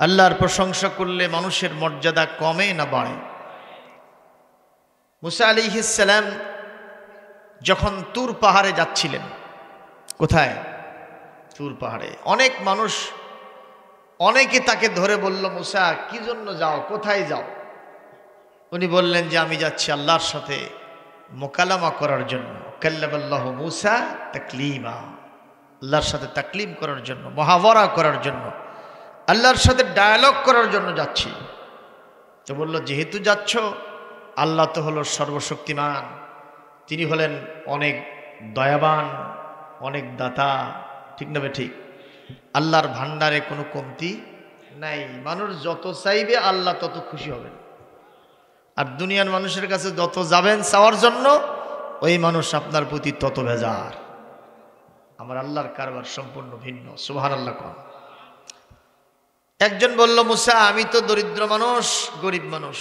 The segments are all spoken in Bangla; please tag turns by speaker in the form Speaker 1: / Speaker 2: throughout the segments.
Speaker 1: আল্লাহর প্রশংসা করলে মানুষের মর্যাদা কমে না বাড়ে? মুসা আলাইহিস সালাম যখন তুর পাহাড়ে যাচ্ছিলেন, কোথায়? তুর পাহাড়ে। অনেক মানুষ, অনেকে তাকে ধরে বলল, মুসা কি জন্য যাও, কোথায় যাও? উনি বললেন যে আমি যাচ্ছি আল্লাহর সাথে মোকালামা করার জন্য। কাল্লামাল্লাহু মুসা তাকলিমা, আল্লাহর সাথে তাকলিম করার জন্য, মুহাওয়ারা করার জন্য, আল্লাহর সাথে ডায়ালগ করার জন্য যাচ্ছি। তো বলল, যেহেতু যাচ্ছ, আল্লাহ তো হলো সর্বশক্তিমান, তিনি হলেন অনেক দয়াবান, অনেক দাতা, ঠিক না? ঠিক। আল্লাহর ভান্ডারে কোনো কমতি নাই। মানুষ যত চাইবে আল্লাহ তত খুশি হবেন। আর দুনিয়ার মানুষের কাছে যত যাবেন চাওয়ার জন্য, ওই মানুষ আপনার প্রতি তত বেজার। আমার আল্লাহর কারবার সম্পূর্ণ ভিন্ন। সুবহানাল্লাহ। একজন বলল, মুসা আমি তো দরিদ্র মানুষ, গরিব মানুষ,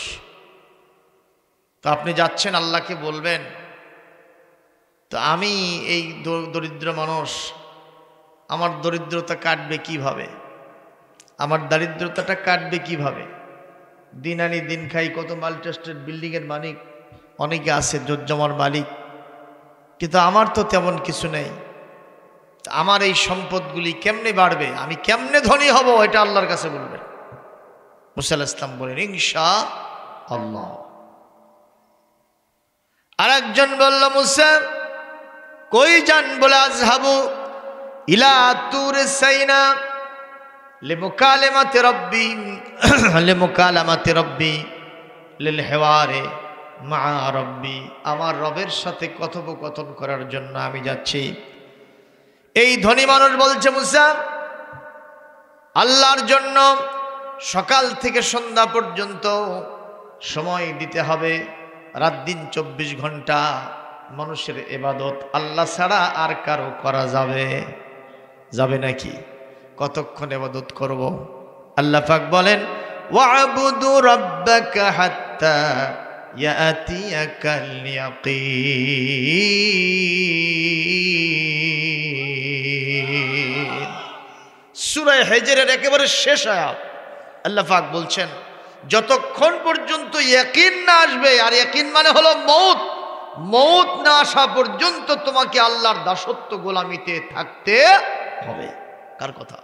Speaker 1: তো আপনি যাচ্ছেন আল্লাহকে বলবেন, তো আমি এই দরিদ্র মানুষ, আমার দরিদ্রতা কাটবে কিভাবে? আমার দারিদ্রতাটা কাটবে কিভাবে? দিন আনি দিন খাই, কত মাল্টিস্টেট বিল্ডিংয়ের মালিক অনেকে আছে, জোরজমার মালিক, কিন্তু আমার তো তেমন কিছু নেই। আমার এই সম্পদগুলি কেমনে বাড়বে, আমি কেমনে ধনী হব, এটা আল্লাহর কাছে বলবেন। মুসা আলাইহিস সালাম বলেন, ইনশাআল্লাহ। আর একজন বলল, মুসা কই যান? বলে, আযহাবু ইলা তুর সাইনা লিমুকালামাতি রাব্বি লিমুকালামাতি রাব্বি লিল হিওয়ারে মা রাব্বি, আমার রবের সাথে কথোপকথন করার জন্য আমি যাচ্ছি। এই ধনী মানুষ বলছে, মুসা আল্লাহর জন্য সকাল থেকে সন্ধ্যা পর্যন্ত সময় দিতে হবে, রাত দিন 24 ঘন্টা মানুষের ইবাদত আল্লাহ ছাড়া আর কারো করা যাবে নাকি? কতক্ষণ ইবাদত করব? আল্লাহ পাক বলেন, ওয়া'বুদু রাব্বাকা হাত্তা ইয়াতিয়াকাল ইয়াকিন। সূরা হিজরের একেবারে শেষ আয়াত। আল্লাহ পাক বলছেন, যতক্ষণ পর্যন্ত ইয়াকিন না আসবে, আর ইয়াকিন মানে হলো মৌত না আসা পর্যন্ত তোমাকে আল্লাহর দাসত্ব গোলামিতে থাকতে হবে। কার কথা?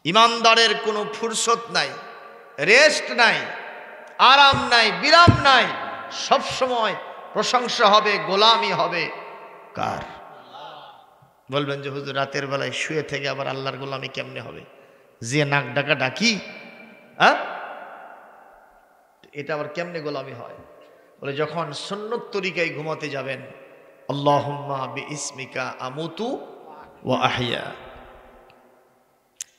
Speaker 1: ইমানদারের কোনো ফুরসত নাই, রেস্ট নাই, আরাম নাই, বিরাম নাই, সব সময় প্রশংসা হবে, গোলামি হবে। কার? বলবেন যে হুজুর রাতের বেলায় শুয়ে থেকে আবার আল্লাহর গোলামি কেমনে হবে? যে নাক ডাকা ডাকি, এটা আবার কেমনে গোলামি হয়? বলে, যখন সুন্নত তরিকায় ঘুমাতে যাবেন, আল্লাহুম্মা বিইসমিকা আমুতু ওয়া আহইয়া।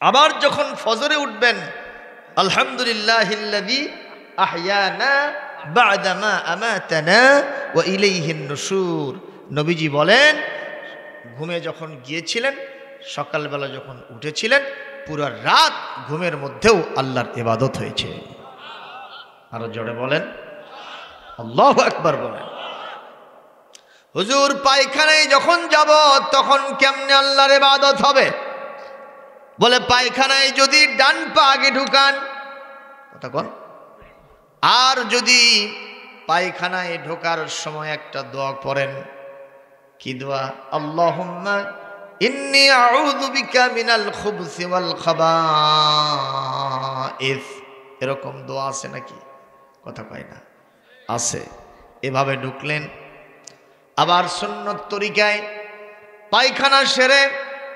Speaker 1: আবার যখন ফজরে উঠবেন, আলহামদুলিল্লাহিল্লাযী আহইয়ানা বা'দা মা আমাতানা ওয়া ইলাইহিন নুশুর। নবীজি বলেন, ঘুমে যখন গিয়েছিলেন, সকালবেলা যখন উঠেছিলেন, পুরো রাত ঘুমের মধ্যেও আল্লাহর ইবাদত হয়েছে। আরো জোরে বলেন, আল্লাহু আকবার বলেন। হুজুর পায়খানায় যখন যাব তখন কেমনে আল্লাহর ইবাদত হবে? বলে, পায়খানায় যদি ডান পা আগে ঢুকান, তখন আর যদি পায়খানায় ঢোকার সময় একটা দোয়া পড়েন, কি দোয়া? আল্লাহুম্মা ইন্নী আউযু বিকা মিনাল খুবসি ওয়াল খাবাইস। এরকম দোয়া আছে নাকি? কথা কয় না, আছে। এভাবে ঢুকলেন। আবার সুন্নত তরিকায় পায়খানা সেরে,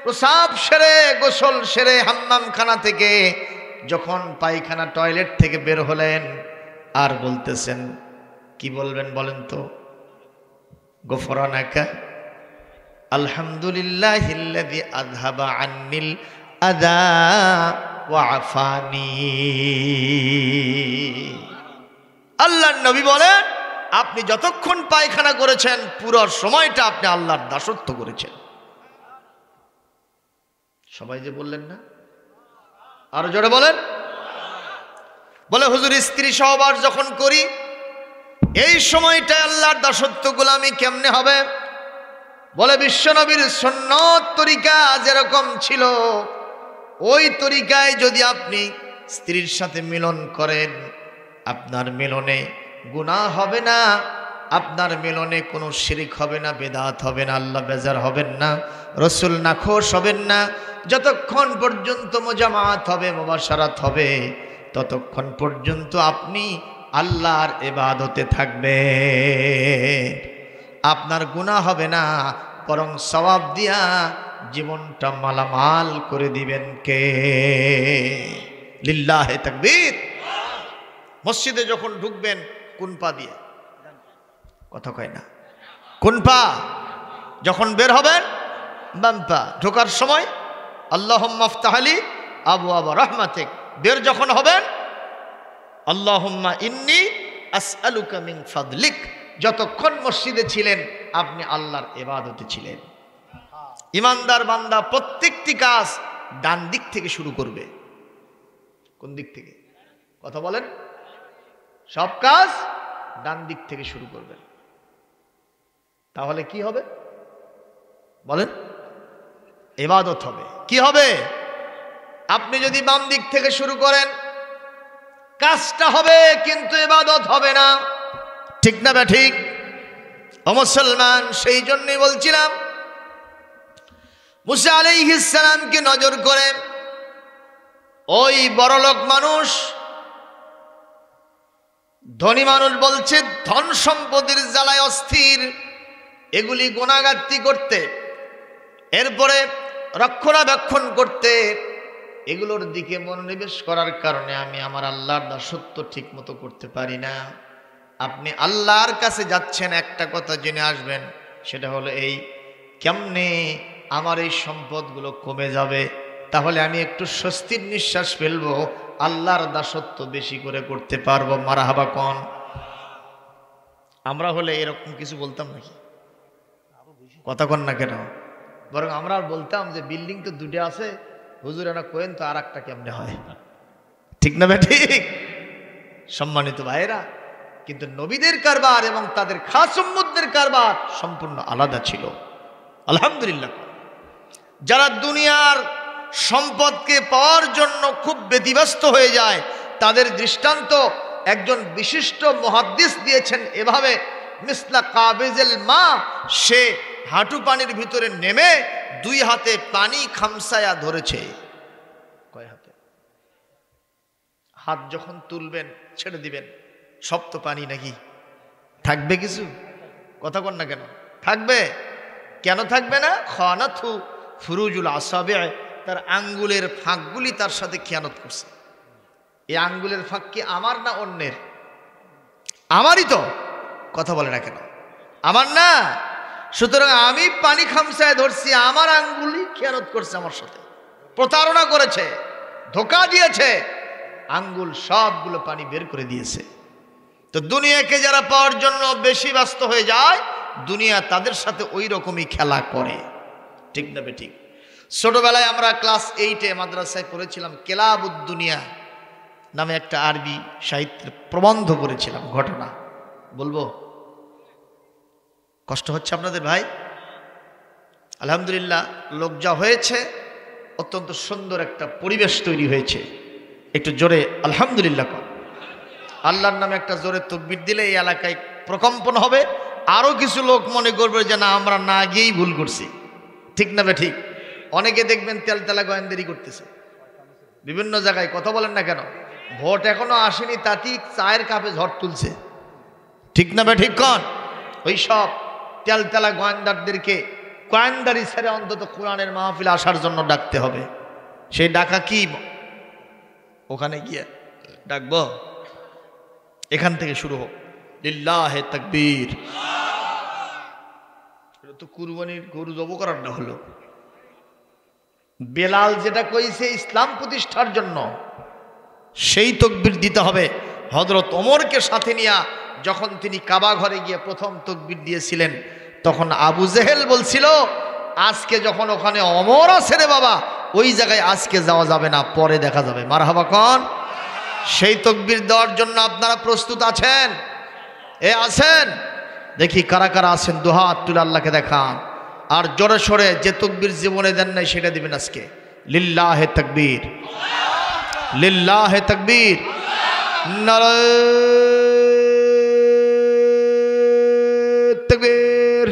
Speaker 1: প্রসাব সেরে, গোসল সেরে, হাম্মামখানা থেকে যখন পায়খানা টয়লেট থেকে বের হলেন, আর বলতেছেন, কি বলবেন বলেন তো? গফরানাকা আলহামদুলিল্লাহিল্লাযী আযহাবা আন্নিল আযা ওয়া আফানি। আল্লাহর নবী বলেন, আপনি যতক্ষণ পায়খানা করেছেন পুরো সময়টা আপনি আল্লাহর দাসত্ব করেছেন। সবাই যে বললেন না, আরো জোরে বলেন। বলে, হুজুর স্ত্রী সহবাস যখন করি, এই সময়টা আল্লাহর দাসত্ব গোলামি কেমনে হবে? বলে, বিশ্বনবীর সুন্নত তরিকা যেরকম ছিল ওই তরিকায় যদি আপনি স্ত্রীর সাথে মিলন করেন, আপনার মিলনে গুনাহ হবে না, আপনার মিলনে কোনো শিরক হবে না, বেদাত হবে না, আল্লাহ বেজার হবেন না, রসুল নাখোশ হবেন না। যতক্ষণ পর্যন্ত মুজামাত হবে, মুবাশারাত হবে, ততক্ষণ পর্যন্ত আপনি আল্লাহর ইবাদতে থাকবেন। আপনার গুনাহ হবে না, বরং সওয়াব দিয়া জীবনটা মালামাল করে দিবেন কে? লিল্লাহে তাকবীর। মসজিদে যখন ঢুকবেন কোন পা দিয়ে? কথা কয় না। কোন পা? যখন বের হবেন বাম পা। ঢোকার সময় আল্লাহুম্মা আফতাহ লি আবওয়াবা রাহমাতিক। বের যখন হবেন আল্লাহুম্মা ইন্নী আসআলুকা মিন ফাদলিক। যতক্ষণ মসজিদে ছিলেন আপনি আল্লাহর ইবাদতে ছিলেন। ইমানদার বান্দা প্রত্যেকটি কাজ ডান দিক থেকে শুরু করবে। কোন দিক থেকে? কথা বলেন। সব কাজ ডান দিক থেকে শুরু করবেন। তাহলে কি হবে বলেন? ইবাদত হবে। কি হবে? আপনি যদি বাম দিক থেকে শুরু করেন কাজটা হবে, কিন্তু ইবাদত হবে না। ঠিক না বে ঠিক? ও মুসলমান, সেই জন্যই বলছিলাম মুসা আলাইহিস সালামকে নজর করে ওই বড়লোক মানুষ, ধনী মানুষ বলছে ধন সম্পদের জ্বালায় অস্থির, এগুলি গোনাগাত্তি করতে, এরপরে রক্ষণাবেক্ষণ করতে, এগুলোর দিকে মনোনিবেশ করার কারণে আমি আমার আল্লাহর দাসত্ব ঠিক মতো করতে পারি না। আপনি আল্লাহর কাছে যাচ্ছেন, একটা কথা জেনে আসবেন, সেটা হলো এই, কেমনে আমার এই সম্পদগুলো কমে যাবে, তাহলে আমি একটু স্বস্তির নিঃশ্বাস ফেলবো, আল্লাহর দাসত্ব বেশি করে করতে পারবো। মারহাবা কোন? আমরা হলে এরকম কিছু বলতাম নাকি? কথা কন না কেন? বরং আমরা বলতাম যে বিল্ডিং তো দুটো আছে, হুজুর না কোয়েন তো আর একটা কেমনে হয়। ঠিক না ভাই? ঠিক। সম্মানিত ভাইয়েরা, কিন্তু নবীদের কারবার এবং তাদের খাস উম্মতদের কারবার সম্পূর্ণ আলাদা ছিল। আলহামদুলিল্লাহ। যারা দুনিয়ার সম্পদকে পাওয়ার জন্য খুব ব্যতিব্যস্ত হয়ে যায়, তাদের দৃষ্টান্ত একজন বিশিষ্ট মুহাদ্দিস দিয়েছেন এভাবে, মিসলা কাবিজেল মা, সে হাঁটু পানির ভিতরে নেমে দুই হাতে পানি খামসায়া ধরেছে। কয় হাতে? হাত যখন তুলবেন ছেড়ে দিবেন, সব তো পানি নাকি? থাকবে কিছু? কথা কন না কেন? থাকবে। কেন থাকবে না? খানাথু ফুরুজুল আসাবে, তার আঙ্গুলের ফাঁকগুলি তার সাথে খেয়ানত করছে। এই আঙ্গুলের ফাঁক কি আমার না অন্যের? আমারই তো। কথা বলে না কেন? আমার না। সুতরাং আমি পানি খামসায় ধরছি, আমার আঙ্গুলি খেয়ানত করছে, আমার সাথে প্রতারণা করেছে, ধোঁকা দিয়েছে, আঙ্গুল সবগুলো পানি বের করে দিয়েছে। তো দুনিয়াকে যারা পাওয়ার জন্য বেশি ব্যস্ত হয়ে যায়, দুনিয়া তাদের সাথে ওই রকমই খেলা করে। ঠিক না বে ঠিক? ছোটবেলায় আমরা ক্লাস 8-এ মাদ্রাসায় পড়েছিলাম, কেলাবুদ দুনিয়া নামে একটা আরবি সাহিত্যের প্রবন্ধ পড়েছিলাম। ঘটনা বলবো? কষ্ট হচ্ছে আপনাদের ভাই? আলহামদুলিল্লাহ, লোক যা হয়েছে, অত্যন্ত সুন্দর একটা পরিবেশ তৈরি হয়েছে। একটু জোরে আলহামদুলিল্লাহ কর। আল্লাহর নামে একটা জোরে তাকবীর দিলে এই এলাকায় প্রকম্পন হবে। আরো কিছু লোক মনে করবে যে না, আমরা না গিয়েই ভুল করছি। ঠিক না বে ঠিক? অনেকে দেখবেন তেলতেলা গোয়েন্দারি করতেছে বিভিন্ন জায়গায়। কথা বলেন না কেন? ভোট এখনো আসেনি, তাতেই চায়ের কাপে ঝড় তুলছে। ঠিক না বে ঠিক? কন ওই সব তেলতেলা গোয়েন্দারদেরকে গোয়েন্দারি ছেড়ে অন্তত কোরআনের মাহফিল আসার জন্য ডাকতে হবে। সেই ডাকা কি ওখানে গিয়ে ডাকবো? এখান থেকে শুরু হোক। লিল্লাহে তাকবীর। এটা তো কুরবানির গরু জব করার না হলো। বেলাল যেটা কইছে ইসলাম প্রতিষ্ঠার জন্য, সেই তাকবীর দিতে হবে। হযরত ওমরকে সাথে নিয়া যখন তিনি কাবা ঘরে গিয়ে প্রথম তাকবীর দিয়েছিলেন, তখন আবু জেহেল বলছিল, আজকে যখন ওখানে ওমর আছে রে বাবা, ওই জায়গায় আজকে যাওয়া যাবে না, পরে দেখা যাবে। মারহাবা কোন? সেই তাকবীর দেওয়ার জন্য আপনারা প্রস্তুত আছেন? আছেন? দেখি কারা কারা আছেন, দুহাত তুলে আল্লাহকে দেখান। আর জোরে সরে যে তাকবীর জীবনে দেন নাই সেটা দিবেন আজকে। লিল্লাহে তাকবীর, লিল্লাহে তাকবীর, নারায়ে তাকবীর,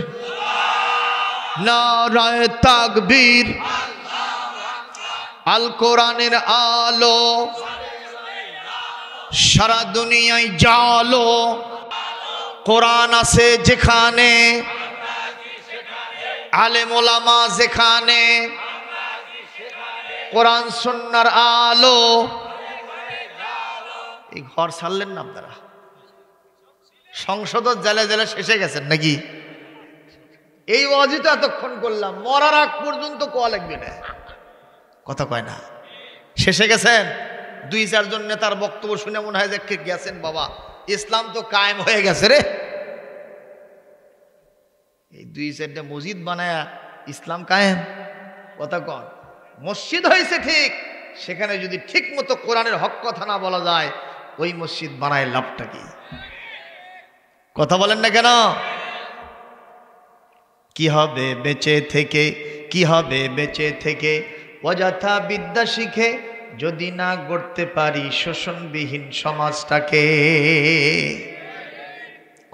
Speaker 1: নারায়ে তাকবীর। আল কোরআনের আলো সারা দুনিয়ায় জালো, কোরআন আছে যেখানে, আলেম ওলামা যেখানে, কোরআন সুন্নাহর আলো। এই ঘর ছাড়লেন না আপনারা, সংসদ জেলে জেলে শেষে গেছেন নাকি? এই ওয়াজি তো এতক্ষণ করলাম, মরার আগ পর্যন্ত কোয়া লাগবে না, কথা কয় না। শেষে গেছেন, 2-4 জন নেতার বক্তব্য শুনে মনে হয় যে গেছেন বাবা, ইসলাম তো কায়েম হয়ে গেছে রে। এই 2-4টা মসজিদ বানায়া ইসলাম কায়েম, কথা কন। মসজিদ হয়েছে ঠিক, সেখানে যদি ঠিক মতো কোরআনের হক কথা না বলা যায়, ওই মসজিদ বানায় লাভটা কি? কথা বলেন না কেন? কি হবে বেঁচে থেকে, কি হবে বেঁচে থেকে অযথা বিদ্যা শিখে, যদি না গড়তে পারি শোষণবিহীন সমাজটাকে।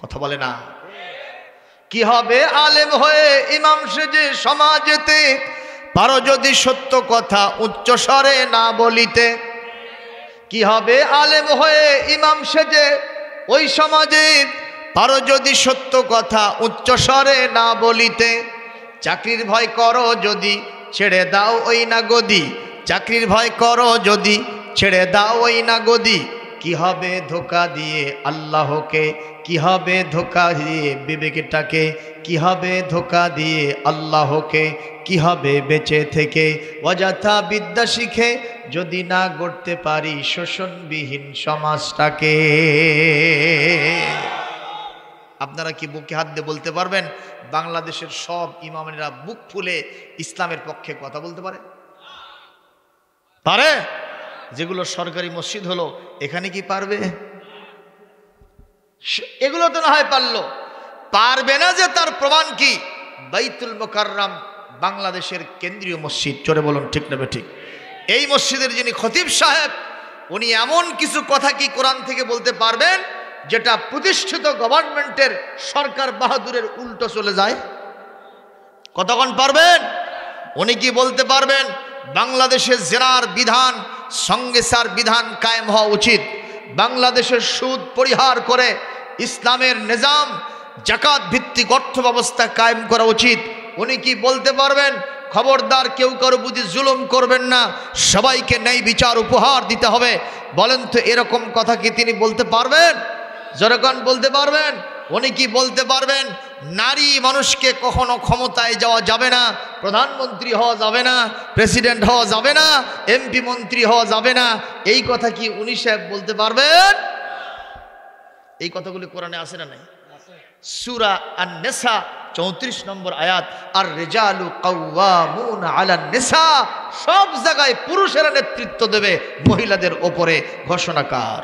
Speaker 1: কথা বলে না? কি হবে আলেম হয়ে ইমাম সেজে সমাজেতে, পারো যদি সত্য কথা উচ্চ স্বরে না বলিতে। কি হবে আলেম হয়ে ইমাম সেজে ওই সমাজে, পারো যদি সত্য কথা উচ্চ স্বরে না বলিতে। চাকরির ভয় করো যদি ছেড়ে দাও ওই না গদি, চাকরির ভয় করো যদি ছেড়ে দাও ওই না গদি। কি হবে ধোকা দিয়ে আল্লাহকে, কি হবে ধোকা দিয়ে বিবেকটাকে, কি হবে ধোকা দিয়ে আল্লাহকে। কি হবে বেঁচে থেকে অযথা বিদ্যা শিখে, যদি না গড়তে পারি শোষণবিহীন সমাজটাকে। আপনারা কি বুকে হাত দিয়ে বলতে পারবেন বাংলাদেশের সব ইমামেরা বুক ফুলে ইসলামের পক্ষে কথা বলতে পারে? পারে? যেগুলো সরকারি মসজিদ হলো, এখানে কি পারবে? এগুলো তো না হয় পারলো, পারবে না যে তার প্রমাণ কি? বাইতুল মুকাররম বাংলাদেশের কেন্দ্রীয় মসজিদ, চলে বলুন ঠিক না ঠিক? এই মসজিদের যিনি খতিব সাহেব, উনি এমন কিছু কথা কি কোরআন থেকে বলতে পারবেন যেটা প্রতিষ্ঠিত গভর্নমেন্টের সরকার বাহাদুরের উল্টো চলে যায়? কতক্ষণ পারবেন? উনি কি বলতে পারবেন বাংলাদেশের জেনার বিধান সংগেসার বিধান কায়েম হওয়া উচিত, বাংলাদেশের সুদ পরিহার করে ইসলামের নিজাম জাকাত ভিত্তিক অর্থ ব্যবস্থা কায়েম করা উচিত? উনি কি বলতে পারবেন খবরদার কেউ কারো বুঝি জুলুম করবেন না, সবাইকে ন্যায় বিচার উপহার দিতে হবে? বলেন তো এরকম কথা কি তিনি বলতে পারবেন? জনগণ বলতে পারবেন? উনি কি বলতে পারবেন নারী মানুষকে কখনো ক্ষমতায় যাওয়া যাবে না, প্রধানমন্ত্রী হওয়া যাবে না, প্রেসিডেন্ট হওয়া যাবে না, এমপি মন্ত্রী হওয়া যাবে না? এই কথা কি উনি সাহেব বলতে পারবেন? এই কথাগুলি কোরআনে আছে না নাই? সূরা আন-নিসা 34 নম্বর আয়াত, আর রিজালু কাওয়ামুনা আলান নিসা, সব জায়গায় পুরুষেরা নেতৃত্ব দেবে মহিলাদের ওপরে ঘোষণাকার।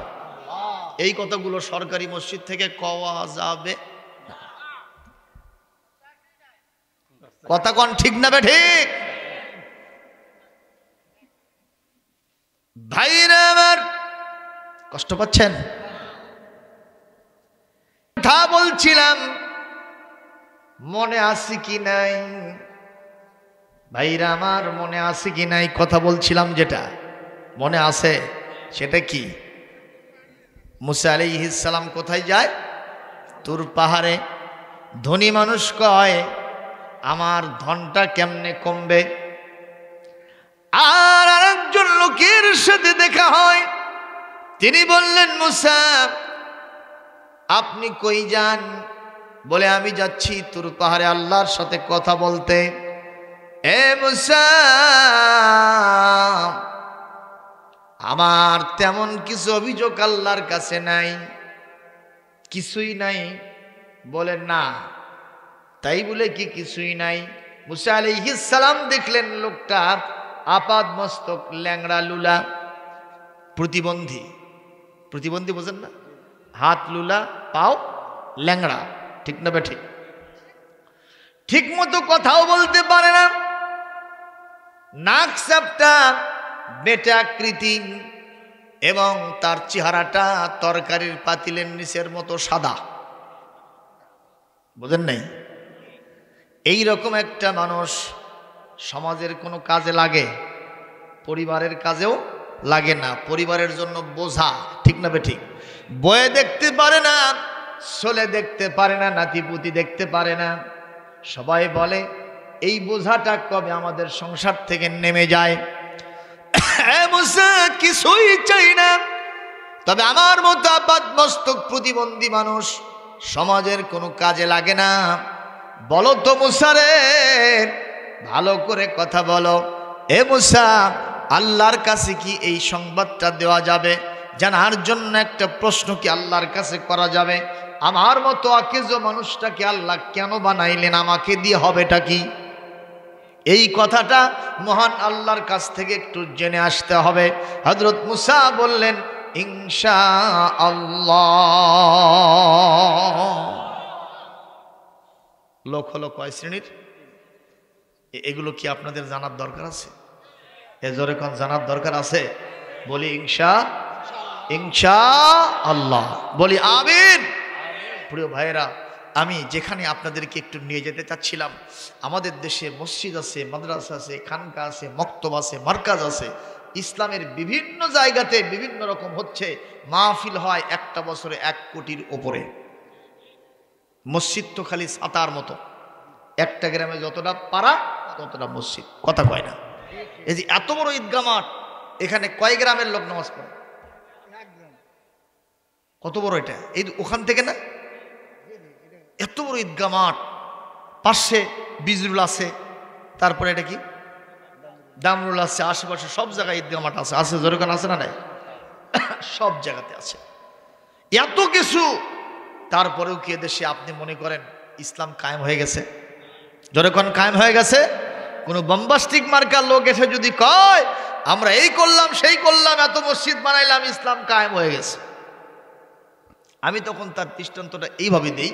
Speaker 1: এই কথাগুলো সরকারি মসজিদ থেকে কওয়া যাবে? কথা কোন ঠিক না বে ঠিক? ভাইরা আমার কষ্ট পাচ্ছেন? কথা বলছিলাম মনে আছে কি নাই? ভাইরা আমার মনে আছে কি নাই? কথা বলছিলাম যেটা মনে আছে সেটা কি? মুসা আলাইহিস সালাম কোথায় যায়? তুর পাহাড়ে। ধনী মানুষ কয় আমার ধনটা কেমনে কমবে? আর আরেকজন লোকের সাথে দেখা হয়, তিনি বললেন মুসা আপনি কই যান? বলে আমি যাচ্ছি তুর পাহাড়ে আল্লাহর সাথে কথা বলতে। এ মুসা আমার তেমন কিছু অভিযোগ আল্লাহর কাছে নাই, কিছুই নাই। বলে না, তাই বলে কি কিছুই নাই? মুসা আলাইহিস সালাম দেখলেন লোকটা আপাদ মস্তক, ল্যাংড়া লুলা, প্রতিবন্ধী। প্রতিবন্ধী বোঝেন না? হাত লুলা, পাও ল্যাংড়া, ঠিক না বে? ঠিক। ঠিক মতো কথাও বলতে পারে না। নাক চাপটা, বেটাকৃতি, এবং তার চেহারাটা তরকারির পাতিলের নিচের মতো সাদা। বুঝেন নাই? এই রকম একটা মানুষ সমাজের কোনো কাজে লাগে? পরিবারের কাজেও লাগে না, পরিবারের জন্য বোঝা। ঠিক না বেঠিক? বয়ে দেখতে পারে না, ছোলে দেখতে পারে না, নাতিপুতি দেখতে পারে না। সবাই বলে এই বোঝাটা কবে আমাদের সংসার থেকে নেমে যায়। কিছুই চাই না, তবে আমার মতো আপাত মস্তক প্রতিবন্ধী মানুষ সমাজের কোনো কাজে লাগে না। বলো তো মুসা রে, ভালো করে কথা বলো। এ মুসা, আল্লাহর কাছে কি এই সংবাদটা দেওয়া যাবে? জানার জন্য একটা প্রশ্ন কি আল্লাহর কাছে করা যাবে? আমার মতো আকিজ মানুষটাকে আল্লাহ কেন বানাইলেন? আমাকে দিয়ে হবেটা কি? এই কথাটা মহান আল্লাহর কাছ থেকে একটু জেনে আসতে হবে। হযরত মুসা বললেন ইনশাআল্লাহ। লোক হলো কয় শ্রেণীর? এগুলো কি আপনাদের জানার দরকার আছে? এজোরে কোন জানার দরকার আছে? বলি ইনশাআল্লাহ, বলি আমিন। প্রিয় ভাইয়েরা, আমি যেখানে আপনাদেরকে একটু নিয়ে যেতে চাচ্ছিলাম, আমাদের দেশে মসজিদ আছে, মাদ্রাসা আছে, খানকা আছে, মক্তব আছে, মার্কাজ আছে। ইসলামের বিভিন্ন জায়গাতে বিভিন্ন রকম হচ্ছে, মাহফিল হয় একটা বছরে 1 কোটির ওপরে। মসজিদ তো খালি ছাতার মতো, একটা গ্রামে যতটা পাড়া ততটা মসজিদ। কথা কয় না? এই যে এত বড় ঈদগাহ মাঠ, এখানে কয় গ্রামের লোক নামাজ পড়ে? কত বড় এটা? এই ওখান থেকে না, এত বড় ঈদগাহ মাঠ, পাশে বিজরুল আছে, তারপরে এটা কি দামরুল আছে, আশেপাশে সব জায়গায় ঈদগাহ মাঠ আছে। আছে জোরকান আছে না নাই? সব জায়গাতে আছে। এত কিছু, তারপরেও কি দেশে আপনি মনে করেন ইসলাম কায়েম হয়ে গেছে? জোরকান কায়েম হয়ে গেছে? কোনো বম্বাস্টিক মার্কার লোক এসে যদি কয় আমরা এই করলাম সেই করলাম, এত মসজিদ বানাইলাম, ইসলাম কায়েম হয়ে গেছে, আমি তখন তার দৃষ্টান্তটা এইভাবে দেই।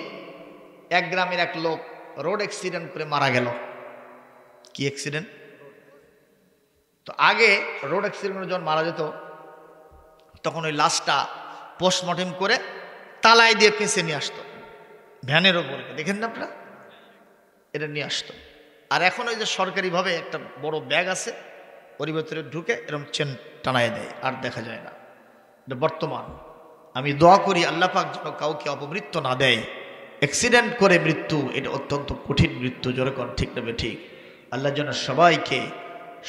Speaker 1: এক গ্রামের এক লোক রোড অ্যাক্সিডেন্ট করে মারা গেল। কি অ্যাক্সিডেন্ট? তো আগে রোড অ্যাক্সিডেন্টে যখন মারা যেত, তখন ওই লাশটা পোস্টমর্টেম করে তালায় দিয়ে পেঁচে নিয়ে আসতো, ভ্যানের ওপরে। দেখেন না আপনারা? এটা নিয়ে আসতো। আর এখন ওই যে সরকারিভাবে একটা বড় ব্যাগ আছে, ওর ভেতরে ঢুকে এরকম চেন টানায় দেয়, আর দেখা যায় না। এটা বর্তমান। আমি দোয়া করি আল্লাহ পাক যেন কাউকে অপমৃত্যু না দেয়। অ্যাক্সিডেন্ট করে মৃত্যু, এটা অত্যন্ত কঠিন মৃত্যু। জোরে কোন ঠিক না ঠিক? আল্লাহ যেন সবাইকে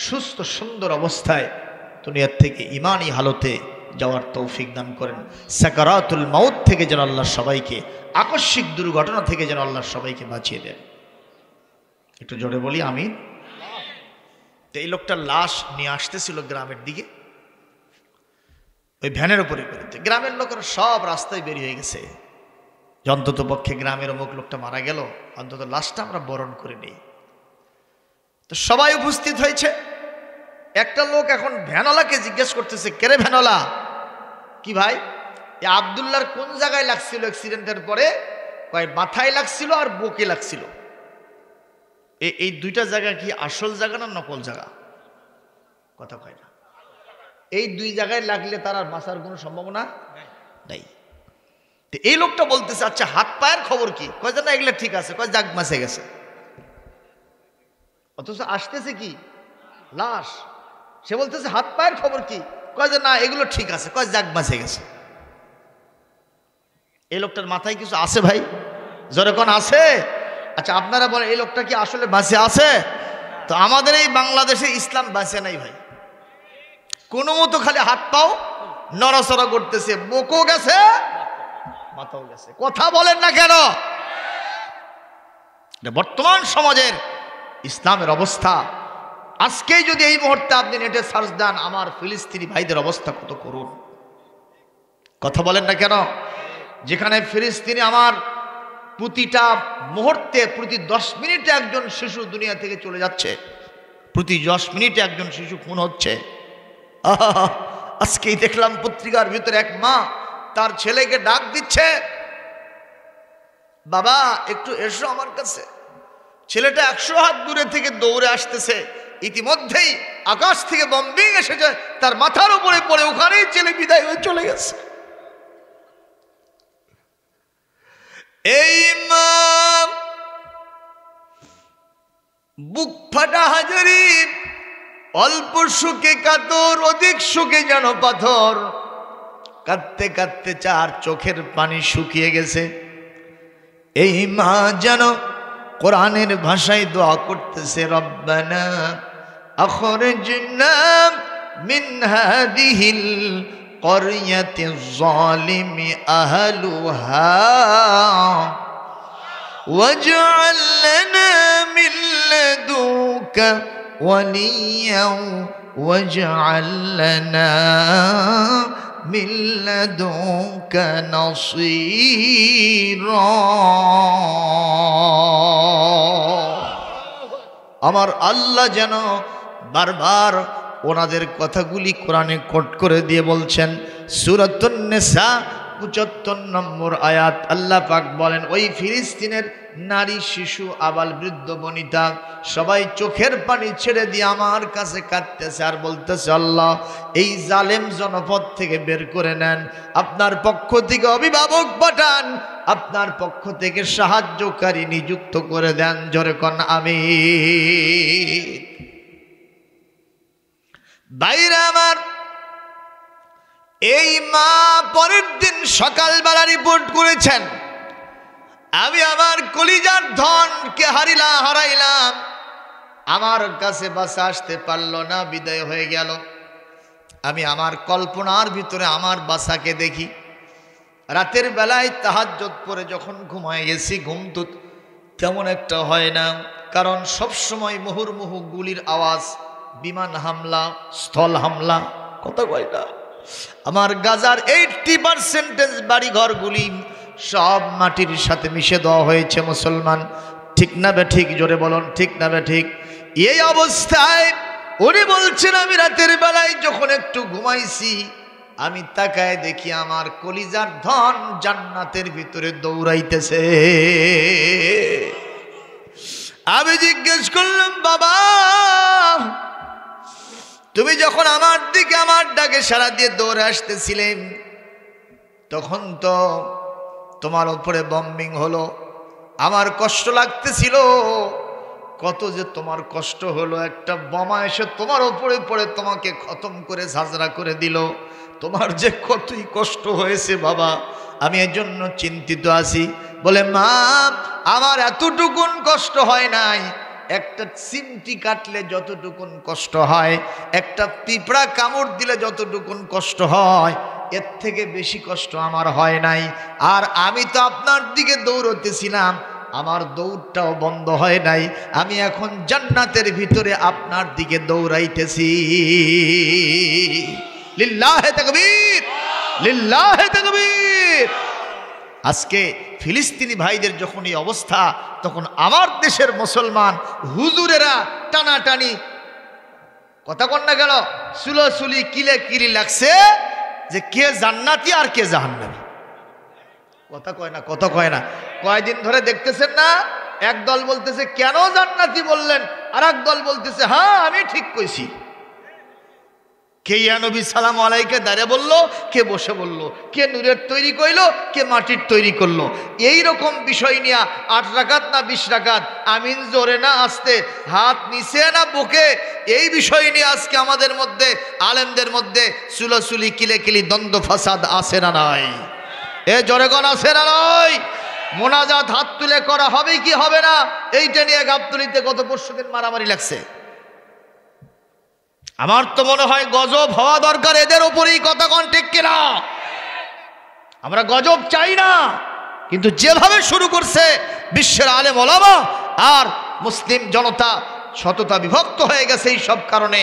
Speaker 1: সুস্থ সুন্দর অবস্থায় দুনিয়ার থেকে ইমানি হালতে যাওয়ার তৌফিক দান করেন। সাকারাতুল মাউত থেকে যেন আল্লাহ সবাইকে, আকস্মিক দুর্ঘটনা থেকে যেন আল্লাহ সবাইকে বাঁচিয়ে দেন। একটু জোরে বলি আমিন। তো এই লোকটার লাশ নিয়ে আসতেছিল গ্রামের দিকে, ওই ভ্যানের উপরে করে। গ্রামের লোকেরা সব রাস্তায় বের হয়ে গেছে, অন্তত পক্ষে গ্রামের অমুক লোকটা মারা গেল, অন্তত লাশটা আমরা বরণ করে নেই। তো সবাই উপস্থিত হয়েছে। একটা লোক এখন ভ্যানওয়ালাকে জিজ্ঞেস করতেছে, কেরে ভ্যানওয়ালা, কি ভাই এই আব্দুল্লাহর কোন জায়গায় লাগছিল অ্যাক্সিডেন্টের পরে? কয় মাথায় লাগছিল আর বুকে লাগছিল। এই দুইটা জায়গা কি আসল জায়গা না নকল জায়গা? কথা কয় না। এই দুই জায়গায় লাগলে তার আর বাঁচার কোনো সম্ভাবনা নাই। তো এই লোকটা বলতেছে, আচ্ছা হাত পায়ের খবর কি? কয় যে না এগুলো ঠিক আছে। কয় জাগ মাসে গেছে। অথচ আসতেছে কি লাশ। সে বলতেছে হাত পায়ের খবর কি? কয় যে না এগুলো ঠিক আছে। কয় জাগ মাসে গেছে। এই লোকটার মাথায় কিছু আছে ভাই? জোরে কোন আছে? আচ্ছা আপনারা বলেন এই লোকটা কি আসলে বাঁচে আছে? তো আমাদের এই বাংলাদেশে ইসলাম বাঁচে নাই ভাই। কোনো মতো খালি হাত পাও নড়াচড়া করতেছে, বুকও গেছে, মাথাও গেছে। কথা বলেন না কেন? বর্তমান সমাজের ইসলামের অবস্থা। আজকেই যদি এই মুহূর্তে আপনি নেটে সার্চ দেন, আমার ফিলিস্তিনি ভাইদের অবস্থা কত করুণ। কথা বলেন না কেন? যেখানে ফিলিস্তিনি আমার প্রতিটা মুহূর্তে, প্রতি 10 মিনিটে একজন শিশু দুনিয়া থেকে চলে যাচ্ছে, প্রতি 10 মিনিটে একজন শিশু খুন হচ্ছে। আজকেই দেখলাম পত্রিকার ভিতরে এক মা তার ছেলেকে ডাক দিচ্ছে, বাবা একটু এসো আমার কাছে। ছেলেটা 100 হাত দূরে থেকে দৌড়ে আসতেছে, ইতিমধ্যেই আকাশ থেকে বম্বিং এসেছে, তার মাথার উপরে পড়ে ওখানেই ছেলে বিদায় হয়ে চলে গেছে। এই মা বুক ফাটা হাজারি, অল্প সুখে কাতর, অধিক সুখে যেন পাথর। কাঁদতে কাঁদতে চার চোখের পানি শুকিয়ে গেছে। এই মা যেন কোরআনের ভাষায় দোয়া করতেছে, রব্বানা আখরিজনা মিন হাদিহিল ক্বরয়াতিজ যালিমি আহলুহা ওয়াজআল লানা মিন লাদুকা ওয়ালিয়া ওয়াজআল লানা মিন লাদুকা নাসীরা। আমার আল্লাহ যেন বারবার ওনাদের কথাগুলি কোরআনে কোট করে দিয়ে বলছেন, সূরাতুন নিসা ৭৫ নম্বর আয়াত। আল্লাহ পাক বলেন, ওই ফিলিস্তিনের নারী, শিশু, আবাল, বৃদ্ধ, বনিতা সবাই চোখের পানি ছেড়ে দিয়ে আমার কাছে কাঁদতেছে আর বলতেছে, আল্লাহ এই জালেম জনপদ থেকে বের করে নেন, আপনার পক্ষ থেকে অভিভাবক পাঠান, আপনার পক্ষ থেকে সাহায্যকারী নিযুক্ত করে দেন। জোরে কোন আমিন। বাইরে আমার এই মা পরের দিন সকালবেলা রিপোর্ট করেছেন, আমি আমার কলিজার ধনকে হারাইলাম, আমার কাছে বাসা আসতে পারল না, বিদায় হয়ে গেল। আমি আমার কল্পনার ভিতরে আমার বাসাকে দেখি। রাতের বেলায় তাহাজ্জুদ পড়ে যখন ঘুমায় গেছি, ঘুম তো তেমন একটা হয় না, কারণ সবসময় মুহুর্মুহু গুলির আওয়াজ, বিমান হামলা, স্থল হামলা, কথা কয় না। আমার গাজার 80% বাড়িঘরগুলি সব মাটির সাথে মিশে দেওয়া হয়েছে মুসলমান। ঠিক না বে ঠিক? জোরে বলুন, ঠিক না বে ঠিক? এই অবস্থায় উনি বলছেন, আমি রাতের বেলায় যখন একটু ঘুমাইছি, আমি তাকায় দেখি আমার কলিজার ধন জান্নাতের ভিতরে দৌড়াইতেছে। আমি জিজ্ঞেস করলাম, বাবা তুমি যখন আমার দিকে আমার ডাকে সাড়া দিয়ে দৌড়ে আসতেছিলেন, তখন তো তোমার উপরে বম্বিং হলো, আমার কষ্ট লাগতেছিল। কত যে তোমার কষ্ট হলো, একটা বোমা এসে তোমার উপরে পড়ে তোমাকে খতম করে ঝাঁঝরা করে দিল, তোমার যে কতই কষ্ট হয়েছে বাবা, আমি এর জন্য চিন্তিত আছি। বলে, মা আমার এতটুকুন কষ্ট হয় নাই, একটা চিমটি কাটলে যতটুকুন কষ্ট হয়, একটা পিঁপড়া কামড় দিলে যতটুকুন কষ্ট হয়, এর থেকে বেশি কষ্ট আমার হয় নাই। আর আমি তো আপনার দিকে দৌড়তেছিলাম, আমার দৌড়টাও বন্ধ হয় নাই, আমি এখন জান্নাতের ভিতরে আপনার দিকে দৌড়াইতেছি। লিল্লাহে তাকবীর, লিল্লাহে তাকবীর। আজকে ফিলিস্তিনি ভাইদের যখন এই অবস্থা, তখন আমার দেশের মুসলমান হুজুরেরা টানাটানি, কথা কন্যা গেল, সুলোসুলি কিলে কিলি লাগছে যে কে জান্নাতি আর কে জাহান্নামী। কথা কয় না, কথা কয় না। কয়দিন ধরে দেখতেছেন না, এক দল বলতেছে কেন জান্নাতি বললেন, আর এক দল বলতেছে হ্যাঁ আমি ঠিক কইছি। কে ইয়া নবী সালাম আলাইকে দাঁড়িয়ে বললো, কে বসে বললো, কে নূরের তৈরি করলো, কে মাটির তৈরি করলো। এই রকম বিষয় নিয়ে 8 রাকাত না 20 রাকাত, আমিন জোরে না আস্তে, হাত নিচে না বুকে, এই বিষয় নিয়ে আজকে আমাদের মধ্যে আলেমদের মধ্যে সুলাসুলি কিলেকিলি দ্বন্দ্ব ফাসাদ আছে না নাই? এ জোরেগণ আছে না নয়? মোনাজাত হাত তুলে করা হবে কি হবে না, এইটা নিয়ে গাবতলীতে গত পরশুদিন মারামারি লাগছে। আমার তো মনে হয় গজব হওয়া দরকার এদের উপরেই, কথা কোন ঠিক কিনা? আমরা গজব চাই না, কিন্তু যেভাবে শুরু করছে বিশ্বের আলেম ওলামা আর মুসলিম জনতা, সততা বিভক্ত হয়ে গেছে এই সব কারণে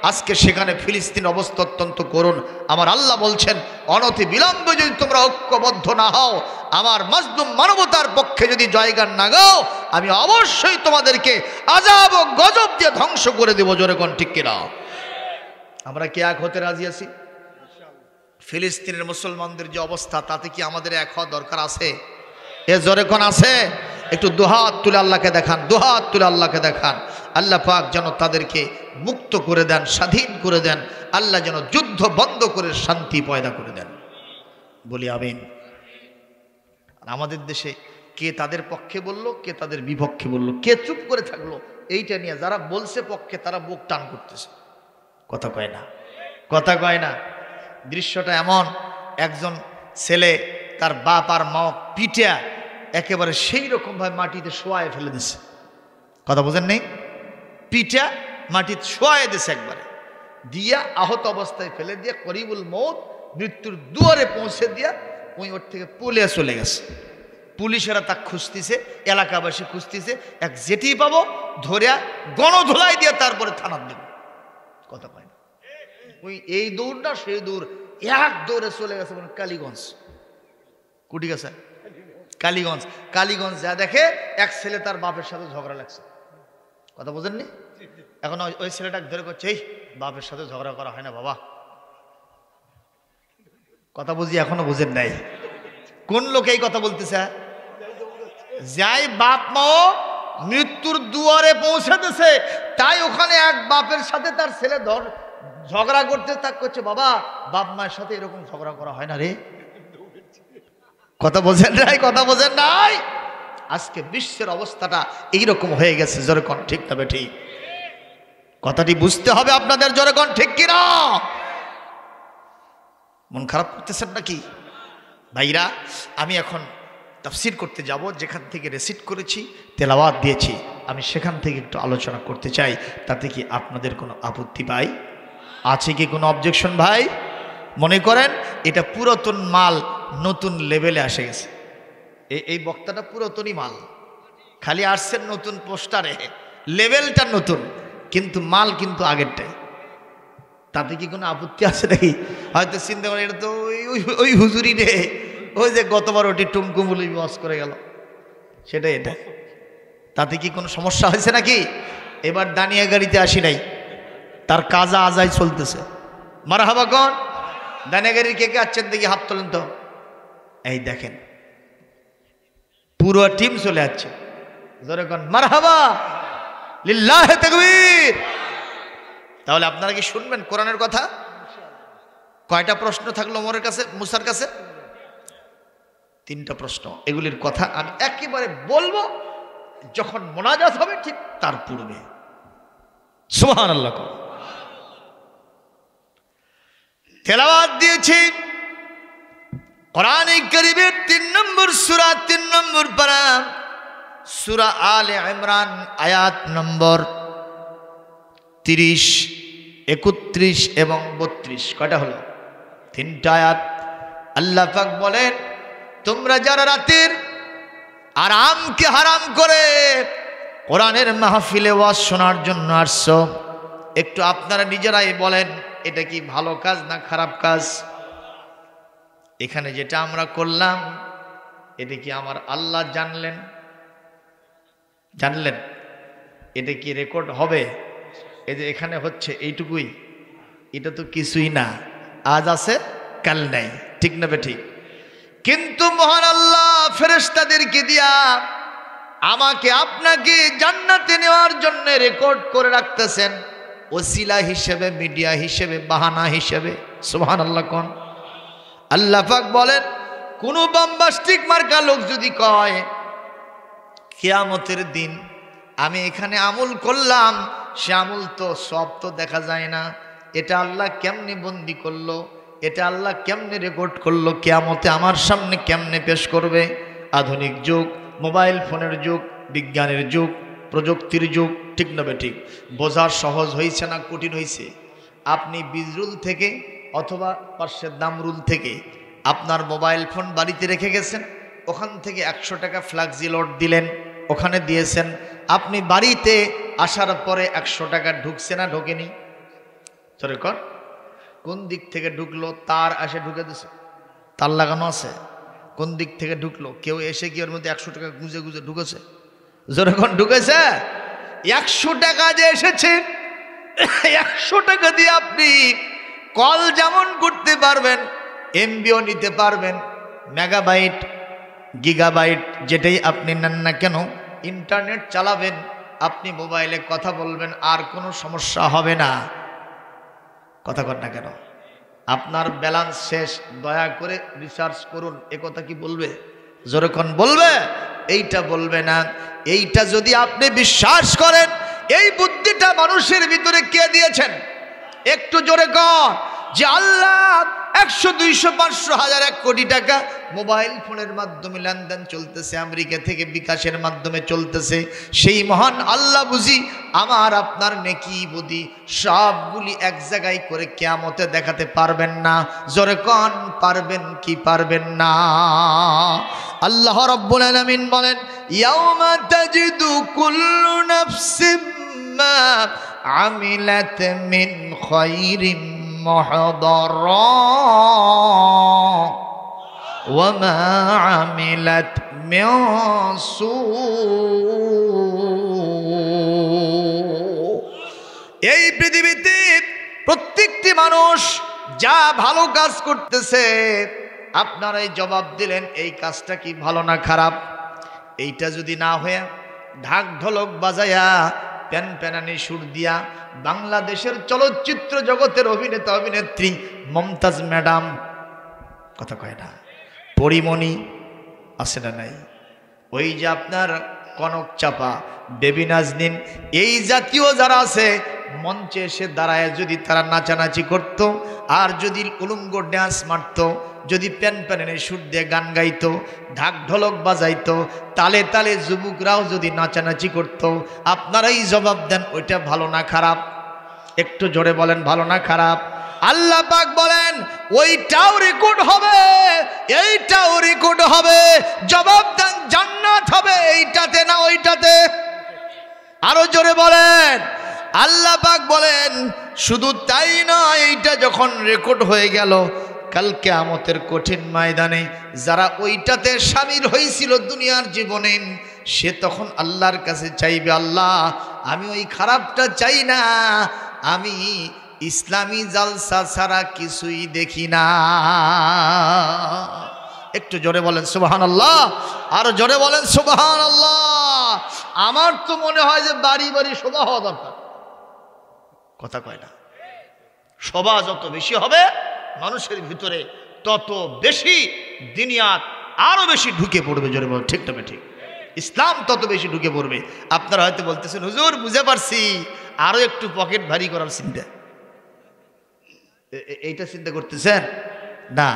Speaker 1: আজকে সেখানে ফিলিস্তিন অবস্থা অত্যন্ত করুণ। আমার আল্লাহ বলছেন, অনতি বিলম্বে যদি তোমরা ঐক্যবদ্ধ না হও, আমার মাজলুম মানবতার পক্ষে যদি জয়গান না গাও, আমি অবশ্যই তোমাদেরকে আযাব ও গজব দিয়ে ধ্বংস করে দেব। জোরে কোন ঠিক কিনা? আমরা কি এক হতে রাজি আছি? ফিলিস্তিনের মুসলমানদের যে অবস্থা, তাতে কি আমাদের এক হওয়া দরকার আছে? এ জোরে কোন আছে? একটু দুহাত তুলে আল্লাহকে দেখান, দুহাত তুলে আল্লাহকে দেখান। আল্লাহ পাক যেন তাদেরকে মুক্ত করে দেন, স্বাধীন করে দেন। আল্লাহ যেন যুদ্ধ বন্ধ করে শান্তি পয়দা করে দেন, বলি আমিন। আমাদের দেশে কে তাদের পক্ষে বলল, কে তাদের বিপক্ষে বলল, কে চুপ করে থাকলো, এইটা নিয়ে যারা বলছে পক্ষে তারা বুক টান করতেছে, কথা কয় না, কথা কয় না। দৃশ্যটা এমন, একজন ছেলে তার বাপ আর মা পিটা একেবারে সেই রকম ভাবে মাটিতে শোয়ায় ফেলে দিছে, কথা বোঝেন নেই? পিটা মাটিতে শোয়ায় দিছে একবারে, দিয়া আহত অবস্থায় ফেলে দিয়া করিবুল মৌত, মৃত্যুর দুয়ারে পৌঁছে দিয়া ওই ওর থেকে পলিয়া চলে গেছে। পুলিশেরা তা খুঁজতেছে, এলাকাবাসী খুঁজতেছে, এক যেটি পাবো ধরিয়া গণধোলাই দিয়ে তারপরে থানার দেব, কথা পায় না। ওই এই দৌড় না সেই দৌড়, এক দৌড়ে চলে গেছে কালীগঞ্জ। কুটি গেছে কালীগঞ্জ। কালীগঞ্জ যা দেখে এক ছেলে তার বাপের সাথে ঝগড়া লাগছে, কথা বোঝেননি? এখন ওই ছেলেটাকে ধরে করছে, এই বাপের সাথে ঝগড়া করা হয় না বাবা, কথা বুঝি এখনো বুঝেন নাই? কোন লোক এই কথা বলতেছে? যাই বাপ মাও মৃত্যুর দুয়ারে পৌঁছাতেছে, তাই ওখানে এক বাপের সাথে তার ছেলে ঝগড়া করতে তাক করছে, বাবা বাপ মায়ের সাথে এরকম ঝগড়া করা হয় না রে, কথা বোঝেন নাই? কথা বোঝেন নাই? আজকে বিশ্বের অবস্থাটা এইরকম হয়ে গেছে, জোরে কোন ঠিক তবে ঠিক, কথাটি বুঝতে হবে আপনাদের, জোরে কোন ঠিক কিনা? মন খারাপ করতেছেন নাকি ভাইরা? আমি এখন তাফসীর করতে যাব, যেখান থেকে রেসিট করেছি, তেলাওয়াত দিয়েছি, আমি সেখান থেকে একটু আলোচনা করতে চাই। তাতে কি আপনাদের কোনো আপত্তি ভাই আছে কি, কোনো অবজেকশন ভাই? মনে করেন এটা পুরাতন মাল নতুন লেভেলে আসে গেছে, এই বক্তাটা পুরাতনই মাল, খালি আসছেন নতুন পোস্টারে, লেভেলটা নতুন কিন্তু মাল কিন্তু আগেরটাই। তাতে কি কোনো আপত্তি আছে নাকি? হয়তো চিন্তা করেন এটা তো ওই হুজুরি রে, ওই যে গতবার ওটি টুমকুমুলি ওয়াজ করে গেল, সেটাই এটা। তাতে কি কোনো সমস্যা হয়েছে নাকি? এবার দানিয়া গাড়িতে আসি নাই, তার কাজা আজাই চলতেছে। মারহাবা কোন দানিয়া গাড়ির কে কে আছেন দেখি হাত তোলেন তো। এই দেখেন পুরো টিম চলে যাচ্ছে, জোরে কোন মারহাবা, লিল্লাহে তাকবীর। তাহলে আপনারা কি শুনবেন কোরআনের কথা? কয়টা প্রশ্ন থাকলো ওমরের কাছে, মুসার কাছে? 3টা প্রশ্ন। এগুলির কথা আমি একেবারে বলবো যখন মোনাজাত হবে, ঠিক তার পূর্বে। সুবহানাল্লাহ। তেলাওয়াত দিয়েছি কোরআনে কারীমের 3 নম্বর সূরা, 3 নম্বর পারা, সূরা আলে ইমরান, আয়াত নম্বর 30, 31 এবং 32। কয়টা হলো? 3টা আয়াত। আল্লাহ পাক বলেন, তোমরা যারা রাতের আরামকে হারাম করে কোরআনের মাহফিলে ওয়াজ শোনার জন্য আসছো, একটু আপনারা নিজেরাই বলেন এটা কি ভালো কাজ না খারাপ কাজ? এখানে যেটা আমরা করলাম এটা কি আমার আল্লাহ জানলেন? এটা কি রেকর্ড হবে? এই যে এখানে হচ্ছে এইটুকুই, এটা তো কিছুই না, আজ আছে কাল নাই, ঠিক না ঠিক? কিন্তু মহান আল্লাহ ফেরেশতাদেরকে দিয়া আমাকে আপনাকে জান্নাতে নেওয়ার জন্য রেকর্ড করে রাখতেছেন, ওসিলা হিসেবে, মিডিয়া হিসেবে, বাহানা হিসেবে। সুবহানাল্লাহ কোন। আল্লাহ পাক বলেন, কোন বাম্বাস্টিক মার্কা লোক যদি কয় কিয়ামতের দিন আমি এখানে আমল করলাম, সে আমল তো সব তো দেখা যায় না, এটা আল্লাহ কেমনে বন্দি করলো, এটা আল্লাহ কেমনে রেকর্ড করলো, কিয়ামতে আমার সামনে কেমনে পেশ করবে? আধুনিক যুগ, মোবাইল ফোনের যুগ, বিজ্ঞানের যুগ, প্রযুক্তির যুগ, ঠিক না ঠিক? বোঝার সহজ হয়েছে না কঠিন হয়েছে? আপনি বিজরুল থেকে অথবা পার্শ্বের দামরুল থেকে আপনার মোবাইল ফোন বাড়িতে রেখে গেছেন, ওখান থেকে 100 টাকা ফ্ল্যাক্সি লোড দিলেন, ওখানে দিয়েছেন, আপনি বাড়িতে আসার পরে 100 টাকা ঢুকছে না ঢোকেনি? সরে কর, কোন দিক থেকে ঢুকলো? তার আসে ঢুকে দিছে, তার লাগানো আছে, কোন দিক থেকে ঢুকলো? কেউ এসে কি ওর মধ্যে 100 টাকা গুঁজে গুঁজে ঢুকেছে? যখন ঢুকেছে 100 টাকা যে এসেছে, 100 টাকা দিয়ে আপনি কল যেমন করতে পারবেন, এমবিও নিতে পারবেন, মেগাবাইট গিগাবাইট যেটাই আপনি নেন না কেন, ইন্টারনেট চালাবেন, আপনি মোবাইলে কথা বলবেন, আর কোনো সমস্যা হবে না। কথা কর না কেন? আপনার ব্যালেন্স শেষ, দয়া করে রিসার্চ করুন। এ কথা কি বলবে? যেরকম বলবে, এইটা বলবে না। এইটা যদি আপনি বিশ্বাস করেন, এই বুদ্ধিটা মানুষের ভিতরে কে দিয়েছেন? একটু জোরে কর যে আল্লাহ। 100, 200, 500, 1000, 1 কোটি টাকা মোবাইল ফোনের মাধ্যমে লেনদেন চলতেছে, আমেরিকা থেকে বিকাশের মাধ্যমে চলতেছে। সেই মহান আল্লাহ বুঝি আমার আপনার নেকি বুদ্ধি সবগুলি এক জায়গায় করে কিয়ামতে দেখাতে পারবেন না? জোরে কোন পারবেন কি পারবেন না? আল্লাহ রাব্বুল আলামিন বলেন, ইয়াউমা তাজিদু কুল্লু নাফসিম মা আমিলাত মিন খায়রিন মুহদারা ওয়া মা আমিলাত মিন সূ। এই পৃথিবীতে প্রত্যেকটি মানুষ যা ভালো কাজ করতেছে, আপনারাই জবাব দিলেন এই কাজটা কি ভালো না খারাপ? এইটা যদি না হয়ে ঢাক ঢোলক বাজায়া প্যান প্যানানি সুর দিয়া বাংলাদেশের চলচ্চিত্র জগতের অভিনেতা অভিনেত্রী মমতাজ ম্যাডাম, কথা কয় না, পরিমণি আছে না নাই, ওই যে আপনার কনক চাপা, বেবি নাজনীন, এই জাতীয় যারা আছে, মঞ্চে এসে দাঁড়ায় যদি তারা নাচানাচি করত, আর যদি উলঙ্গ ড্যান্স মারত, যদি প্যান প্যানে সুর দিয়ে গান গাইতো, ঢাক ঢোলক বাজাইতো, তালে তালে যুবকরাও যদি নাচানাচি করত, আপনারাই জবাব দেন ওইটা ভালো না খারাপ? একটু জোরে বলেন, ভালো না খারাপ? আল্লাহ পাক বলেন ওইটাও রেকর্ড হবে, এইটাও রেকর্ড হবে। জবাব দেন জান্নাত হবে এইটাতে না ওইটাতে? আরো জোরে বলেন। আল্লাহ পাক বলেন শুধু তাই নয়, এইটা যখন রেকর্ড হয়ে গেল, কাল কিয়ামতের কঠিন ময়দানে যারা ওইটাতে শামিল হয়েছিল দুনিয়ার জীবনে, সে তখন আল্লাহর কাছে চাইবে, আল্লাহ আমি ওই খারাপটা চাই না, আমি ইসলামী জালসা ছাড়া কিছুই দেখি না। একটু জোরে বলেন সুবহানাল্লাহ, আরো জোরে বলেন সুবহানাল্লাহ। আমার তো মনে হয় যে বাড়ি বাড়ি শোভা হওয়া দরকার। কথা কয় না? শোভা যত বেশি হবে মানুষের ভিতরে, তত বেশি দিনিয়াত আরো বেশি ঢুকে পড়বে। জোরে বলেন ঠিক তবে ঠিক, ইসলাম তত বেশি ঢুকে পড়বে। আপনারা হয়তো বলতেছেন হুজুর বুঝে পারছি, আরো একটু পকেট ভারী করার চিন্তা, এইটা চিন্তা করতেছেন না?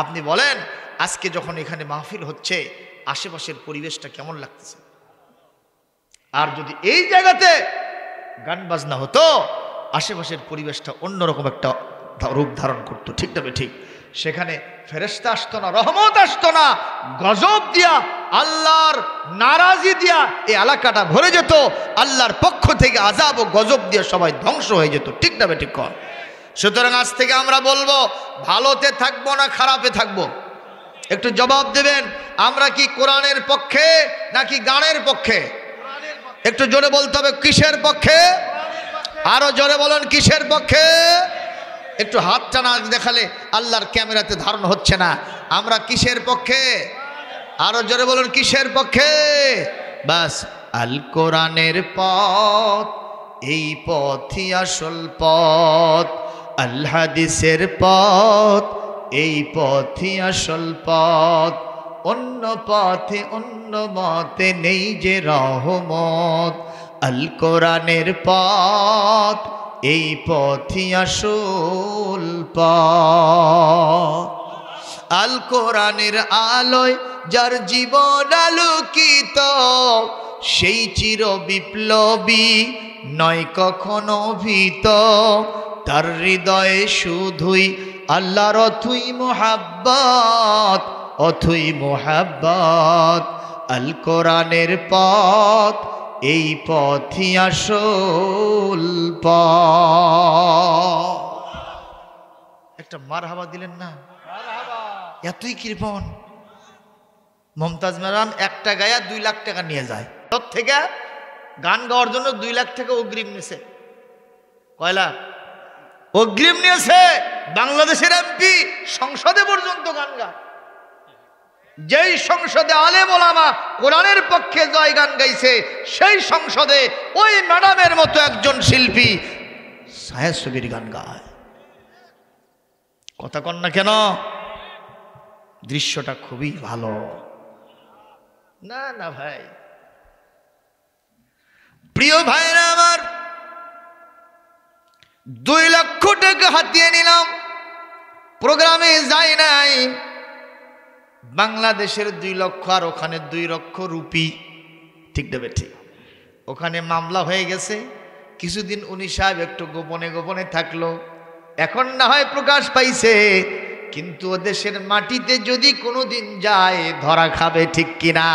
Speaker 1: আপনি বলেন আজকে যখন এখানে মাহফিল হচ্ছে, আশেপাশের পরিবেশটা কেমন লাগতেছে? আর যদি এই জায়গাতে গান বাজনা হতো, আশেপাশের পরিবেশটা অন্যরকম একটা রূপ ধারণ করতো। ঠিক তবে ঠিক, সেখানে ফেরেশতা আসতো না, রহমত আসতো না, গজব দিয়া, আল্লাহর নারাজি দিয়া এই এলাকাটা ভরে যেত, আল্লাহর পক্ষ থেকে আযাব ও গজব দিয়ে সবাই ধ্বংস হয়ে যেত। ঠিক তবে ঠিক কর। সুতরাং আজ থেকে আমরা বলবো ভালোতে থাকবো না খারাপে থাকবো? একটু জবাব দেবেন। আমরা কি কোরআনের পক্ষে নাকি গানের পক্ষে? একটু জোরে বলতে হবে, কিসের পক্ষে? আরো জোরে বলেন, কিসের পক্ষে? একটু হাতটা না দেখালে আল্লাহর ক্যামেরাতে ধারণ হচ্ছে না। আমরা কিসের পক্ষে? আরো জোরে বলুন, কিসের পক্ষে? বাস, আল কোরআনের পথ, এই পথই আসল পথ। আল হাদিসের পথ, এই পথই আসল পথ। অন্য পথে অন্য মতে নেই যে রহমত। আল কোরআনের পথ, এই পথই আসল পথ। আল কোরআনের আলোয় যার জীবন আলোকিত, সেই চির বিপ্লবী নয় কখনো ভীত। তার হৃদয়ে শুধুই আল্লাহর অথই মোহাব্বত, অথই মোহাব্বত। আল কোরআনের পথ, এই পথই আসল পথ। একটা মারহাবা দিলেন না? এতই কৃপণ মমতাজ ম্যাডাম একটা গায়া 2 লাখ টাকা নিয়ে যায়। তোর থেকে গান গাওয়ার জন্য 2 লাখ টাকা অগ্রিম নিয়েছে। কয় লাখ অগ্রিম নিয়েছে? বাংলাদেশের এমপি সংসদে পর্যন্ত গান গায়। যেই সংসদে আলেম ওলামা কোরআনের পক্ষে জয়গান গাইছে, সেই সংসদে ওই ম্যাডামের মতো একজন শিল্পী ছায়াছবির গান গায়। কথা কন না কেন? দৃশ্যটা খুবই ভালো। না না ভাই, প্রিয় ভাইরা আমার, 2 লক্ষ টাকা হাতিয়ে নিলাম, প্রোগ্রামে যাই নাই। বাংলাদেশের 2 লক্ষ আর ওখানে 2 লক্ষ রুপি, ঠিক দেবে ঠিক। ওখানে মামলা হয়ে গেছে, কিছুদিন উনি সাহেব একটু গোপনে গোপনে থাকলো, এখন না হয় প্রকাশ পাইছে, কিন্তু ও দেশের মাটিতে যদি কোনোদিন যায় ধরা খাবে, ঠিক কিনা?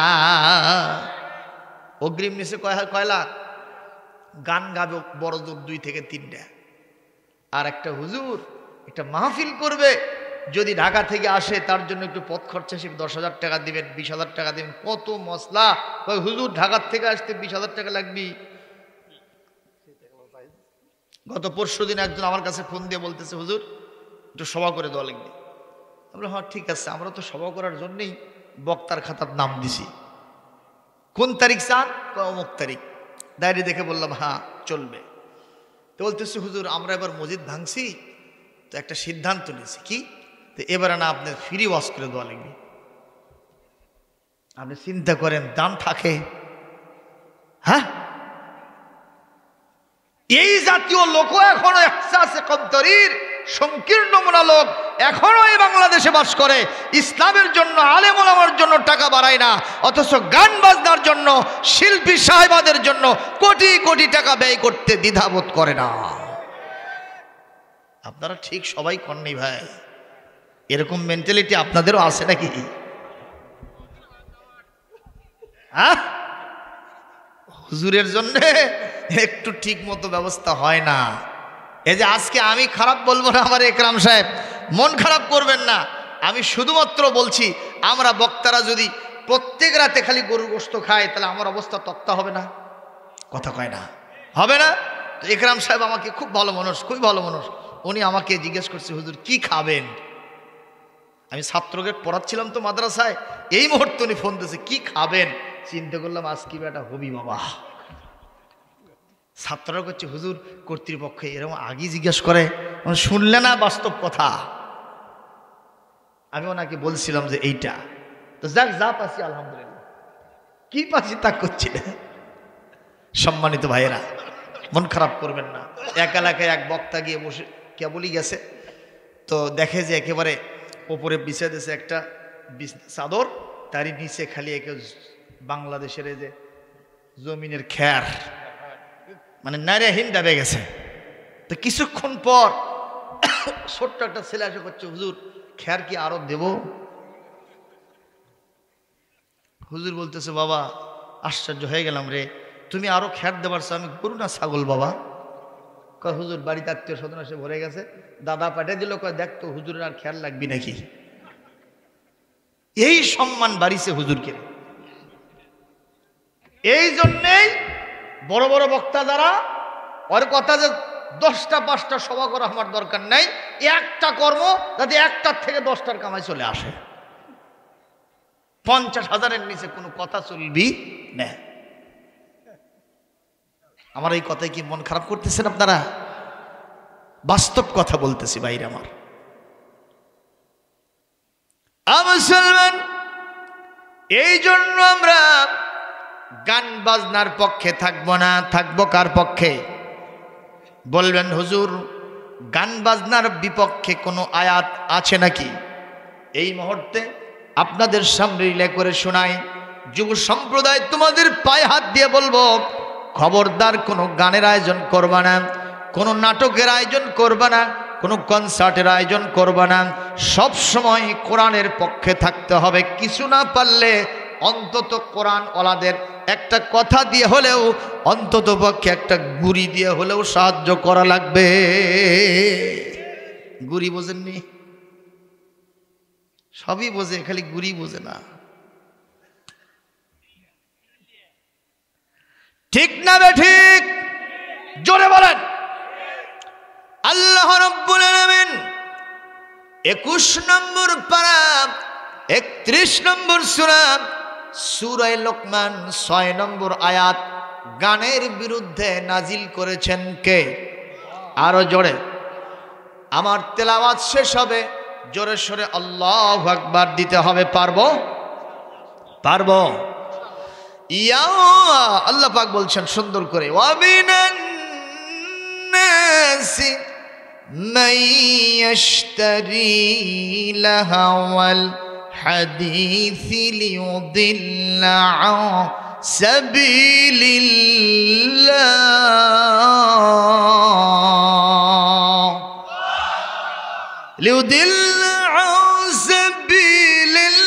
Speaker 1: অগ্রিম নিচে কয় লাখ, গান গাবে বড় জোর 2 থেকে 3টা, আর একটা হুজুর একটা মাহফিল করবে, যদি ঢাকা থেকে আসে তার জন্য একটু পথ খরচা হিসেবে 10,000 টাকা দিবেন, 20,000 টাকা দিবেন। কত মশলা! হুজুর ঢাকার থেকে আসতে 20,000 টাকা লাগবে। গত পরশুদিন একজন আমার কাছে ফোন দিয়ে বলতেছে, হুজুর একটু সভা করে দেওয়া লাগবে। আমরা হ্যাঁ ঠিক আছে, আমরা তো সভা করার জন্যই বক্তার খাতার নাম দিছি। কোন তারিখ চান? অমুক তারিখ। ডায়েরি দেখে বললাম হ্যাঁ চলবে। তো বলতেছে, হুজুর আমরা এবার মসজিদ ভাঙছি, তো একটা সিদ্ধান্ত নিয়েছি। কি? তো এবারে না আপনার ফ্রি ওয়াশ করে দেওয়া লাগবে। আপনি চিন্তা করেন, দাম থাকে? হ্যাঁ, এই জাতীয় লোক এখনো ইহসাসে কমতরির সংকীর্ণ মনা লোক এখনো এই বাংলাদেশে বাস করে। ইসলামের জন্য, আলেম ওলামার জন্য টাকা বাড়ায় না, অথচ গান বাজনার জন্য, শিল্পী সাহেবাদের জন্য কোটি কোটি টাকা ব্যয় করতে দ্বিধাবোধ করে না। আপনারা ঠিক সবাই কননি ভাই, এরকম মেন্টালিটি আপনাদেরও আছে নাকি? হ্যাঁ, হুজুরের জন্য একটু ঠিক মতো ব্যবস্থা হয় না। এই যে আজকে আমি খারাপ বলবো না, আমার একরাম সাহেব মন খারাপ করবেন না, আমি শুধুমাত্র বলছি, আমরা বক্তারা যদি প্রত্যেক রাতে খালি গরুর গোশত খাই, তাহলে আমার অবস্থা তক্তা হবে না? কথা কয় না, হবে না? তো একরাম সাহেব আমাকে খুব ভালো মানুষ, খুবই ভালো মানুষ, উনি আমাকে জিজ্ঞেস করছে, হুজুর কি খাবেন? আমি ছাত্রকে পড়াচ্ছিলাম তো মাদ্রাসায়, এই মুহূর্তে উনি ফোন দিয়েছে, কি খাবেন? চিন্তা করলাম আজ কি বেটা হবি বাবা। ছাত্ররা করছে, হুজুর কর্তৃপক্ষে এরকম আগে জিজ্ঞেস করে, শুনলে না বাস্তব কথা। আমি ওনাকে বলছিলাম যে এইটা, তো যাক যা পাচ্ছি আলহামদুলিল্লাহ, কি পাচ্ছি তা করছি না। সম্মানিত ভাইয়েরা, মন খারাপ করবেন না। এক এলাকায় এক বক্তা গিয়ে বসে কেবলই গেছে, তো দেখে যে একেবারে ওপরে বিছিয়ে দিয়েছে একটা চাদর, তারই নিচে খালি একে বাংলাদেশের এই যে জমিনের খ্যার, মানে নারীহীন দাবে গেছে। তো কিছুক্ষণ পর ছোট্ট একটা ছেলে এসে করছে, হুজুর খ্যার কি আরো দেব? হুজুর বলতেছে, বাবা আশ্চর্য হয়ে গেলাম রে, তুমি আরো খ্যার দেবার চাও? আমি গরু না ছাগল বাবা? কয় হুজুর বাড়িতে আত্মীয় স্বজন এসে ভরে গেছে, দাদা পাঠিয়ে দিল, কয় দেখ তো হুজুরের আর খ্যার লাগবি নাকি। এই সম্মান বাড়িছে হুজুরকে। এই জন্যেই বড় বড় বক্তা যারা, ওর কথা যে 10টা 5টা সভা করা আমার দরকার নাই, একটা কর্ম যাতে 1টার থেকে 10টার কামাই চলে আসে। 50,000-এর নিচে কোনো কথা চলবি না। আমার এই কথায় কি মন খারাপ করতেছেন আপনারা? বাস্তব কথা বলতেছি ভাইরা আমার। মুসলমান, এই জন্য আমরা গান বাজনার পক্ষে থাকবো না। থাকবো কার পক্ষে? বলবেন হুজুর গান বাজনার বিপক্ষে কোনো আয়াত আছে নাকি? এই মুহূর্তে আপনাদের সামনে রিলে করে শোনাই, যুব সম্প্রদায় তোমাদের পায়ে হাত দিয়ে বলবো, খবরদার কোনো গানের আয়োজন করবা না, কোনো নাটকের আয়োজন করবা না, কোনো কনসার্টের আয়োজন করবা না। সব সময় কোরআনের পক্ষে থাকতে হবে। কিছু না পারলে অন্তত কোরআন ওয়ালাদের একটা কথা দিয়ে হলেও, অন্তত পক্ষে একটা গুড়ি দিয়ে হলেও সাহায্য করা লাগবে। গুড়ি বোঝেননি? সবই বোঝে, খালি গুড়ি বোঝে না। ঠিক না বে ঠিক? জোরে বলেন। আল্লাহ রাব্বুল আলামিন 21 নম্বর পারা 31 নম্বর সূরা সূরা লোকমান 6 নম্বর আয়াত গানের বিরুদ্ধে নাজিল করেছেন কে? আরো জোরে। আমার তেলাওয়াত শেষ হবে, জোরে সোরে আল্লাহু আকবার দিতে হবে। পারবো? পারবো। ইয়া আল্লাহ পাক বলছেন সুন্দর করে, ওয়া মিনান নাসি মান ইয়াশতারি লাহাওয়াল হাদিসি লিয়ুদিল্লা আন সাবিলিল্লাহ লিয়ুদিল্লা আন সাবিলিল্লাহি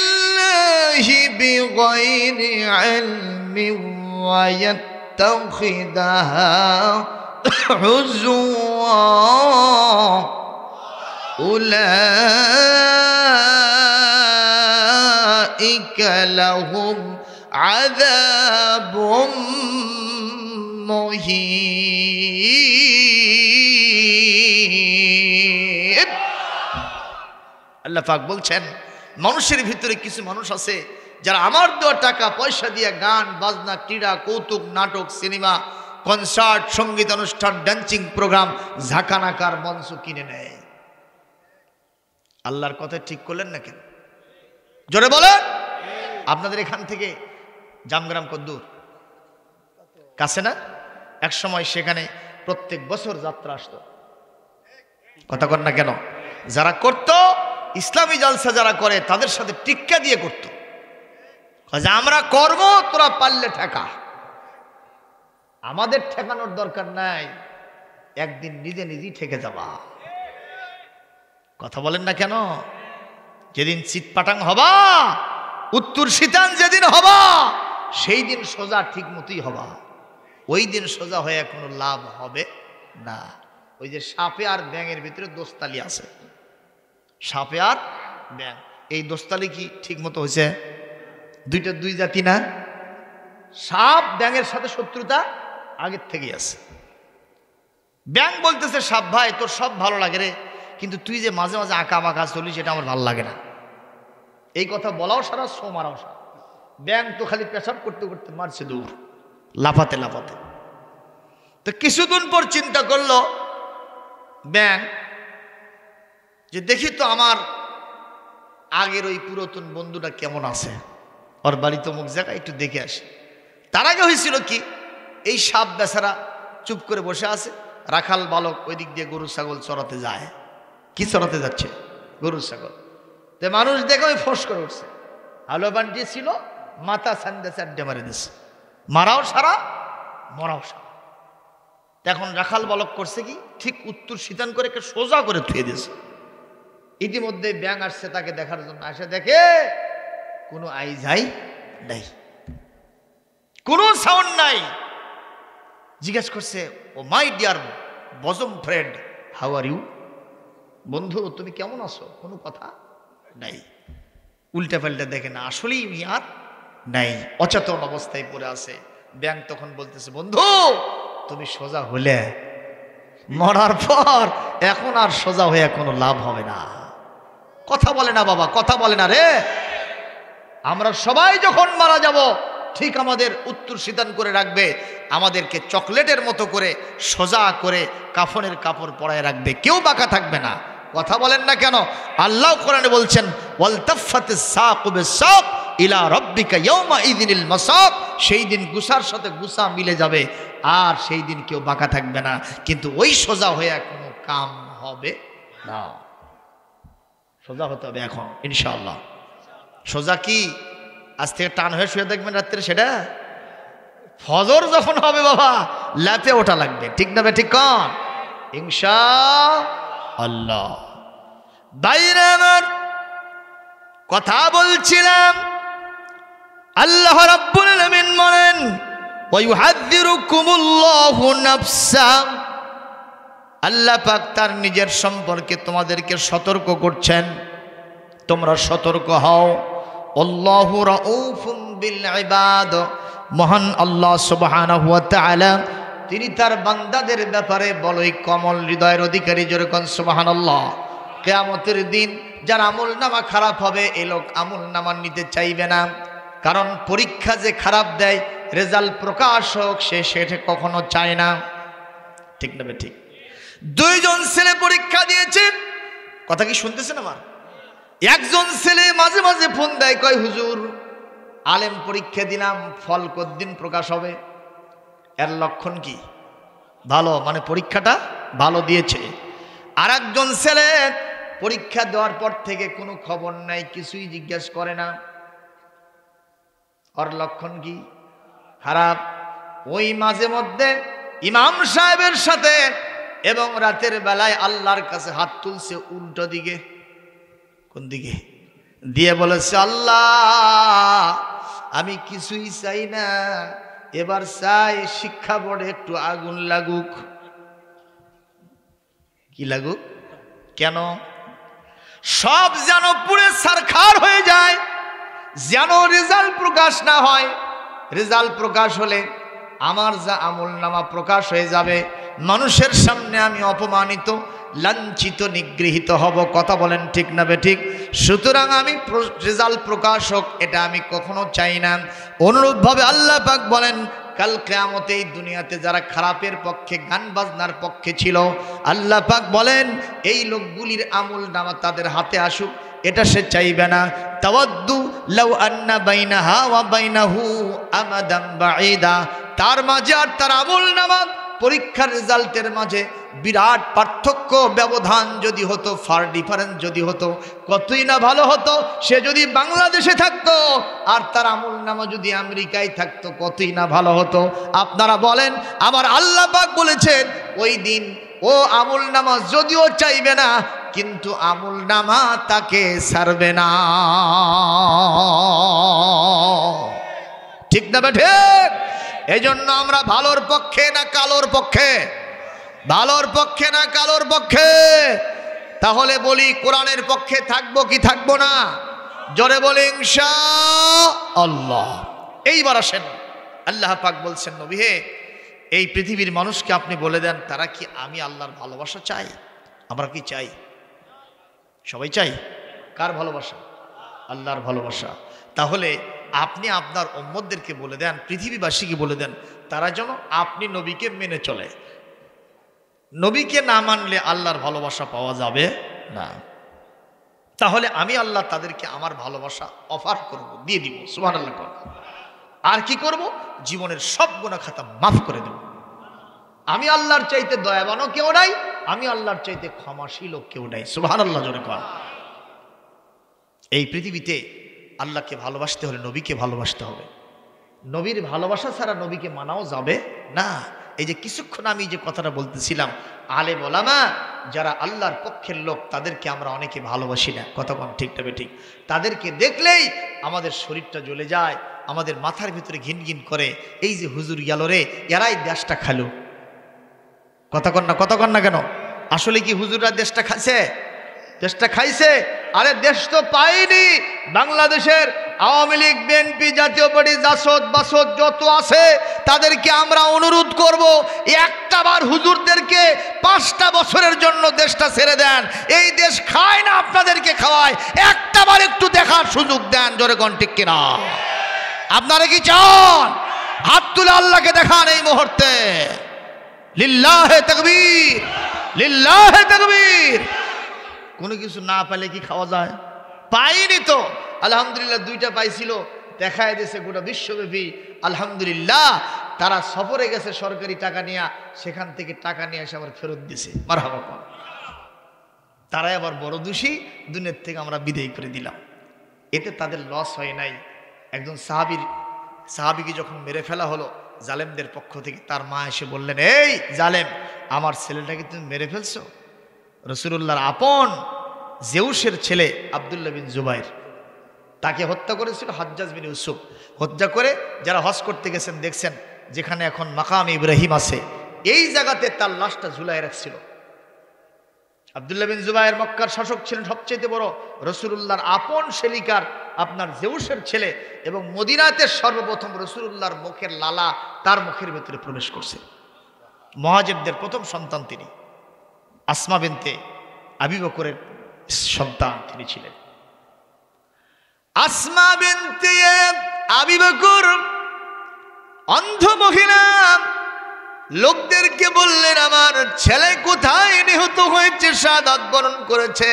Speaker 1: বিগাইরি ইলমিন ওয়া ইয়াত্তাখিদাহা হুজুয়া উলাইকা লাহুম আযাবুম মুহিন। আল্লাহ পাক বলছেন মানুষের ভিতরে কিছু মানুষ আছে যারা আমার দেওয়া টাকা পয়সা দিয়ে গান বাজনা ক্রীড়া কৌতুক নাটক সিনেমা কনসার্ট সঙ্গীত অনুষ্ঠান ডান্সিং প্রোগ্রাম ঝাঁকানাকার মঞ্চ কিনে নেয়। আল্লাহর কথা ঠিক করলেন না কেন? জোরে বলেন। আপনাদের এখান থেকে জামগ্রাম কদ্দূর? কাছে না? এক সময় সেখানে প্রত্যেক বছর যাত্রা আসতো। কথা কর না কেন? যারা করত ইসলামী জলসা যারা করে তাদের সাথে টিক্কা দিয়ে করত, আমরা করব, তোরা পারলে ঠেকা। আমাদের ঠেকানোর দরকার নাই, একদিন নিজে নিজেই ঠেকে যাবা। কথা বলেন না কেন? যেদিন চিৎপাটাং হবা, উত্তর শীতান যেদিন হবা, সেই দিন সোজা ঠিক মতোই হবা। ওই দিন সোজা হয়ে কোনো লাভ হবে না। ওই যে সাপে আর ব্যাঙের ভিতরে দোস্তালি আছে, সাপে আর ব্যাঙ, এই দোস্তালি কি ঠিক মতো হয়েছে? দুইটা দুই জাতি না? সাপ ব্যাঙের সাথে শত্রুতা আগের থেকেই আছে। ব্যাঙ বলতেছে সাপ, ভাই তোর সব ভালো লাগে রে, কিন্তু তুই যে মাঝে মাঝে আঁকা বাঁকা চলিস এটা আমার ভালো লাগে না। এই কথা বলাও সারা, শো মারাও সারা। ব্যাঙ তো খালি পেশাব করতে করতে মারছে দৌড়, লাফাতে লাফাতে। তো কিছুদিন পর চিন্তা করলো ব্যাঙ যে দেখি তো আমার আগের ওই পুরাতন বন্ধুটা কেমন আছে, ওর বাড়ি তো মুখ জায়গায়, একটু দেখে আসে। তার আগে হয়েছিল কি, এই সাপ বেচারা চুপ করে বসে আছে, রাখাল বালক ওই দিক দিয়ে গরু ছাগল চড়াতে যায়। কি চড়াতে যাচ্ছে? গরু ছাগল। তো মানুষ দেখে ওই ফোঁস করে উঠছে, আলো বান্টি ছিল, মাথা সান্দে চাড্ডে মারে দিচ্ছে, মারাও সারা মরাও সারা। এখন রাখাল বালক করছে কি, ঠিক উত্তর শীতান করে সোজা করে থুয়ে দিয়েছে। ইতিমধ্যে ব্যাঙ আসছে তাকে দেখার জন্য, আসে দেখে কোনো আইজাই নাই, কোনো সাউন্ড নাই। জিজ্ঞাসা করছে, oh my dear bosom friend, how are you? বন্ধু তুমি কেমন আছো? কোনো কথা নাই। উল্টা পাল্টা দেখে না, আসলেই আর নাই, অচেতন অবস্থায় পড়ে আছে। ব্যাঙ তখন বলতেছে, বন্ধু তুমি সোজা হলে, মরার পর এখন আর সোজা হয়ে কোনো লাভ হবে না। কথা বলে না বাবা, কথা বলে না রে। আমরা সবাই যখন মারা যাব, ঠিক আমাদের উত্তর শীতান করে রাখবে, আমাদেরকে চকলেটের মতো করে সোজা করে কাফনের কাপড় পরায় রাখবে, কেউ বাঁকা থাকবে না। কথা বলেন না কেন? আল্লাহ কোরআনে বলছেন, ওয়ালতাফাতিস সাকু বিসাক ইলা রাব্বিকা ইয়াওমা ইযিনিল মাসাক। সেই দিন গুসার সাথে গুসা মিলে যাবে, আর সেই দিন কেউ বাঁকা থাকবে না। কিন্তু ওই সোজা হয়ে কোনো কাম হবে না, সোজা হতে হবে এখন ইনশাআল্লাহ। সোজা কি আজ থেকে টান হয়ে শুয়ে দেখবেন রাত্রে, সেটা ফজর যখন হবে বাবা লাতে ওঠা লাগবে, ঠিক না? ঠিক কন ইনশাআল্লাহ। বাইরে আমার কথা বলছিলাম, আল্লাহ রাব্বুল আলামিন বলেন, ওয়া ইউহাযযিরুকুমুল্লাহু নাফসা। আল্লাহ পাক তার নিজের সম্পর্কে তোমাদেরকে সতর্ক করছেন, তোমরা সতর্ক হও। আল্লাহু রাউফুম বিল ইবাদ। মহান আল্লাহ সুবহানাহু ওয়া তাআলা তিনি তার বান্দাদের ব্যাপারে বড়ই কোমল হৃদয়ের অধিকারী। জোরে কোন সুবহানাল্লাহ। কিয়ামতের দিন যার আমল নামা খারাপ হবে এই লোক আমল নামা নিতে চাইবে না, কারণ পরীক্ষা যে খারাপ দেয় রেজাল্ট প্রকাশ হোক সে সেটা কখনো চায় না। ঠিক না ঠিক? দুইজন ছেলে পরীক্ষা দিয়েছে, কথা কি শুনতেছেন আমার? একজন ছেলে মাঝে মাঝে ফোন দেয়, কয় হুজুর আলেম পরীক্ষা দিলাম, ফল কতদিন প্রকাশ হবে? এর লক্ষণ কি? ভালো, মানে পরীক্ষাটা ভালো দিয়েছে। আর একজন ছেলে পরীক্ষা দেওয়ার পর থেকে কোনো খবর নাই, কিছুই জিজ্ঞেস করে না, ওর লক্ষণ কি? খারাপ। ওই মাঝে মধ্যে ইমাম সাহেবের সাথে এবং রাতের বেলায় আল্লাহর কাছে হাত তুলছে উল্টো দিকে। কোন দিকে? দিয়ে বলেছে, আল্লাহ আমি কিছুই চাই না, এবার চাই শিক্ষা বোর্ডে একটু আগুন লাগুক। কি লাগুক? কেন? সব যেন পুড়ে ছারখার হয়ে যায়, যেন রেজাল্ট প্রকাশ না হয়। রেজাল্ট প্রকাশ হলে আমার যা আমল নামা প্রকাশ হয়ে যাবে, মানুষের সামনে আমি অপমানিত, লাঞ্ছিত, নিগৃহীত হব। কথা বলেন ঠিক না বেঠিক? সুতরাং আমি রেজাল্ট প্রকাশ হোক এটা আমি কখনো চাই না। অনুরূপভাবে আল্লাহ পাক বলেন, কাল কিয়ামতে এই দুনিয়াতে যারা খারাপের পক্ষে, গান বাজনার পক্ষে ছিল, আল্লাহ পাক বলেন এই লোকগুলির আমল নামা তাদের হাতে আসুক, এটা সে চাইবে না। তাওয়াদ্দু লাউ আন্না বাইনাহা ওয়া বাইনাহু আমাদাম বাঈদা, তার মাঝে আর তার আমল নামা পরীক্ষার রেজাল্টের মাঝে বিরাট পার্থক্য, ব্যবধান যদি হতো, ফার ডিফারেন্স যদি হতো, কতই না ভালো হতো। সে যদি বাংলাদেশে থাকতো আর তার আমল নামা যদি আমেরিকায় থাকতো, কতই না ভালো হতো। আপনারা বলেন, আমার আল্লাহ পাক বলেছেন ওই দিন ও আমল নামা যদিও চাইবে না, কিন্তু আমল নামা তাকে ছাড়বে না। ঠিক না বেঠে? এই জন্য আমরা ভালোর পক্ষে না কালোর পক্ষে? ভালোর পক্ষে না কালোর পক্ষে? তাহলে বলি কোরআনের পক্ষে থাকবো কি থাকবো না? জোরে বলি ইনশাআল্লাহ। এইবার আসেন, আল্লাহ পাক বলছেন, নবী হে, এই পৃথিবীর মানুষকে আপনি বলে দেন তারা কি আমি আল্লাহর ভালোবাসা চাই? আমরা কি চাই? সবাই চাই। কার ভালোবাসা? আল্লাহর ভালোবাসা। তাহলে আপনি আপনার উম্মতদেরকে বলে দেন, পৃথিবীবাসীকে বলে দেন, তারা যেন আপনি নবীকে মেনে চলে। নবীকে না মানলে আল্লাহর ভালোবাসা পাওয়া যাবে না। তাহলে আমি আল্লাহ তাদেরকে আমার ভালোবাসা অফার করব, দিয়ে দিব। সুবহানাল্লাহ। আর কি করব? জীবনের সব গুনাহ খাতা মাফ করে দেব। আমি আল্লাহর চাইতে দয়াবানও কেউ নাই, আমি আল্লাহর চাইতে ক্ষমাশীলও কেউ নাই। সুবহানাল্লাহ জোরে কর। এই পৃথিবীতে আল্লাহকে ভালোবাসতে হলে নবীকে ভালোবাসতে হবে। নবীর ভালোবাসা ছাড়া নবীকে মানাও যাবে না। এই যে কিছুক্ষণ আমি যে কথাটা বলতেছিলাম, আলেম ওলামা যারা আল্লাহর পক্ষের লোক, তাদেরকে আমরা অনেকে ভালোবাসি না। কথা কম ঠিক না বেঠিক? তাদেরকে দেখলেই আমাদের শরীরটা জ্বলে যায়, আমাদের মাথার ভিতরে ঘিন ঘিন করে, এই যে হুজুর গেল রে, এরাই দেশটা খালো। কথা কন না কেন? আসলে কি হুজুররা দেশটা খাইছে? দেশটা খাইছে? আরে দেশ তো পাইনি। বাংলাদেশের আওয়ামী লীগ, বিএনপি, জাতীয় পার্টি, জাসদ বাসদ যত আছে তাদেরকে আমরা অনুরোধ করব, একটা বার হুজুরদেরকে 5টা বছরের জন্য দেশটা ছেড়ে দেন। এই দেশ খায় না, আপনাদেরকে খাওয়ায়, একটা বার একটু দেখার সুযোগ দেন। জোরে কোন ঠিক কিনা? আপনারা কি চান? হাত তুলে আল্লাহকে দেখান এই মুহূর্তে। লিল্লাহে তাকবীর, লিল্লাহে তাকবীর। কোনো কিছু না পেলে কি খাওয়া যায়? পাইনি তো, আলহামদুলিল্লাহ 2টা পাইছিল, দেখায় দিয়েছে গোটা বিশ্বব্যাপী। আলহামদুলিল্লাহ তারা সফরে গেছে সরকারি টাকা নিয়ে, সেখান থেকে টাকা নিয়ে এসে আবার ফেরত দিয়েছে। মারহাবা। তারাই আবার বড় দোষী, দুনিয়ার থেকে আমরা বিদায় করে দিলাম। এতে তাদের লস হয় নাই। একজন সাহাবীকে যখন মেরে ফেলা হলো জালেমদের পক্ষ থেকে, তার মা এসে বললেন, এই জালেম, আমার ছেলেটাকে তুমি মেরে ফেলছো। রাসূলুল্লাহর আপন জেউসের ছেলে আব্দুল্লাহ বিন জুবাইর, তাকে হত্যা করেছিল হাজ্জাজ বিন ইউসুফ। হত্যা করে যারা হজ করতে গেছেন দেখছেন, যেখানে এখন মাকাম ইব্রাহিম আছে, এই জায়গাতে তার লাশটা ঝুলাই রাখছিল। আব্দুল্লাহ বিন জুবাইর মক্কার শাসক ছিলেন, সবচেয়ে বড় রাসূলুল্লাহর আপন শেলিকার আপনার জেউসের ছেলে, এবং মদিনাতে সর্বপ্রথম রাসূলুল্লাহর মুখের লালা তার মুখের ভেতরে প্রবেশ করছে। মুহাজিরদের প্রথম সন্তান তিনি। আসমা বিনতে আবি বকরের সন্তান তিনি ছিলেন। আসমা বিনতে আবি বকর অন্ধ মহিলা লোকদেরকে বললেন, আমার ছেলে কোথায় নিহত হয়েছে, শাহাদাত বরণ করেছে,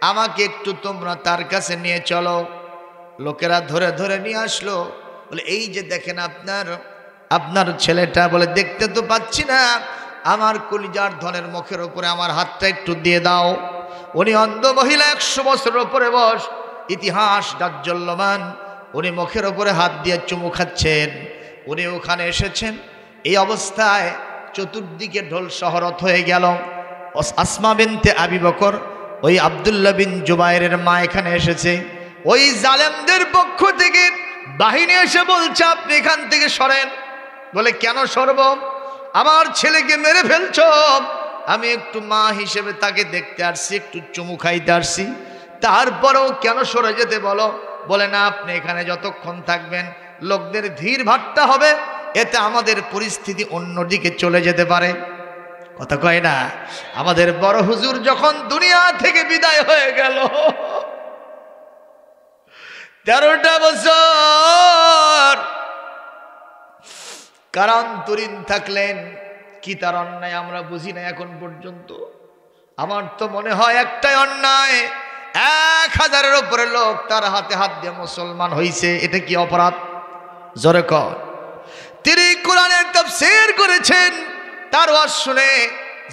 Speaker 1: আমাকে একটু তোমরা তার কাছে নিয়ে চলো। লোকেরা ধরে ধরে নিয়ে আসলো। বলে, এই যে দেখেন আপনার ছেলেটা। বলে, দেখতে তো পাচ্ছি না, আমার কলিজার ধনের মুখের উপরে আমার হাতটা একটু দিয়ে দাও। উনি অন্ধ মহিলা, 100 বছরের উপরে বয়স, ইতিহাস জাজ্জল্যমান। উনি মুখের উপরে হাত দিয়ে চুমু খাচ্ছেন। উনি ওখানে এসেছেন, এই অবস্থায় চতুর্দিকে ঢোল শহরত হয়ে গেল। আসমা বিনতে আবি বকর, ওই আব্দুল্লাহ বিন জুবাইরের মা এখানে এসেছে। ওই জালেমদের পক্ষ থেকে বাহিনী এসে বলছে, আপনি এখান থেকে সরেন। বলে, কেন সরব? আমার ছেলেকে মেরে ফেলছ। আমি একটু মা হিসেবে তাকে দেখতে আসছি, একটু চুমু খাইতে আসছি, তারপরেও কেন সরে যেতে বলো? বলে, না, আপনি এখানে যতক্ষণ থাকবেন লোকদের ধীর ভাট্টা হবে, এতে আমাদের পরিস্থিতি অন্যদিকে চলে যেতে পারে। কথা কয় না? আমাদের বড় হুজুর যখন দুনিয়া থেকে বিদায় হয়ে গেল, 13টা বছর কারান্তরীণ থাকলেন। কি তার অন্যায় আমরা বুঝি না এখন পর্যন্ত। আমার তো মনে হয় একটাই অন্যায়, 1000-এর উপরে লোক তার হাতে হাত দিয়ে মুসলমান হইছে। এটা কি অপরাধ? জোরে কর। তিনি কোরআনের তাফসীর করেছেন, তার ওয়াজ শুনে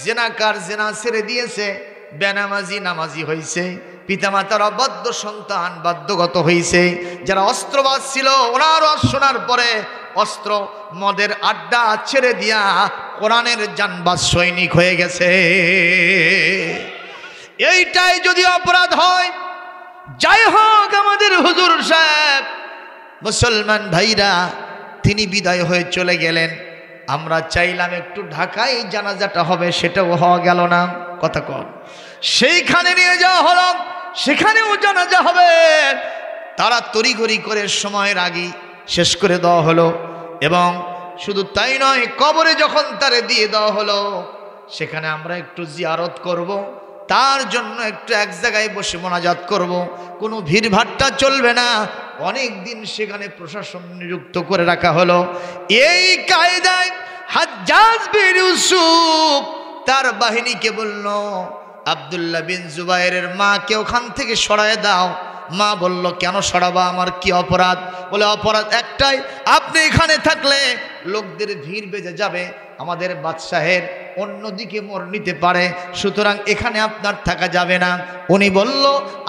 Speaker 1: জিনাকার জিনা ছেড়ে দিয়েছে, বেনামাজি নামাজি হয়েছে, পিতামাতার অবাধ্য সন্তান বাধ্যগত হয়েছে। যারা অস্ত্রবাজ ছিল ওনার ওয়াজ শোনার পরে অস্ত্র মদের আড্ডা ছেড়ে দিয়া কোরআনের জানবাজ সৈনিক হয়ে গেছে। এইটাই যদি অপরাধ হয়, যাই হোক, আমাদের হুজুর সাহেব মুসলমান ভাইরা তিনি বিদায় হয়ে চলে গেলেন। আমরা চাইলাম একটু ঢাকায় জানাজাটা হবে, সেটাও হওয়া গেল না। কথা কন। সেইখানে নিয়ে যাওয়া হলো, সেখানেও জানাজা হবে। তারা তড়িঘড়ি করে সময়ের আগে শেষ করে দেওয়া হলো। এবং শুধু তাই নয়, কবরে যখন তারে দিয়ে দেওয়া হলো, সেখানে আমরা একটু জিয়ারত করব, তার জন্য একটু এক জায়গায় বসে মোনাজাত করব। কোনো ভিড়ভাট্টা চলবে না। অনেক দিন সেখানে প্রশাসন নিযুক্ত করে রাখা হলো। এই কায়দায় হাজ্জাজ বিন ইউসুফ তার বাহিনীকে বলল, আব্দুল্লাহ বিন জুবাইরের মাকে ওখান থেকে সরায় দাও। মা বলল, কেন সরাবা? আমার কি অপরাধ? বলে, অপরাধ একটাই, আপনি এখানে থাকলে লোকদের ভিড় বেজে যাবে, আমাদের বাদশাহের অন্যদিকে মোড় নিতে পারে, সুতরাং এখানে আপনার থাকা যাবে না। উনি বলল,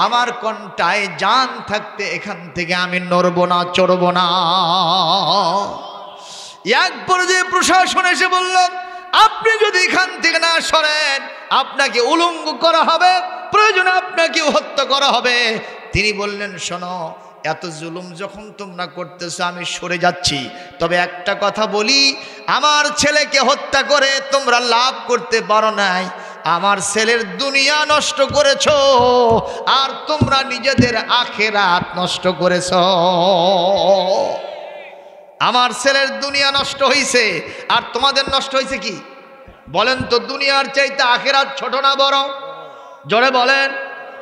Speaker 1: আমার কণ্ঠায় জান থাকতে এখান থেকে আমি নড়ব না, চড়ব না। এক পর্যায়ে প্রশাসন এসে বলল, আপনি যদি এখান থেকে না সরেন আপনাকে উলঙ্গ করা হবে, প্রয়োজনে আপনাকে হত্যা করা হবে। তিনি বললেন, শোনো, এত জুলুম যখন তোমরা করতেছো আমি সরে যাচ্ছি, তবে একটা কথা বলি, আমার ছেলেকে হত্যা করে তোমরা লাভ করতে পারো নাই। আমার ছেলের দুনিয়া নষ্ট করেছো, আর তোমরা নিজেদের আখিরাত নষ্ট করেছো। আমার ছেলের দুনিয়া নষ্ট হয়েছে, আর তোমাদের নষ্ট হয়েছে কি? বলেন তো, দুনিয়ার চাইতে আখিরাত ছোট না বড়? জোরে বলেন।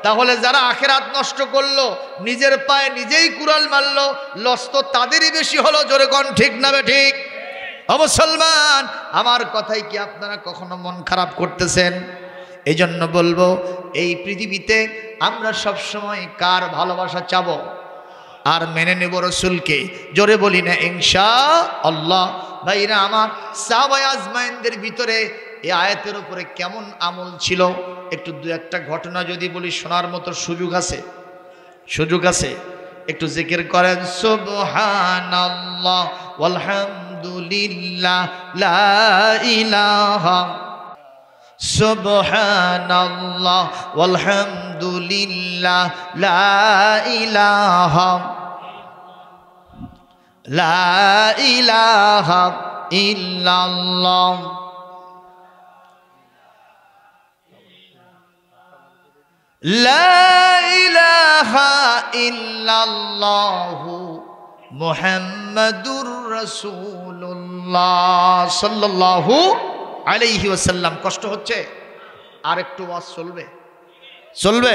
Speaker 1: তাহলে যারা আখিরাত নষ্ট করলো, নিজের পায়ে নিজেই কুড়াল মারলো, লস তো তাদেরই বেশি হলো। জোরে কোন ঠিক না বে ঠিক? ও মুসলমান, আমার কথাই কি আপনারা কখনো মন খারাপ করতেছেন? এই জন্য বলবো, এই পৃথিবীতে আমরা সবসময় কার ভালোবাসা চাবো আর মেনে নেব? রসুলকে। জোরে বলি না ইনশাআল্লাহ। ভাইরা আমার, সাহাবায়ে আজমাইনদের ভিতরে এই আয়াতের উপরে কেমন আমল ছিল, একটু দু একটা ঘটনা যদি বলি, শোনার মতো সুযোগ আছে? সুযোগ আছে? একটু জিকির করেন, সুবহানাল্লাহ ওয়ালহামদুলিল্লাহ লা ইলাহা, সুবহানাল্লাহ ওয়ালহামদুলিল্লাহ লা ইলাহা, লা ইলাহা ইল্লাল্লাহ, লা ইলাহা ইল্লাল্লাহু মুহাম্মাদুর রাসূলুল্লাহ সাল্লাল্লাহু আলাইহি ওয়াসাল্লাম। কষ্ট হচ্ছে? আর একটু ওয়াজ চলবে? চলবে?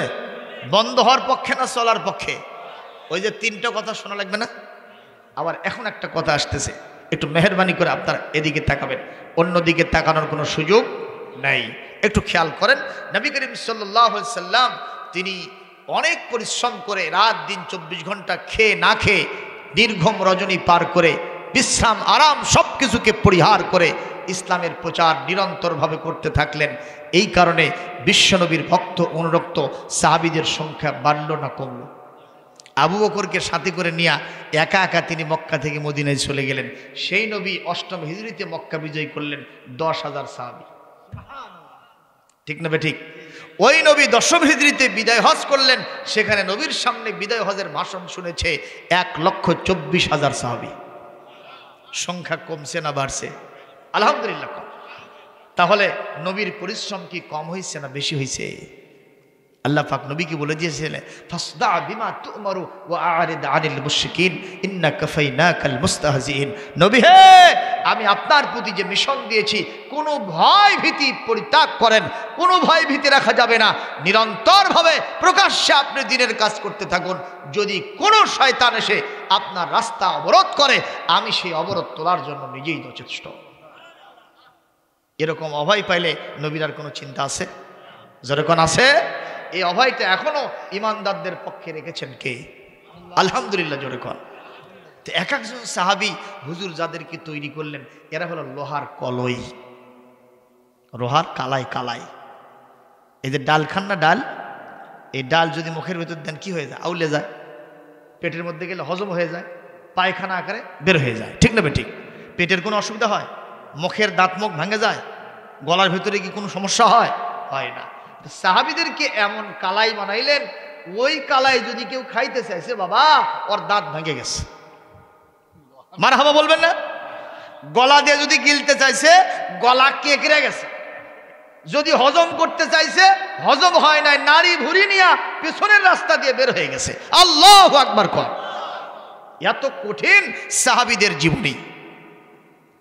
Speaker 1: বন্ধ হওয়ার পক্ষে না চলার পক্ষে? ওই যে তিনটা কথা শোনা লাগবে না? আবার এখন একটা কথা আসতেছে, একটু মেহেরবানি করে আপনারা এদিকে তাকাবেন, অন্যদিকে তাকানোর কোনো সুযোগ নাই। একটু খেয়াল করেন, নবী করিম সাল্লাল্লাহু আলাইহি সাল্লাম তিনি অনেক পরিশ্রম করে রাত দিন 24 ঘন্টা খেয়ে না খেয়ে দীর্ঘম রজনী পার করে বিশ্রাম আরাম সব কিছুকে পরিহার করে ইসলামের প্রচার নিরন্তরভাবে করতে থাকলেন। এই কারণে বিশ্বনবীর ভক্ত অনুরক্ত সাহাবীদের সংখ্যা বাড়ল না কমল? আবু বকরকে সাথে করে নিয়ে একা একা তিনি মক্কা থেকে মদিনায় চলে গেলেন। সেই নবী 8ম হিজরিতে মক্কা বিজয় করলেন 10,000 সাহাবী। ঠিক না ঠিক? ওই নবী 10ম হিজরিতে বিদায় হজ করলেন, সেখানে নবীর সামনে বিদায় হজের ভাষণ শুনেছে 1,24,000 সাহাবী। সংখ্যা কমছে না বাড়ছে? আলহামদুলিল্লাহ কম। তাহলে নবীর পরিশ্রম কি কম হয়েছে না বেশি হয়েছে? আল্লাহ পাক নবীকে বলে দিয়েছিলেন, ফাসদা বিমা তুমারু ওয়া আরিদ আনিল মুশরিকিন ইন্না কাফাইনাকাল মুস্তাহজিইন। নবী হে, আমি আপনার প্রতি যে মিশন দিয়েছি, কোনো ভয় ভীতি পরিত্যাগ করেন, কোনো ভয় ভীতি রাখা যাবে না। নিরন্তরভাবে প্রকাশ্যে আপনি দিনের কাজ করতে থাকুন। যদি কোনো শয়তান এসে আপনার রাস্তা অবরোধ করে, আমি সেই অবরোধ তোলার জন্য নিজেই যথেষ্ট। এরকম অভয় পাইলে নবীর আর কোনো চিন্তা আছে? যেরকম আছে, এই অভয়টা এখনো ইমানদারদের পক্ষে রেখেছেন কে? আলহামদুলিল্লাহ, জোরে কর। তো এক একজন সাহাবী হুজুর যাদেরকে তৈরি করলেন, এরা হলো লোহার কলই, লোহার কালাই কালাই। এই যে ডাল খান না, ডাল, এই ডাল যদি মুখের ভেতর দেন কি হয়ে যায়? আউলে যায়। পেটের মধ্যে গেলে হজম হয়ে যায়, পায়খানা আকারে বের হয়ে যায়। ঠিক না ঠিক? পেটের কোনো অসুবিধা হয়? মুখের দাঁত মুখ ভেঙে যায়? গলার ভেতরে কি কোনো সমস্যা হয়? হয় না। সাহাবীদেরকে এমন কালাই বানাইলেন, ওই কালাই যদি কেউ খাইতে চাইছে, বাবা ওর দাঁত ভেঙে গেছে। মারহাবা বলবেন না? গলা দিয়ে যদি গিলতে চাইছে, গলা কেকড়ে গেছে। যদি হজম করতে চাইছে, হজম হয় নাই, নাড়ি ভুরি নিয়ে পেছনের রাস্তা দিয়ে বের হয়ে গেছে। আল্লাহু আকবার কর। এত কঠিন সাহাবীদের জীবনী।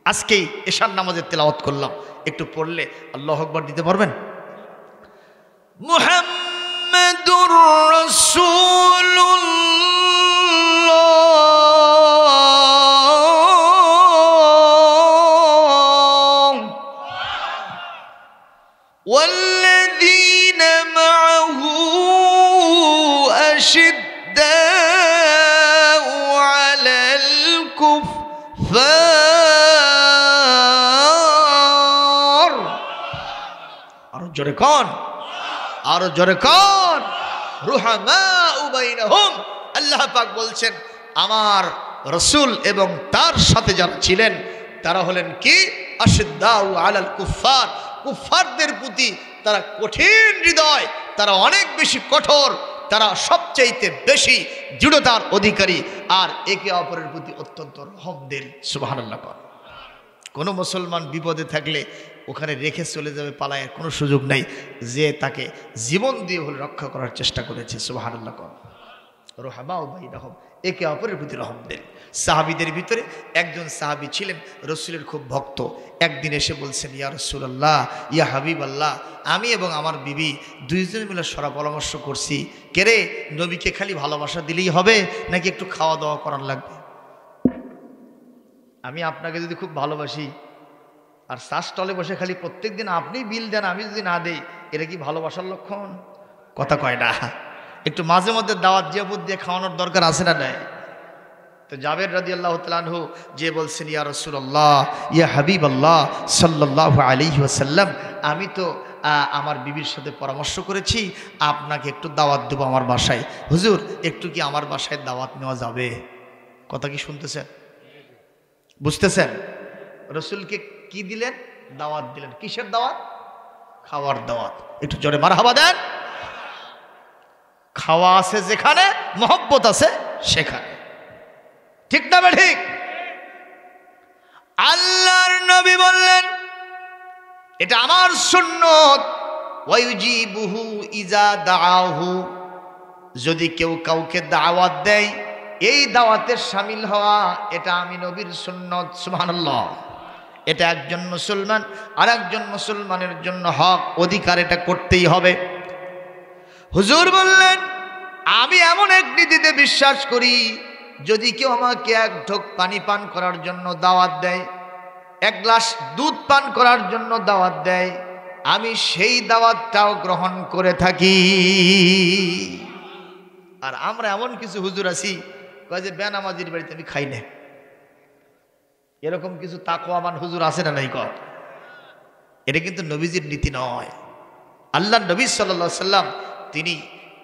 Speaker 1: আজকেই এশার নামাজের তেলাওয়াত করলাম, একটু পড়লে আল্লাহু আকবার দিতে পারবেন? মুহাম্মাদুর রাসূলুল্লাহ ওয়াল্লাযীনা মা'আহু আশিদ্দাউ আলাল কুফফার। আরো জোরে কোন, আরো জোরে কোন। রুহামাউ বাইনাহুম। আল্লাহ পাক বলছেন, আমার রাসূল এবং তার সাথে যারা ছিলেন তারা হলেন কি? আশিদ্দাউ আলাল কুফফার। কুফফারদের প্রতি তারা কঠিন হৃদয়, তারা অনেক বেশি কঠোর, তারা সবচাইতে বেশি দৃঢ়তার অধিকারী, আর একে অপরের প্রতি অত্যন্ত রহমদিল। সুবহানাল্লাহ। কোনো মুসলমান বিপদে থাকলে ওখানে রেখে চলে যাবে, পালায়ের কোনো সুযোগ নাই, যে তাকে জীবন দিয়ে হলে রক্ষা করার চেষ্টা করেছে। সুবহানাল্লাহ। রুহামাউ বাইনাহুম, একে অপরের প্রতি রহমদিল। সাহাবীদের ভিতরে একজন সাহাবী ছিলেন রাসূলের খুব ভক্ত। একদিন এসে বলছেন, ইয়া রাসূলুল্লাহ, ইয়া হাবিবাল্লাহ, আমি এবং আমার বিবি দুইজনে মিলে সরা পরামর্শ করছি, কেরে নবীকে খালি ভালোবাসা দিলেই হবে নাকি একটু খাওয়া দাওয়া করার লাগবে? আমি আপনাকে যদি খুব ভালোবাসি আর চা স্টলে বসে খালি প্রত্যেক দিন আপনি বিল দেন, আমি যদি না দেই, এটা কি ভালোবাসার লক্ষণ? কথা কয় না। একটু মাঝে মধ্যে দাওয়াত জিয়াফত দিয়ে খাওয়ানোর দরকার আছে না নাই? তো জাবের রাদিয়াল্লাহু তাআলা আনহু যে বলছেন, ইয়া রাসূলুল্লাহ, ইয়া হাবিবাল্লাহ সাল্লাল্লাহু আলাইহি ওয়াসাল্লাম, আমি তো আমার বিবির সাথে পরামর্শ করেছি, আপনাকে একটু দাওয়াত দেব আমার বাসায়। হুজুর, একটু কি আমার বাসায় দাওয়াত নেওয়া যাবে? কথা কি শুনতেছেন? বুঝতেছেন? রাসূলকে কি দিলেন? দাওয়াত দিলেন। কিসের দাওয়াত? খাওয়ার দাওয়াত। একটু জোরে মারহাবা দেন। খাওয়া আছে যেখানে, মহব্বত আছে সেখানে। ঠিক না ঠিক? আল্লাহর নবী বললেন, এটা আমার সুন্নত, ওয়ায়ুজিবুহু ইজা দাআহু, যদি কেউ কাউকে দাওয়াত দেয়, এই দাওয়াতের শামিল হওয়া, এটা আমি নবীর সুন্নত। সুবহানাল্লাহ। এটা একজন মুসলমান আর একজন মুসলমানের জন্য হক, অধিকার, এটা করতেই হবে। হুজুর বললেন, আমি এমন এক নীতিতে বিশ্বাস করি, যদি কেউ আমাকে এক ঢোক পানি পান করার জন্য দাওয়াত দেয়, এক গ্লাস দুধ পান করার জন্য দাওয়াত দেয়, আমি সেই দাওয়াতটাও গ্রহণ করে থাকি। আর আমরা এমন কিছু হুজুর আছি কয় যে বেনামাজির বাড়িতে আমি খাই না। এরকম কিছু তাকওয়ামান হুজুর আছে না নাই? কর, এটা কিন্তু নবীজির নীতি নয়। আল্লাহ নবী সাল্লাল্লাহু আলাইহি সাল্লাম তিনি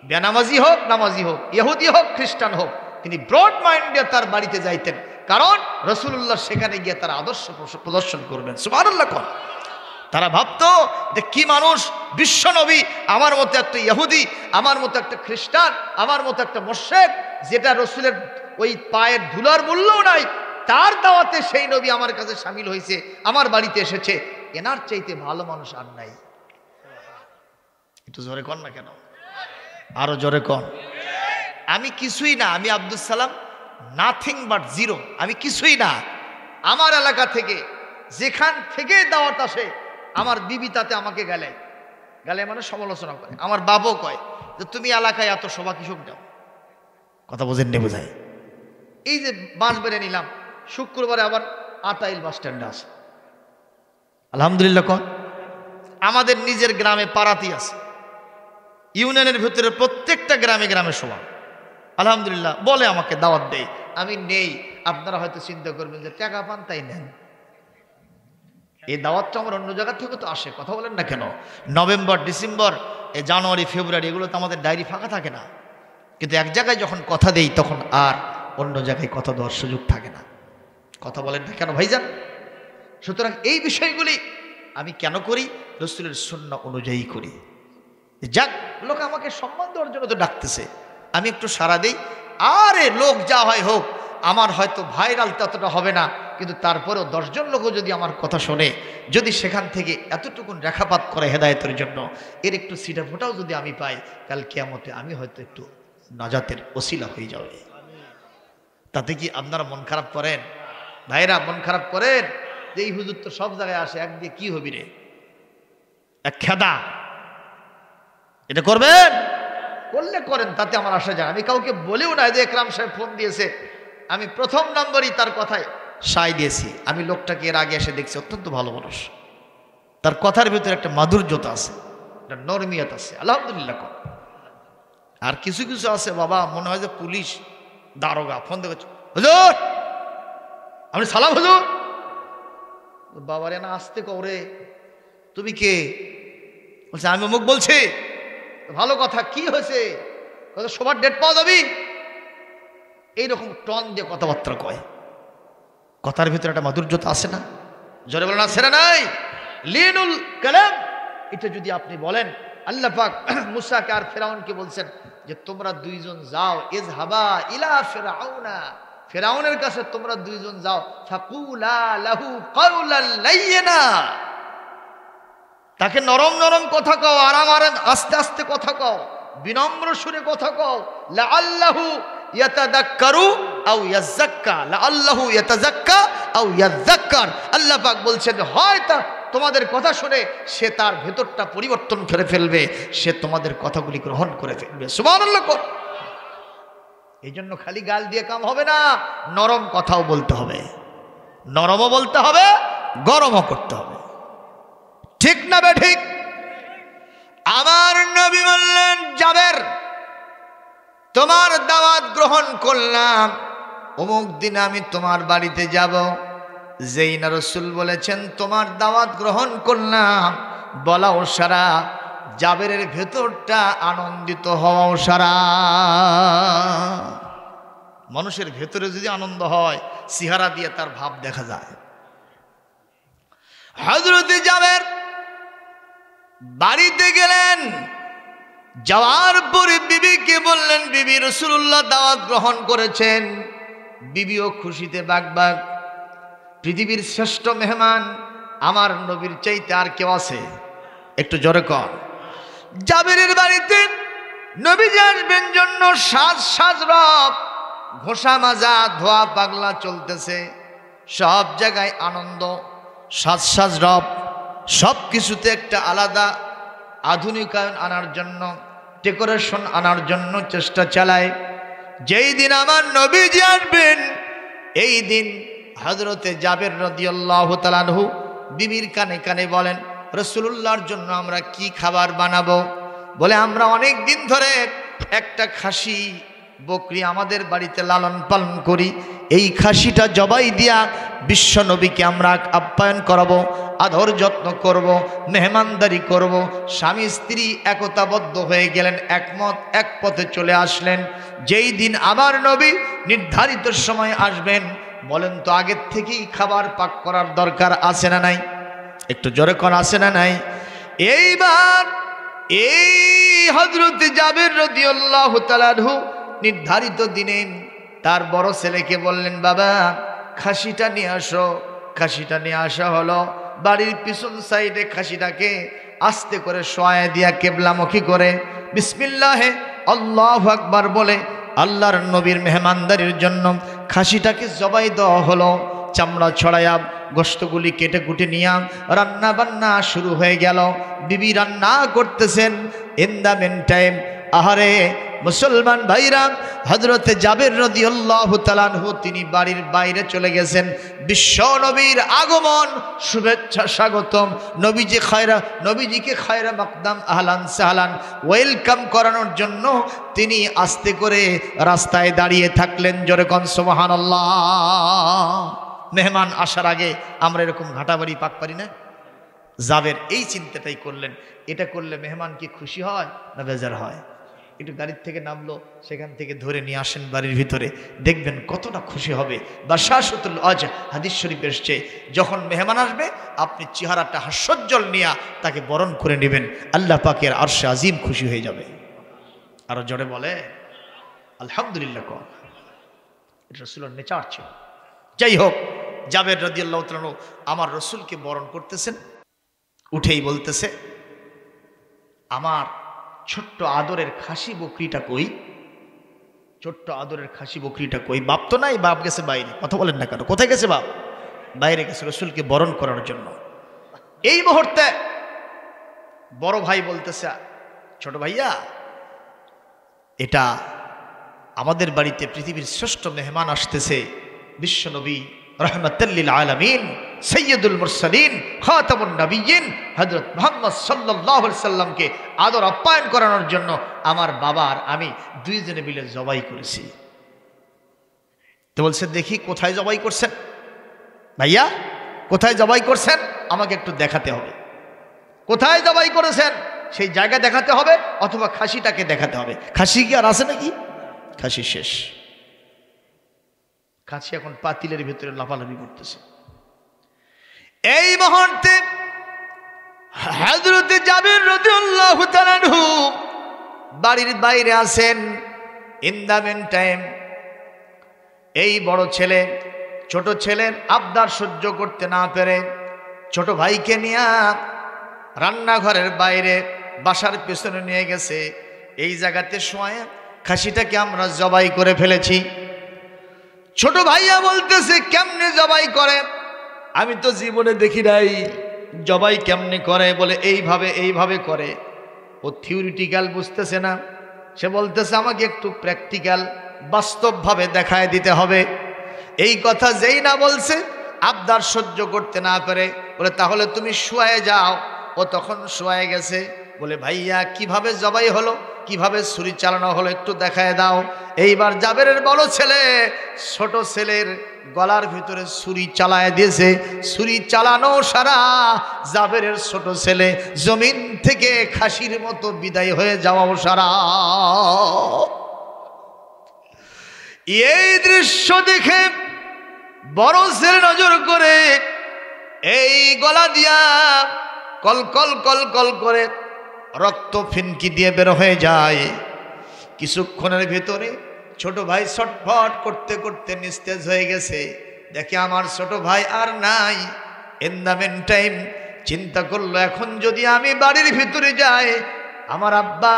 Speaker 1: বেনামাজি হোক নামাজি হোক, ইহুদি হোক খ্রিস্টান হোক, তিনি ব্রড মাইন্ডে তার বাড়িতে যাইতেন, কারণ রাসূলুল্লাহ সেখানে গিয়ে তার আদর্শ প্রদর্শন করবেন। সুবহানাল্লাহ। কোন তারা ভাবতো যে কি মানুষ, বিশ্ব নবী, আমার মতো একটা ইহুদি, আমার মতো একটা খ্রিস্টান, আমার মতো একটা মুশরিক, যেটা রাসূলের ওই পায়ের ধুলার মূল্যও নাই, তার দাওয়াতে সেই নবী আমার কাছে শামিল হয়েছে, আমার বাড়িতে এসেছে, এনার চাইতে ভালো মানুষ আর নাই। একটু জোরে কর না কেন, আরো জোরে কর। আমি কিছুই না, আমি Abdul Salam, nothing but zero, আমি কিছুই না। আমার এলাকা থেকে যেখান থেকে দাওয়াত আসে, আমার বিবি তাতে আমাকে গালে মানে সমালোচনা করে। আমার বাবু কয় যে তুমি এলাকায় এত সভা কিসব দাও, কথা বোঝেন নে বোঝায়। এই যে বাস বেড়ে নিলাম, শুক্রবারে আবার আটাইল বাস স্ট্যান্ডে আছে, আলহামদুলিল্লাহ। কন আমাদের নিজের গ্রামে পাড়াতি আছে, ইউনিয়নের ভিতরে প্রত্যেকটা গ্রামে গ্রামে সভা, আলহামদুলিল্লাহ। বলে আমাকে দাওয়াত দেয়, আমি নেই। আপনারা হয়তো চিন্তা করবেন যে টাকা পান তাই নেন। এই দাওয়াতটা আমার অন্য জায়গা থেকে তো আসে, কথা বলেন না কেন? নভেম্বর, ডিসেম্বর, এই জানুয়ারি, ফেব্রুয়ারি, এগুলো তো আমাদের ডায়েরি ফাঁকা থাকে না, কিন্তু এক জায়গায় যখন কথা দেই তখন আর অন্য জায়গায় কথা দেওয়ার সুযোগ থাকে না, কথা বলেন না কেন ভাইজান? সুতরাং এই বিষয়গুলি আমি কেন করি? রাসূলের সুন্নাহ অনুযায়ী করি। যাক, লোক আমাকে সম্মান দেওয়ার জন্য তো ডাকতেছে, আমি একটু সাড়া দেই। আরে লোক যা হয় হোক, আমার হয়তো ভাইরাল ততটা হবে না, কিন্তু তারপরেও 10 জন লোকও যদি আমার কথা শোনে, যদি সেখান থেকে এতটুকুন রেখাপাত করে হেদায়েতের জন্য, এর একটু সিটা ফোটাও যদি আমি পাই, কাল কিয়ামতে আমি হয়তো একটু নাজাতের ওসিলা হয়ে যাবে। তাতে কি আপনারা মন খারাপ করেন? ভাইরা মন খারাপ করেন যে এই হুজুর তো সব জায়গায় আসে, এক দিয়ে কি হবি রে, এক খেদা। এটা করবেন, করলে করেন, তাতে আমার আসা যায়। আমি কাউকে বলেও না যে একরাম সাহেব ফোন দিয়েছে, আমি প্রথম নম্বরই তার কথায় সায় দিয়েছি। আমি লোকটাকে এর আগে এসে দেখছি, অত্যন্ত ভালো মানুষ, তার কথার ভিতরে একটা মাধুর্যতা আছে, একটা নরমিয়ত আছে, আলহামদুলিল্লাহ। আর কিছু কিছু আছে বাবা, মনে হয় যে পুলিশ দারোগা, ফোন দেখেছ, হুজুর আপনি সালাম। হুজুর বাবারে না আসতে করে, তুমি কে? বলছে আমি অমুক বলছি। ভালো কথা, কি হয়েছে? সবার ডেট পাওয়া যাবি, এইরকম টন দিয়ে কথাবার্তা কয়, কথার ভিতরে একটা মাধুর্যতা আছে না? জোরে বলেন আছে না নাই? লিনুল কালাম, এটা যদি আপনি বলেন, আল্লাহ পাক মুসাকে আর ফেরাউনকে বলছেন যে তোমরা দুইজন যাও, ইযহাবা ইলা ফিরআউনা, ফিরআউনের কাছে তোমরা দুইজন যাও, ফাকুলা লাহু কাওলাল লাইয়িনা, তাকে নরম নরম কথা কও, আরাম আরাম আস্তে আস্তে কথা কও, বিনম্র সুরে কথা কও। লাআল্লাহু ইয়াতাযাক্কারু আও ইয়াযাক্কা, লাআল্লাহু ইয়াতাযাক্কা আও ইয়াযাক্কার। আল্লাহ পাক বলছেন হয়তো তোমাদের কথা শুনে সে তার ভেতরটা পরিবর্তন করে ফেলবে, সে তোমাদের কথাগুলি গ্রহণ করে ফেলবে। সুবহানাল্লাহ। এই জন্য খালি গাল দিয়ে কাম হবে না, নরম কথাও বলতে হবে, নরমও বলতে হবে, গরমও করতে হবে, ঠিক না বে ঠিক? আমার নবী বললেন, জাবের তোমার দাওয়াত গ্রহণ করলাম, অমুক দিন আমি তোমার বাড়িতে যাব। যেই না রাসূল বলেছেন তোমার দাওয়াত গ্রহণ করলাম, বলাও সারা, জাবেরের ভেতরটা আনন্দিত হওয়াও সারা। মানুষের ভেতরে যদি আনন্দ হয়, চেহারা দিয়ে তার ভাব দেখা যায়। হযরত জাবের বাড়িতে গেলেন, যাওয়ার পরে বিবিকে বললেন, বিবি রাসূলুল্লাহ দাওয়াত গ্রহণ করেছেন। বিবিও খুশিতে বাগবাগ, পৃথিবীর শ্রেষ্ঠ মেহমান আমার নবীর চাইতে আর কেউ আছে? একটু জোরে কর। জাবেরের বাড়িতে নবীজি আসবেন জন্য সাজ সাজ রব, ঘোষা মাজা ধোয়া পাগলা চলতেছে, সব জায়গায় আনন্দ, সাজ সাজ রব, সব কিছুতে একটা আলাদা আধুনিকায়ন আনার জন্য ডেকোরেশন আনার জন্য চেষ্টা চালায়। যেই দিন আমার নবীজি আসবেন এই দিন হযরতে জাবের রাদিয়াল্লাহু তাআলা আনহু বিবির কানে কানে বলেন, রাসূলুল্লাহর জন্য আমরা কি খাবার বানাবো? বলে, আমরা অনেক দিন ধরে একটা খাসি বকরি আমাদের বাড়িতে লালন পালন করি, এই খাসিটা জবাই দিয়া বিশ্ব নবীকে আমরা আপ্যায়ন করাবো, আদর যত্ন করব, মেহমানদারি করব। স্বামী স্ত্রী একতাবদ্ধ হয়ে গেলেন, একমত এক পথে চলে আসলেন। যেই দিন আমার নবী নির্ধারিত সময় আসবেন, বলেন তো আগের থেকেই খাবার পাক করার দরকার আছে না নাই? একটু জোরে কোন আছে না নাই? এইবার এই হযরত জাবের রাদিয়াল্লাহু তাআলা আনহু নির্ধারিত দিনে তার বড় ছেলেকে বললেন, বাবা খাসিটা নিয়ে আসো। খাসিটা নিয়ে আসা হলো। বাড়ির পিছন সাইডে খাসিটাকে আস্তে করে শোয়া দিয়া কেবলামুখী করে বিসমিল্লাহে আল্লাহু আকবার বলে আল্লাহর নবীর মেহমানদারির জন্য খাসিটাকে জবাই দেওয়া হলো। চামড়া ছড়াইয়া গোশতগুলি কেটে কুটে নিয়ে রান্না বান্না শুরু হয়ে গেল। বিবি রান্না করতেছেন। ইন দ্য মেন টাইম, আহারে মুসলমান ভাইরা, হযরতে জাবের রাদিয়াল্লাহু তাআলা আনহু তিনি বাড়ির বাইরে চলে গেছেন। বিশ্ব নবীর আগমন, শুভেচ্ছা স্বাগতম, নবীজিকে খায়রা মাকদাম আহলান সাহলান ওয়েলকাম করানোর জন্য তিনি আস্তে করে রাস্তায় দাঁড়িয়ে থাকলেন। জোরে কোন সুবহানাল্লাহ। মেহমান আসার আগে আমরা এরকম ঘাটাবাড়ি পাক পারি না? জাবের এই চিন্তাটাই করলেন, এটা করলে মেহমান কি খুশি হয় না বেজার হয়? একটু গাড়ির থেকে নামলো, সেখান থেকে ধরে নিয়ে আসেন বাড়ির ভিতরে, দেখবেন কতটা খুশি হবে। বাশাশাতুল ওয়াজহ হাদিস শরীফ এসেছে, যখন মেহমান আসবে আপনি চেহারাটা হাস্যোজ্জ্বল নিয়ে তাকে বরণ করে নেবেন, আল্লাহ পাকের আরশে আজিম খুশি হয়ে যাবে। আরো জোরে বলে আলহামদুলিল্লাহ। কম এটা রাসূলের নেচার ছিল। যাই হোক, জাবের রাদিয়াল্লাহু তাআলা আমার রসুলকে বরণ করতেছেন, উঠেই বলতেছে, আমার ছোট্ট আদরের খাসি বকরিটা কই? ছোট্ট আদরের খাসি বকরিটা কই? বাপ তো নাই, বাপ গেছে বাইরে। কথা বলেন না কেন? কোথায় গেছে বাপ? বাইরে গেছে রসুলকে বরণ করার জন্য। এই মুহূর্তে বড় ভাই বলতেছে, ছোট ভাইয়া, এটা আমাদের বাড়িতে পৃথিবীর শ্রেষ্ঠ মেহমান আসতেছে, বিশ্বনবী রাহমাতাল লিল আলামিন, সৈয়দুল মুরসালিন, খাতামুন নবিয়্যিন হযরত মুহাম্মদ সাল্লাল্লাহু আলাইহি সাল্লামকে আদর আপ্যায়ন করানোর জন্য আমার বাবা আর আমি দুইজনে মিলে জবাই করেছি। তো বলছে, দেখি কোথায় জবাই করছেন ভাইয়া, কোথায় জবাই করছেন আমাকে একটু দেখাতে হবে। কোথায় জবাই করেছেন সেই জায়গা দেখাতে হবে, অথবা খাসিটাকে দেখাতে হবে। খাসি কি আর আছে নাকি? খাসি শেষ। খাসি এখন পাতিলের ভিতরে লাফালাফি করতেছে। এই মুহূর্তে হযরত জাবের রাদিয়াল্লাহু তাআলা আনহু বাড়ির বাইরে আছেন। ইন দ্য মেন টাইম এই বড় ছেলে ছোট ছেলের আবদার সহ্য করতে না পেরে ছোট ভাইকে নিয়ে রান্নাঘরের বাইরে বাসার পেছনে নিয়ে গেছে। এই জায়গাতে শোয়া খাসিটাকে আমরা জবাই করে ফেলেছি। ছোট ভাইয়া বলতেছে, কেমনে জবাই করে? আমি তো জীবনে দেখি নাই জবাই কেমনে করে। বলে, এইভাবে এইভাবে করে। ও থিওরিটিক্যাল বুঝতেছে না, সে বলতেছে আমাকে একটু প্র্যাকটিক্যাল বাস্তবভাবে দেখায় দিতে হবে। এই কথা যেই না বলছে, আবদার সহ্য করতে না পারে বলে, তাহলে তুমি শুয়ে যাও। ও তখন শুয়ে গেছে। বলে, ভাইয়া কিভাবে জবাই হলো, কিভাবে ছুরি চালানো হলো একটু দেখায় দাও। এইবার জাবেরের বড় ছেলে ছোট ছেলের গলার ভিতরে ছুরি চালায় দিয়েছে। ছুরি চালানো সারা জাবেরের ছোট ছেলে জমিন থেকে খাসির মতো বিদায় হয়ে যাওয়া সারা। এই দৃশ্য দেখে বড় ছেলে নজর করে এই গলা দিয়া কল কল কল কল করে রক্ত ফিনকি দিয়ে বের হয়ে যায়। কিছুক্ষণের ভিতরে ছোট ভাই ছটফট করতে করতে নিস্তেজ হয়ে গেছে। দেখে আমার ছোট ভাই আর নাই। ইন দ্য মেন টাইম চিন্তা করলো, এখন যদি আমি বাড়ির ভিতরে যাই, আমার আব্বা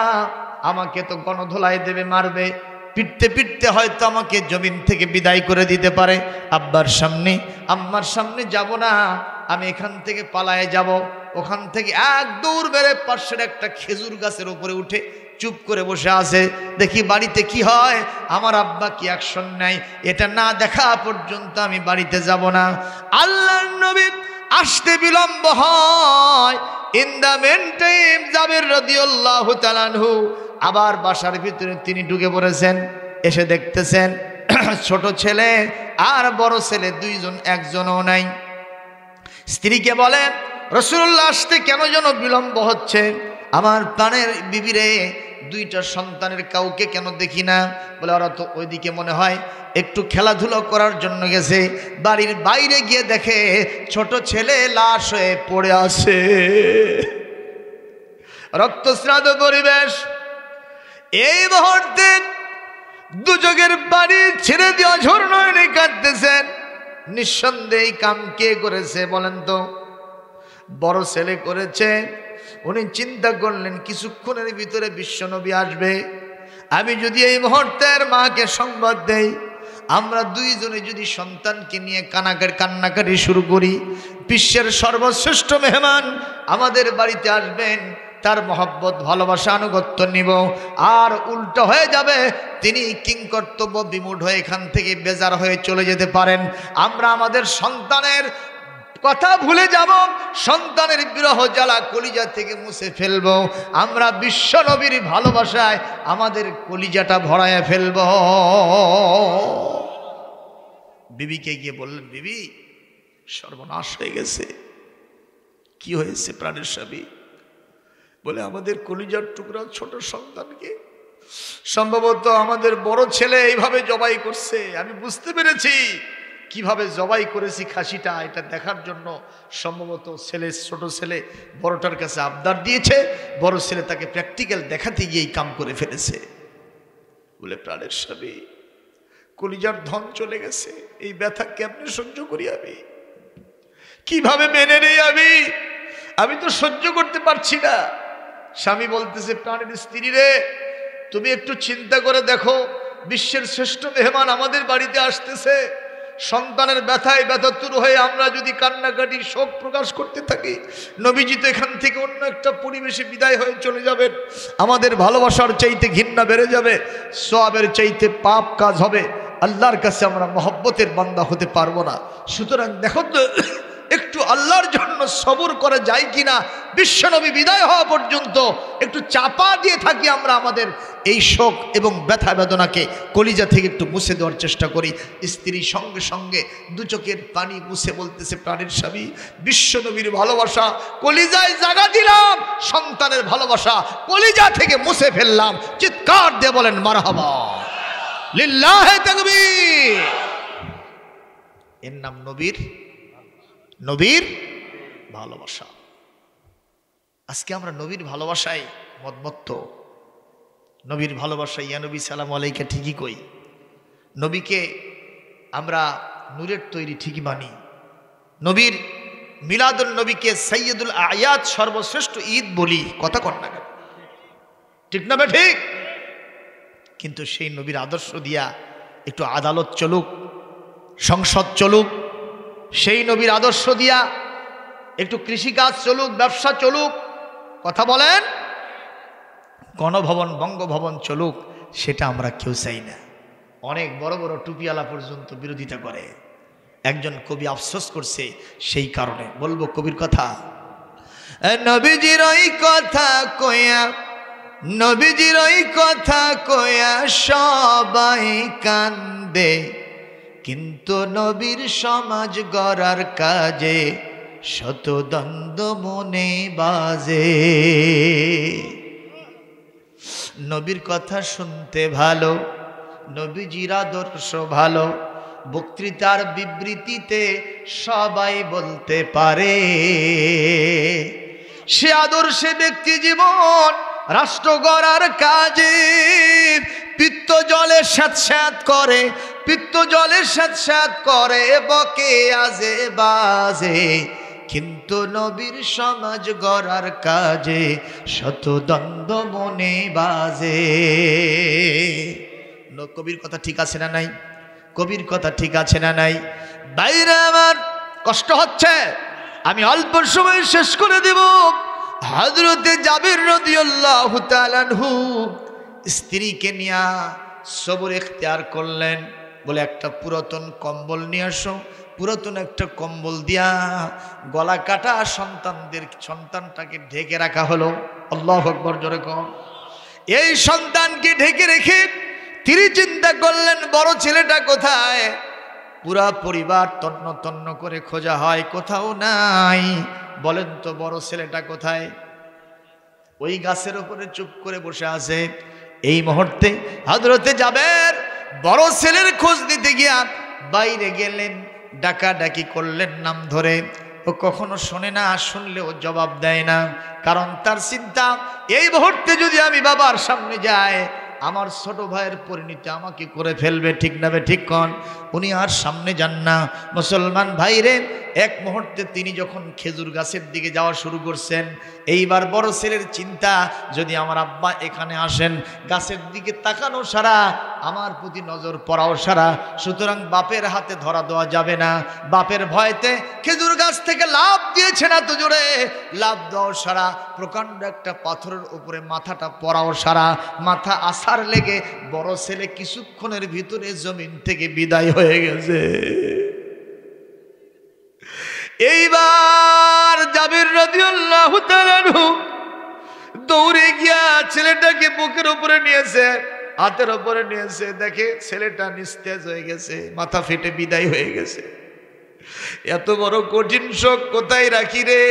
Speaker 1: আমাকে তো গণধোলাই দেবে, মারবে, পিটতে পিটতে হয়তো আমাকে জমিন থেকে বিদায় করে দিতে পারে। আব্বার সামনে আম্মার সামনে যাব না, আমি এখান থেকে পালায়ে যাব। ওখান থেকে এক দৌড় বেড়ে পাশের একটা খেজুর গাছের উপরে উঠে চুপ করে বসে আছে, দেখি বাড়িতে কি হয়, আমার আব্বা কি অ্যাকশন নেয়, এটা না দেখা পর্যন্ত আমি বাড়িতে যাব না। আল্লাহর নবী আসতে বিলম্ব হয়। In the meantime Jabir রাদিয়াল্লাহু তাআলা আনহু আবার বাসার ভিতরে তিনি ঢুকে পড়েছেন। এসে দেখতেছেন ছোট ছেলে আর বড় ছেলে দুইজন, একজনও নাই। স্ত্রীকে বলেন, রাসূলুল্লাহ আসতে কেন যেন বিলম্ব হচ্ছে, আমার প্রাণের বিবিরে দুইটা সন্তানের কাউকে কেন দেখি না। বলে ওরা তো ওইদিকে মনে হয় একটু খেলাধুলো করার জন্য গেছে। বাড়ির বাইরে গিয়ে দেখে ছোট ছেলে লাশ হয়ে পড়ে আছে, রক্তস্নাত পরিবেশ। এই মুহূর্তে দুচোখের বাড়ি ছেড়ে দিয়ে ঝরনয়নে কাঁদতেছেন। নিঃসন্দেহে কাম কে করেছে বলেন তো? বড় ছেলে করেছে। উনি চিন্তা করলেন কিছুক্ষণের ভিতরে বিশ্বনবী আসবে, আমি যদি এই মুহূর্তের মাকে সংবাদ দেই, আমরা দুইজনে যদি সন্তানকে নিয়ে কান্নাকাটি শুরু করি, বিশ্বের সর্বশ্রেষ্ঠ মেহমান আমাদের বাড়িতে আসবেন, তার মহব্বত ভালোবাসা আনুগত্য নিব, আর উল্টো হয়ে যাবে, তিনি কিংকর্তব্য বিমূঢ় হয়ে এখান থেকে বেজার হয়ে চলে যেতে পারেন। আমরা আমাদের সন্তানের কথা ভুলে যাব, সন্তানের বিরহ জ্বালা কলিজা থেকে মুছে ফেলব, আমরা বিশ্ব নবীর ভালোবাসায় আমাদের কলিজাটা ভরায় ফেলব। বিবিকে গিয়ে বললেন, বিবি সর্বনাশ হয়ে গেছে। কি হয়েছে প্রাণের স্বামী? বলে আমাদের কলিজার টুকরা ছোট সন্তানকে সম্ভবত আমাদের বড় ছেলে এইভাবে জবাই করছে। আমি বুঝতে পেরেছি কিভাবে জবাই করেছি খাসিটা, এটা দেখার জন্য সম্ভবত ছোট ছেলে বড়টার কাছে আবদার দিয়েছে, বড় ছেলে তাকে প্র্যাকটিক্যাল দেখাতে গিয়েই কাম করে ফেলেছে। বলে প্রাণের স্বামী কলিজার ধন চলে গেছে, এই ব্যথা কেমনে সহ্য করি আমি, কিভাবে মেনে নেই আমি তো সহ্য করতে পারছি না। স্বামী বলতেছে, প্রাণের স্ত্রী রে, তুমি একটু চিন্তা করে দেখো, বিশ্বের শ্রেষ্ঠ মেহমান আমাদের বাড়িতে আসতেছে, সন্তানের ব্যথায় ব্যথাতুর হয়ে আমরা যদি কান্নাকাটি শোক প্রকাশ করতে থাকি, নবীজি তো এখান থেকে অন্য একটা পরিবেশে বিদায় হয়ে চলে যাবেন, আমাদের ভালোবাসার চাইতে ঘৃণা বেড়ে যাবে, সওয়াবের চাইতে পাপ কাজ হবে, আল্লাহর কাছে আমরা মহব্বতের বান্দা হতে পারবো না। সুতরাং দেখো তো একটু আল্লাহর জন্য সবর করা যায় কিনা, বিশ্বনবী বিদায় হওয়া পর্যন্ত একটু চাপা দিয়ে থাকি আমরা আমাদের এই শোক এবং ব্যথা বেদনাকে কলিজা থেকে একটু মুছে দেওয়ার চেষ্টা করি। স্ত্রী সঙ্গে সঙ্গে দু চোখের পানি মুছে বলতেছে, প্রাণের স্বামী বিশ্বনবীর ভালোবাসা কলিজায় জায়গা দিলাম, সন্তানের ভালোবাসা কলিজা থেকে মুছে ফেললাম। চিৎকার দিয়ে বলেন মারহাবা, লিল্লাহে তাকবীর। এর নাম নবীর ভালোবাসা। আজকে আমরা নবীর ভালোবাসায় মদমত্ত, নবীর ভালোবাসায় ইয়া নবী সালাম আলাইকা ঠিকই কই, নবীকে আমরা নূরের তৈরি ঠিকই মানি, নবীর মিলাদুল নবীকে সৈয়দুল আয়াত সর্বশ্রেষ্ঠ ঈদ বলি, কথা কন না কেন, ঠিক না ঠিক? কিন্তু সেই নবীর আদর্শ দিয়া একটু আদালত চলুক, সংসদ চলুক, সেই নবীর আদর্শ দিয়া একটু কৃষিকাজ চলুক, ব্যবসা চলুক, কথা বলেন, গণভবন বঙ্গভবন চলুক, সেটা আমরা কেউ চাই না। অনেক বড় বড় টুপিওয়ালা পর্যন্ত বিরোধিতা করে। একজন কবি আফসোস করছে সেই কারণে, বলবো কবির কথা। নবীজির ওই কথা কইয়া, নবীজির ওই কথা কইয়া সবাই কান্দে, কিন্তু নবীর সমাজ গড়ার কাজে শত দ্বন্দ্ব মনে বাজে। নবীর কথা শুনতে ভালো, নবীজির আদর্শ ভালো, বক্তৃতার বিবৃতিতে সবাই বলতে পারে, সে আদর্শে ব্যক্তি জীবন রাষ্ট্র গড়ার কাজে পিত্ত জলে স্যাঁত করে, পিত্ত জলে স্যাঁত করে, বকে আজে বাজে, কিন্তু নবীর সমাজ গড়ার কাজে শত দ্বন্দ্ব মনে বাজে। কবির কথা ঠিক আছে না নাই? কবির কথা ঠিক আছে না নাই? বাইরে আমার কষ্ট হচ্ছে, আমি অল্প সময় শেষ করে দেব। হযরতে জাবির রাদিয়াল্লাহু তাআলা আনহু স্ত্রীকে নিয়ে সবর ইখতিয়ার করলেন, বলে একটা পুরাতন কম্বল নিয়ে আসো। পুরাতন একটা কম্বল দিয়া গলা কাটা সন্তানটাকে ঢেকে রাখা হলো। আল্লাহু আকবার, জোরে কর। এই সন্তানকে ঢেকে রেখে তিনি চিন্তা করলেন বড় ছেলেটা কোথায়। পুরা পরিবার তন্ন তন্ন করে খোঁজা হয়, কোথাও নাই। বলেন তো বড় ছেলেটা কোথায়? ওই গাছের উপরে চুপ করে বসে আছে। এই মুহূর্তে হযরতে জাবের বড় ছেলের খোঁজ দিতে গিয়া বাইরে গেলেন, ডাকাডাকি করলেন নাম ধরে। ও কখনো শোনে না, শুনলেও জবাব দেয় না। কারণ তার চিন্তা, এই মুহূর্তে যদি আমি বাবার সামনে যাই, আমার ছোট ভাইয়ের পরিণতি আমাকে করে ফেলবে। ঠিক না বে ঠিক কন? উনি আর সামনে যান না। মুসলমান ভাইরে, এক মুহূর্তে তিনি যখন খেজুর গাছের দিকে যাওয়া শুরু করছেন, এইবার বড় ছেলের চিন্তা, যদি আমার আব্বা এখানে আসেন, গাছের দিকে তাকানো সারা, আমার প্রতি নজর পড়াও সারা। সুতরাং বাপের হাতে ধরা দেওয়া যাবে না। বাপের ভয়তে খেজুর গাছ থেকে লাফ দিয়েছে না তো জোরে, লাফ দেওয়াও সারা। প্রকাণ্ড একটা পাথরের উপরে মাথাটা পড়াও সারা। মাথা আছার লেগে বড় ছেলে কিছুক্ষণের ভিতরে জমিন থেকে বিদায় হয়ে গেছে। এইবার জাবির রাদিয়াল্লাহু তাআলা আনহু দৌড়ে গিয়া ছেলেটাকে বুকের উপরে নিয়েছে, হাতের উপরে নিয়েছে। দেখে ছেলেটা নিস্তেজ হয়ে গেছে, মাথা ফেটে বিদায় হয়ে গেছে। এত বড় কঠিন শোক কোথায় রাখি রে?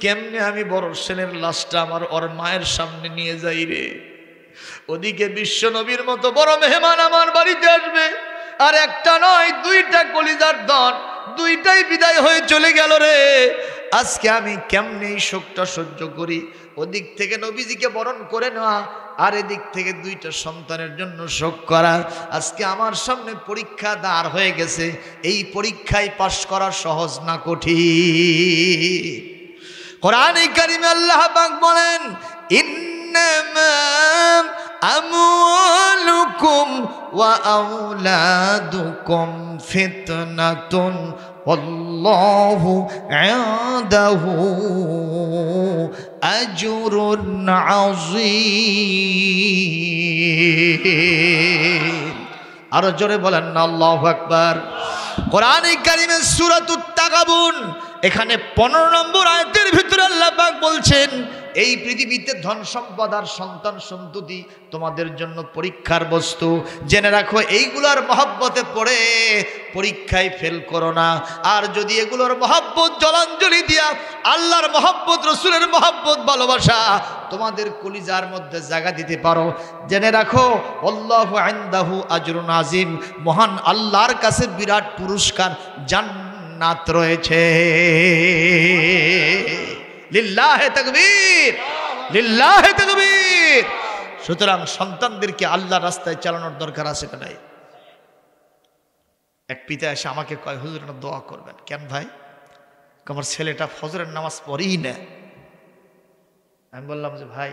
Speaker 1: কেমনে আমি বড় ছেলের লাশটা আমার ওর মায়ের সামনে নিয়ে যাই রে? ওদিকে বিশ্ব নবীর মতো বড় মেহমান আমার বাড়িতে আসবে, আর একটা নয় দুইটা কলিজার দন, দুইটাই বিদায় হয়ে চলে গেল রে। আজকে আমি কেমনে এই শোকটা সহ্য করি? ওদিক থেকে নবীজিকে বরণ করে নেওয়া, আর এদিক থেকে দুইটা সন্তানের জন্য শোক করা। আজকে আমার সামনে পরীক্ষা দাঁড় হয়ে গেছে। এই পরীক্ষায় পাশ করা সহজ না কঠিন। কোরআনে কারিমে আল্লাহ পাক বলেন, ইন্নামা আমওয়ালুকুম ওয়া আওলাদুকুম ফিতনাতুন ওয়াল্লাহু ইনদাহু আজরুন আযীম। আরো জোরে বলেন না আল্লাহু আকবার। কোরআনে কারিমে সূরাতুত তাগাবুন, এখানে 15 নম্বর আয়াতের ভিতরে আল্লাহ পাক বলছেন, এই পৃথিবীতে ধন সম্পদ আর সন্তান সন্ততি তোমাদের জন্য পরীক্ষার বস্তু। জেনে রাখো, এইগুলার মহব্বতে পড়ে পরীক্ষায় ফেল করো না। আর যদি এগুলোর মহব্বত জলাঞ্জলি দিয়া আল্লাহর মহব্বত, রসুলের মহব্বত, ভালোবাসা তোমাদের কলিজার মধ্যে জায়গা দিতে পারো, জেনে রাখো আল্লাহু ইনদাহু আজরুন আযীম, মহান আল্লাহর কাছে বিরাট পুরস্কার জান্নাত রয়েছে। লিল্লাহে তাকবীর, লিল্লাহে তাকবীর। সুতরাং সন্তানদেরকে আল্লাহর রাস্তায় চালানোর দরকার আছে না নাই? এক পিতা এসে আমাকে কয়, হুজুর না দোয়া করবেন। কেন ভাই? আমার ছেলেটা ফজরের নামাজ পড়েই না। আমি বললাম যে ভাই,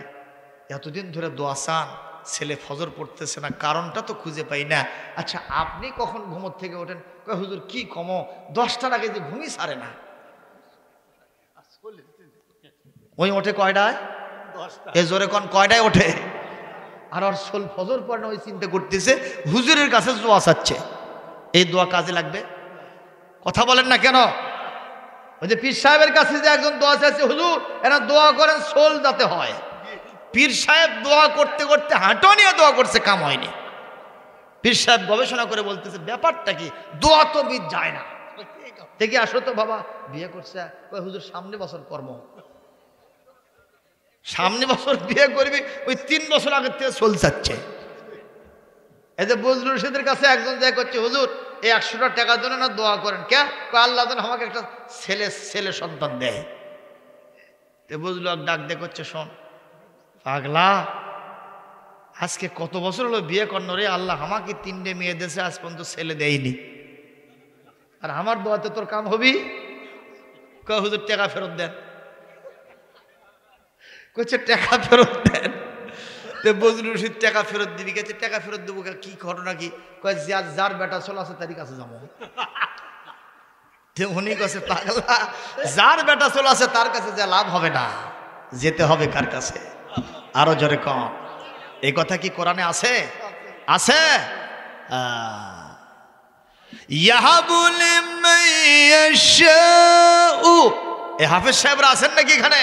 Speaker 1: এতদিন ধরে দোয়া চান, ছেলে ফজর পড়তেছে না, কারণটা তো খুঁজে পাই না। আচ্ছা আপনি কখন ঘুমোর থেকে ওঠেন? কয় হুজুর কি কমো, 10টার আগে যে ঘুমই ছাড়ে না। ওই ওঠে কয়টায়? এ জোরে কোন কয়টায় ওঠে? আর ওর সোল ফজর পড়ে না, ওই চিন্তা করতেছে হুজুরের কাছে দোয়া চাচ্ছে। এই দোয়া কাজে লাগবে? কথা বলেন না কেন? ওই যে পীর সাহেবের কাছে যে একজন দোয়া চাচ্ছে, হুজুর এরা দোয়া করেন সোল যাতে হয়। পীর সাহেব দোয়া করতে করতে হাঁটো নিয়ে দোয়া করছে, কাম হয়নি। পীর সাহেব গবেষণা করে বলতেছে ব্যাপারটা কি, দোয়া তো মিট যায় না। দেখি আসো তো বাবা, বিয়ে করছে। হুজুর সামনে বছর কর্ম, সামনে বছর বিয়ে করবি, ওই 3 বছর আগের থেকে সোল চাচ্ছে। এই যে বজলুল রশিদের কাছে একজন যায় করছে, হুজুর এই 100টা টাকার জন্য না দোয়া করেন। কে? আল্লাহ যেন আমাকে একটা ছেলে সন্তান দেয়। বজলু ডাক দিয়ে করছে, শোন পাগলা, আজকে কত বছর হলো বিয়ে করন রে, আল্লাহ আমাকে 3টে মেয়ে দেশে আজ পর্যন্ত ছেলে দেয়নি, আর আমার দোয়াতে তোর কাম হবি? কয় হুজুর টাকা ফেরত দেন। কইছে টাকা ফেরত দেন। বজলুল রশিদ টাকা ফেরত দিবি? গেছে টাকা ফেরত দেবো, কি ঘটনা কি? কয় যার বেটা চলে আছে তারই কাছে যাবো। উনি কাছে পাগলা, যার বেটা চলে আছে তার কাছে যা লাভ হবে না, যেতে হবে কার কাছে? আরো জোরে কম। এই কথা কি কোরআনে আছে? আছে। ইয়াহাবু লিমান ইয়াশাউ। এ হাফেজ সাহেবরা আছেন নাকি এখানে?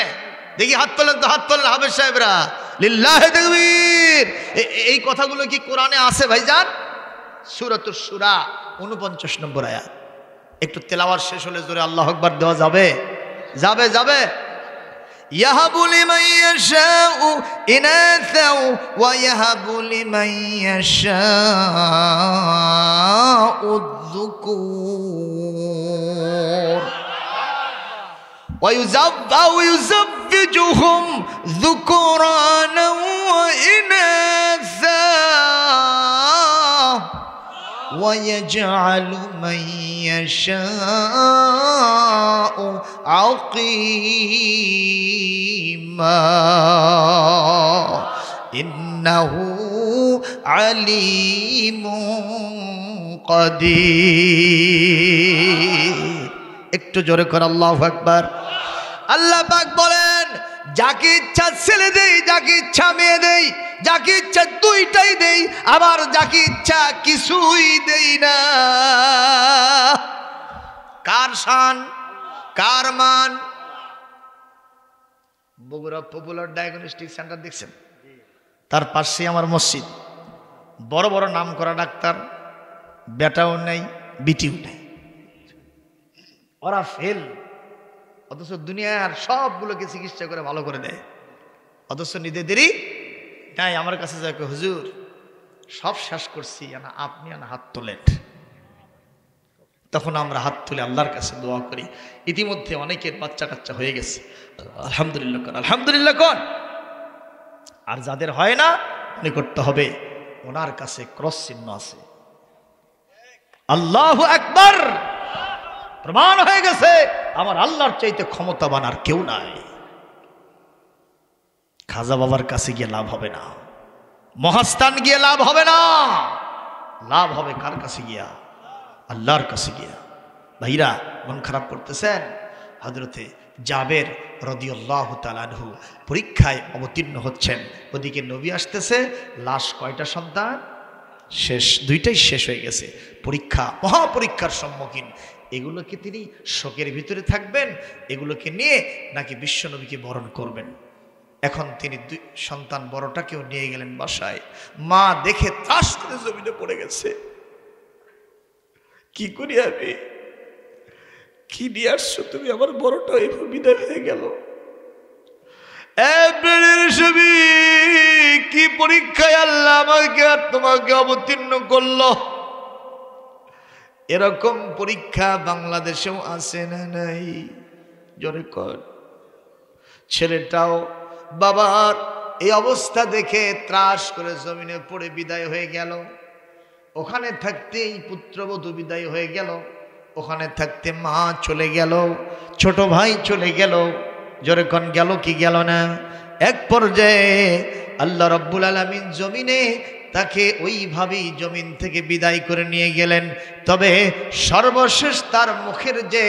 Speaker 1: দেখি হাত তোলেন তো, হাত তোলেন হাফেজ সাহেবরা। লিল্লাহি তাকবীর। এই কথাগুলো কি কোরআনে আছে ভাইজান? সূরাতুশ শুরা 49 নম্বর আয়াত। একটু তেলাওয়াত শেষ হলে জোরে আল্লাহু আকবার দেওয়া যাবে? যাবে যাবে। ইয়াহাবু লিমান ইয়াশাউ ইনাসা ওয়া ইয়াহাবু লিমান ইয়াশাউ যুকুর ওয়া ইউযাব্বিজুহুম যুকুরানা ওয়া ইনাসা ويجعل من يشاء عقيما إنه عليم قدير। একটু জোরে করে আল্লাহু আকবার। আল্লাহ পাক বলেন, যাকে ইচ্ছা ছেলে দেই, যাকে ইচ্ছা মেয়ে দেই, যাকে ইচ্ছা দুইটাই দেই, আবার যাকে ইচ্ছা কিছুই দেই না। কার শান, কার মান? বগুড়া পপুলার ডায়াগনস্টিক সেন্টার দেখছেন? তার পাশে আমার মসজিদ। বড় বড় নাম করা ডাক্তার, বেটাও নেই বিটিও নেই, ওরা ফেল। অথচ দুনিয়ার সবগুলোকে চিকিৎসা করে ভালো করে দেয়, অথচ নিজেদেরই নাই। আমার কাছে যায়, হুজুর সব শেষ করছি, আপনি হাত তোলেন। তখন আমরা হাত তুলে আল্লাহর কাছে দোয়া করি। ইতিমধ্যে অনেকের বাচ্চা কাচ্চা হয়ে গেছে, আলহামদুলিল্লাহ কর, আলহামদুলিল্লাহ কর। আর যাদের হয় না, মনে করতে হবে ওনার কাছে ক্রস চিহ্ন আছে। আল্লাহু আকবার। প্রমাণ হয়ে গেছে আমার আল্লাহর চাইতে ক্ষমতাবান আর কেউ নাই। খাজা বাবার কাছে গিয়ে লাভ হবে না, মহাস্থান গিয়ে লাভ হবে না, লাভ হবে কার কাছে গিয়া? আল্লাহর কাছে গিয়া। ভাইরা মন খারাপ করতেছেন? হযরতে জাবের রাদিয়াল্লাহু তাআলা আনহু পরীক্ষায় অবতীর্ণ হচ্ছেন, ওদিকে নবী আসতেছে। লাশ কয়টা সন্তান? শেষ, দুইটাই শেষ হয়ে গেছে। পরীক্ষা, মহাপরীক্ষার সম্মুখীন। এগুলোকে তিনি শোকের ভিতরে থাকবেন, এগুলোকে নিয়ে নাকি বিশ্বনবীকে বরণ করবেন। এখন তিনি দুই সন্তান বড়টাকেও নিয়ে গেলেন বাসায়। মা দেখে ত্রাস করে জমিনে পড়ে গেছে। কি করি আমি? কি নিয়ে আসছো তুমি? আমার বড়টা এইভাবে বিদায় হয়ে গেল। কি পরীক্ষায় আল্লাহ আমাকে আর তোমাকে অবতীর্ণ করলো? এরকম পরীক্ষা বাংলাদেশেও আছে না নাই? জোরে কর। ছেলেটাও বাবার এই অবস্থা দেখে ত্রাস করে জমিনে পড়ে বিদায় হয়ে গেল। ওখানে থাকতেই পুত্রবধূ বিদায় হয়ে গেল, ওখানে থাকতে মা চলে গেল, ছোট ভাই চলে গেল। জোরে কন, গেল কি গেল না? এক পর্যায়ে আল্লাহ রাব্বুল আলামিন জমিনে তাকে ওইভাবেই জমিন থেকে বিদায় করে নিয়ে গেলেন। তবে সর্বশেষ তার মুখের যে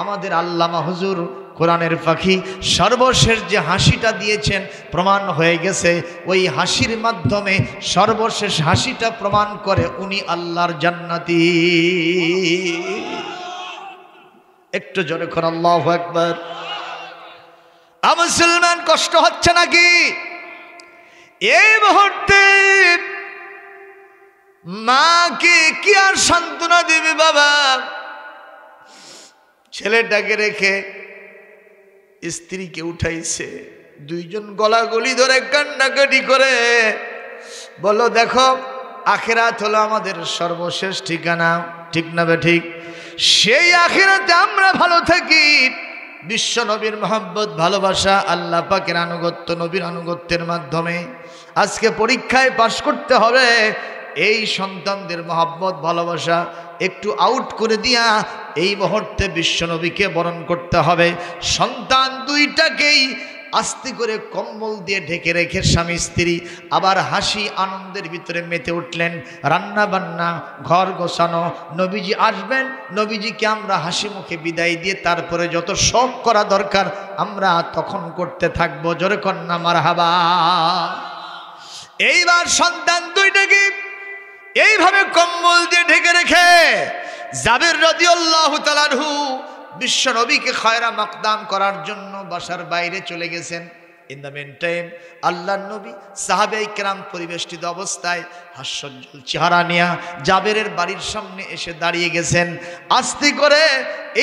Speaker 1: আমাদের আল্লামা হুজুর কোরআনের পাখি সর্বশেষ যে হাসিটা দিয়েছেন, প্রমাণ হয়ে গেছে ওই হাসির মাধ্যমে সর্বশেষ হাসিটা প্রমাণ করে উনি আল্লাহর জান্নাতি। একটু জোরে করে আল্লাহু আকবার। মুসলমান, কষ্ট হচ্ছে নাকি? এই মুহূর্তে মাকে কি আর সান্ত্বনা দিবে বাবা? ছেলেটাকে রেখে স্ত্রীকে উঠাইছে, দুইজন গলাগলি ধরে কান্নাকাটি করে বলো, দেখো আখিরাত হলো আমাদের সর্বশেষ ঠিকানা, ঠিক না বে ঠিক? সেই আখিরাতে আমরা ভালো থাকি বিশ্ব নবীর মহব্বত, ভালোবাসা, আল্লাহ পাকের আনুগত্য, নবীর আনুগত্যের মাধ্যমে। আজকে পরীক্ষায় পাশ করতে হবে, এই সন্তানদের মহব্বত, ভালোবাসা একটু আউট করে দিয়া এই মুহূর্তে বিশ্ব নবীকে বরণ করতে হবে। সন্তান দুইটাকেই আস্তে করে কম্বল দিয়ে ঢেকে রেখে স্বামী স্ত্রী আবার হাসি আনন্দের ভিতরে মেতে উঠলেন। রান্না বান্না, ঘর গোছানো, নবীজি আসবেন, নবীজিকে আমরা হাসি মুখে বিদায় দিয়ে তারপরে যত শখ করা দরকার আমরা তখন করতে থাকবো। জোরে কন্যা মারহাবা। এইবার সন্তান দুইটাকে এইভাবে কম্বল দিয়ে ঢেকে রেখে জাবের রাদিয়াল্লাহু তাআলা আনহু বিশ্ব নবীকে খায়রা মাকদাম করার জন্য বাসার বাইরে চলে গেছেন। ইন দ্য মেন টাইম আল্লাহর নবী সাহাবায়ে কেরাম পরিবেষ্টিত অবস্থায় হাস্যোজ্জ্বল চেহারা নিয়ে জাবেরের বাড়ির সামনে এসে দাঁড়িয়ে গেছেন। আস্তে করে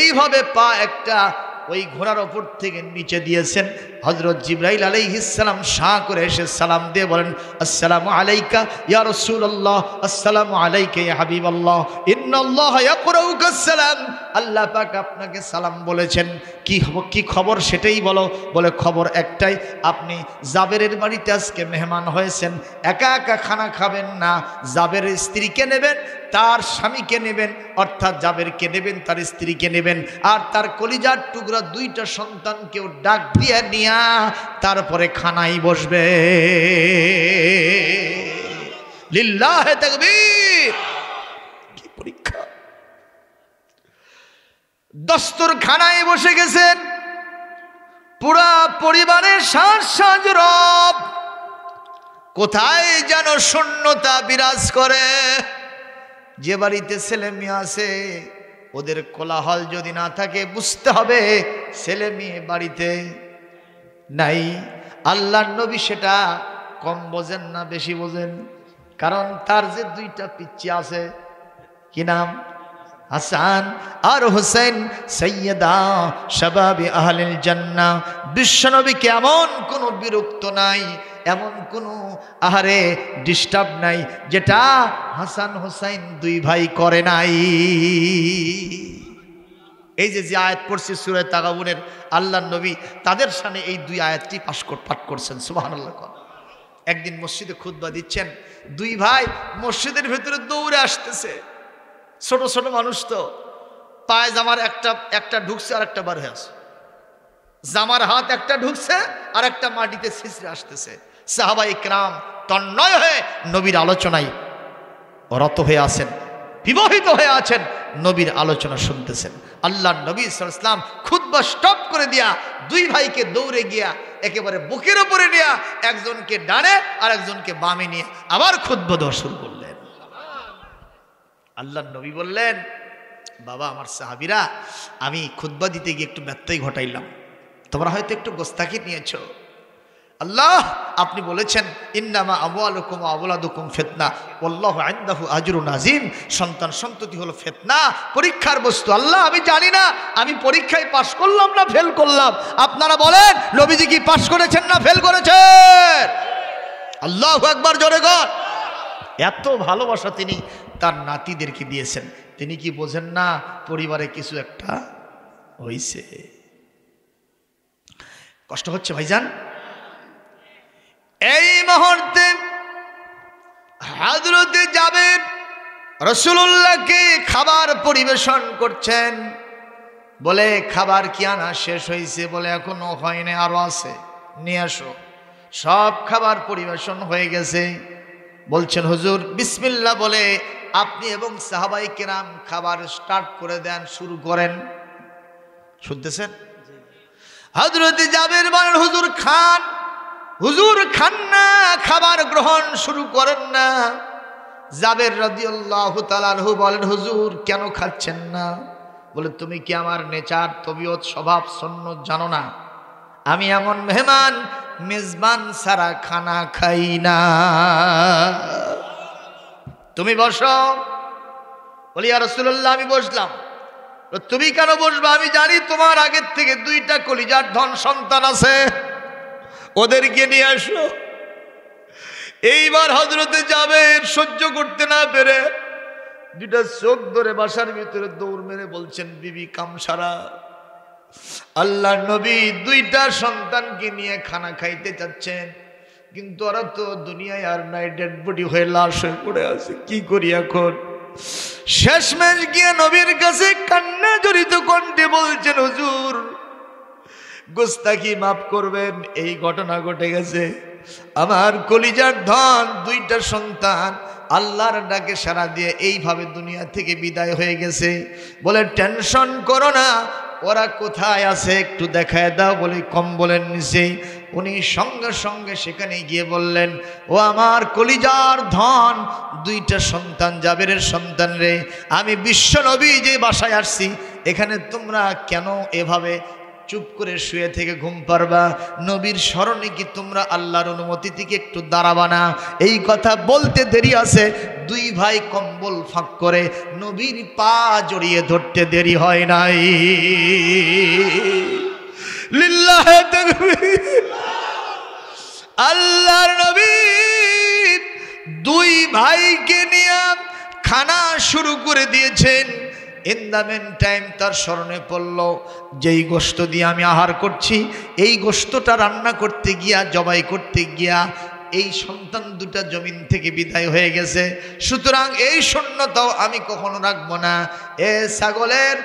Speaker 1: এইভাবে পা একটা ওই ঘোড়ার ওপর থেকে নিচে দিয়েছেন। হযরত জিবরাইল আলাইহিস সালাম শাহ করে এসে সালাম দিয়ে বলেন, আসসালামু আলাইকা ইয়া রাসূলুল্লাহ, আসসালামু আলাইকা ইয়া হাবিবাল্লাহ, ইন্নাল্লাহা ইয়াকরাউকা সালাম। আল্লাহ পাক আপনাকে সালাম বলেছেন। কি খবর সেটাই বলো। বলে খবর একটাই, আপনি জাবেরের বাড়িতে আজকে মেহমান হয়েছেন। একা একা খানা খাবেন না, জাবেরের স্ত্রীকে নেবেন, তার স্বামীকে নেবেন, অর্থাৎ জাবেরকে নেবেন, তার স্ত্রীকে নেবেন, আর তার কলিজার টুকরা দুইটা সন্তানকেও ডাক দিয়ে নিয়া তারপরে খানাই বসবে। লিল্লাহে তাকবীর। কি পরীক্ষা! দস্তরখানায় বসে গেছেন, পুরা পরিবারের সাজ সাজ রব। কোথায় যেন শূন্যতা বিরাজ করে। যে বাড়িতে ছেলে মেয়ে আছে ওদের কোলাহল যদি না থাকে বুঝতে হবে ছেলে মেয়ে বাড়িতে নাই। আল্লাহর নবী সেটা কম বোঝেন না, বেশি বোঝেন। কারণ তার যে দুইটা পিচ্চি আছে, কি নাম? হাসান আর হুসাইন, সাইয়্যিদা শাবাবি আহলিল জান্নাহ। বিশ্বনবীকে এমন কোনো বিরক্ত নাই, এমন কোনো আহারে ডিস্টার্ব নাই যেটা হাসান হুসাইন দুই ভাই করে নাই। এই যে আয়াত পড়ছি সূরা তাগাবুনের, আল্লাহর নবী তাদের সামনে এই দুই আয়াতটি পাঠ করছেন। সুবহানাল্লাহ। একদিন মসজিদে খুতবা দিচ্ছেন, দুই ভাই মসজিদের ভেতরে দৌড়ে আসতেছে। ছোট ছোট মানুষ তো, পায়ে জামার একটা ঢুকছে আর একটা বার হয়ে আসে, জামার হাত একটা ঢুকছে আর একটা মাটিতে ছিঁচড়ে আসতেছে। সাহাবায়ে কেরাম তন্ময় হয়ে নবীর আলোচনায় রত হয়ে আছেন, বিবাহিত হয়ে আছেন, নবীর আলোচনা শুনতেছেন। আল্লাহর নবী সাল্লাল্লাহু আলাইহি ওয়াসাল্লাম খুতবা স্টপ করে দিয়া দুই ভাইকে দৌড়ে গিয়া একেবারে বুকের উপরে নিয়ে একজনকে ডানে আর একজনকে বামে নিয়ে আবার খুতবা দেওয়া শুরু করলেন। আল্লাহর নবী বললেন, বাবা আমার সাহাবীরা, আমি খুতবা দিতে গিয়ে একটু ব্যত্যয় ঘটাইলাম, তোমরা হয়তো একটু গোস্তাখি নিয়েছো। আল্লাহ আপনি বলেছেন, ইন্নামা আমওয়ালুকুম ওয়া আওলাদুকুম ফিতনা ওয়াল্লাহু ইনদাহু আজরুন আযীম। সন্তান সন্ততি হলো ফিতনা, পরীক্ষার বস্তু। আল্লাহ আমি জানি না আমি পরীক্ষায় পাশ করলাম না ফেল করলাম, আপনারা বলেন নবীজি কি পাশ করেছেন না ফেল করেছেন? আল্লাহু আকবার, জোরে কর। এত ভালোবাসা তিনি তার নাতিদেরকে দিয়েছেন। তিনি কি বোঝেন না পরিবারে কিছু একটা হইছে? কষ্ট হচ্ছে ভাইজান? এই মুহূর্তে হযরতে জাবের রাসূলুল্লাহকে খাবার পরিবেশন করছেন। বলে খাবার কি আনা শেষ হয়েছে? বলে এখনো হয়নি, আরো আছে, নিয়ে আসো। সব খাবার পরিবেশন হয়ে গেছে। বলছেন হুজুর বিসমিল্লাহ বলে আপনি এবং সাহাবায়ে কেরাম খাবার স্টার্ট করে দেন, শুরু করেন। শুনতেছেন? হযরতে জাবের বলেন, হুজুর খান। হুজুর খান না, খাবার গ্রহণ শুরু করেন না। জাবের রাদিয়াল্লাহু তাআলা আনহু বলেন, হুজুর কেন খাচ্ছেন না? বলে তুমি কি আমার নেচার, তবিয়ত, স্বভাব, সুন্নত জানো না? আমি এমন মেহমান মেজবান ছাড়া খানা খাই না। তুমি বসো। বলি ইয়া রাসূলুল্লাহ আমি বসলাম। তুমি কেন বসবা? আমি জানি তোমার আগের থেকে দুইটা কলিজার ধন সন্তান আছে, ওদেরকে নিয়ে আসো। এইবার হযরতে জাবের সহ্য করতে না পেরে দুইটা চোখ ধরে বাসার ভিতরে দৌড় মেরে বলছেন, বিবি কামসারা, আল্লাহর নবী দুইটা সন্তানকে নিয়ে খানা খাইতে চাচ্ছেন, কিন্তু ওরা তো দুনিয়ায় আর নাই, ডেড বডি হয়ে লাশ হয়ে পড়ে আছে, কি করি এখন? শেষমেশ গিয়ে নবীর কাছে কান্না জড়িত কণ্ঠে বলছেন, হুজুর গোস্তাকি মাফ করবেন, এই ঘটনা ঘটে গেছে। আমার কলিজার ধন, দুইটা সন্তান আল্লাহর ডাকে সাড়া দিয়ে এইভাবে দুনিয়া থেকে বিদায় হয়ে গেছে। বলে টেনশন করো না, ওরা কোথায় আছে একটু দেখায় দাও। বলে কম্বলের নিচে। উনি সঙ্গে সঙ্গে সেখানে গিয়ে বললেন, ও আমার কলিজার ধন, দুইটা সন্তান, জাবেরের সন্তান রে, আমি বিশ্ব নবী যে বাসায় আসছি, এখানে তোমরা কেন এভাবে চুপ করে শুয়ে থেকে ঘুম পারবা? নবীর স্মরণে কি তোমরা আল্লাহর অনুমতি থেকে একটু দাঁড়াবা না? এই কথা বলতে দেরি আছে, দুই ভাই কম্বল ফাঁক করে নবীর পা জড়িয়ে ধরতে দেরি হয় নাই। লিল্লাহে তাকবীর। আল্লাহর নবী দুই ভাইকে নিয়ে খানা শুরু করে দিয়েছেন। ইন দ্য মেন টাইম তার স্মরণে পড়ল, যেই গোশত দিয়ে আমি আহার করছি, এই গোশতটা রান্না করতে গিয়া, জবাই করতে গিয়া এই সন্তান দুটা জমিন থেকে বিদায় হয়ে গেছে। সুতরাং এই শূন্যতাও আমি কখনো রাখবো না। এ ছাগলের,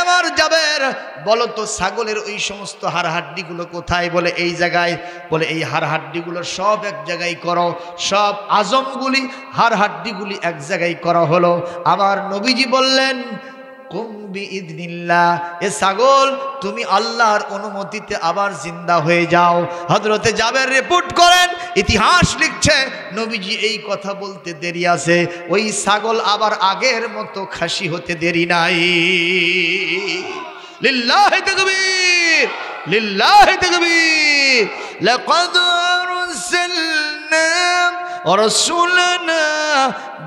Speaker 1: আমার জাবের, বলো তো ছাগলের ওই সমস্ত হাড় হাড্ডিগুলো কোথায়? বলে এই জায়গায়। বলে এই হাড় হাড্ডিগুলো সব এক জায়গায় করো। সব আজমগুলি, হাড় হাড্ডিগুলি এক জায়গায় করা হলো। আমার নবীজি বললেন, কুম বিইذনিল্লাহ, এ ছাগল তুমি আল্লাহর অনুমতিতে আবার জিন্দা হয়ে যাও। হযরতে জাবের রিপোর্ট করেন, ইতিহাস লিখছে, নবীজি এই কথা বলতে দেরি আছে, ওই ছাগল আবার আগের মতো খাসি হতে দেরি নাই। লিল্লাহি তাকবীর, লিল্লাহি তাকবীর। লাকাদ আরসালনা রাসূলানা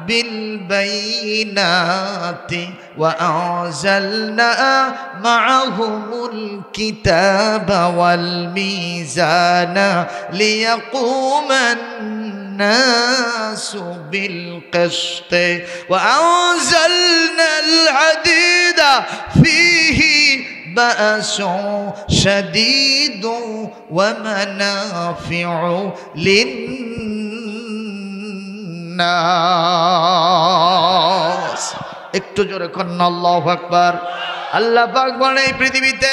Speaker 1: বিল বাইনাতি ওয়া আনজালনা মাআহুমুল কিতাবা ওয়াল মিজানা লিয়াকুমান নাসু বিল কিসত ওয়া আনজালনাল হাদিদা ফীহি بأس شديد ومنافع للناس। একটু জোরে করেন আল্লাহু আকবার। আল্লাহ পাক বলেন, এই পৃথিবীতে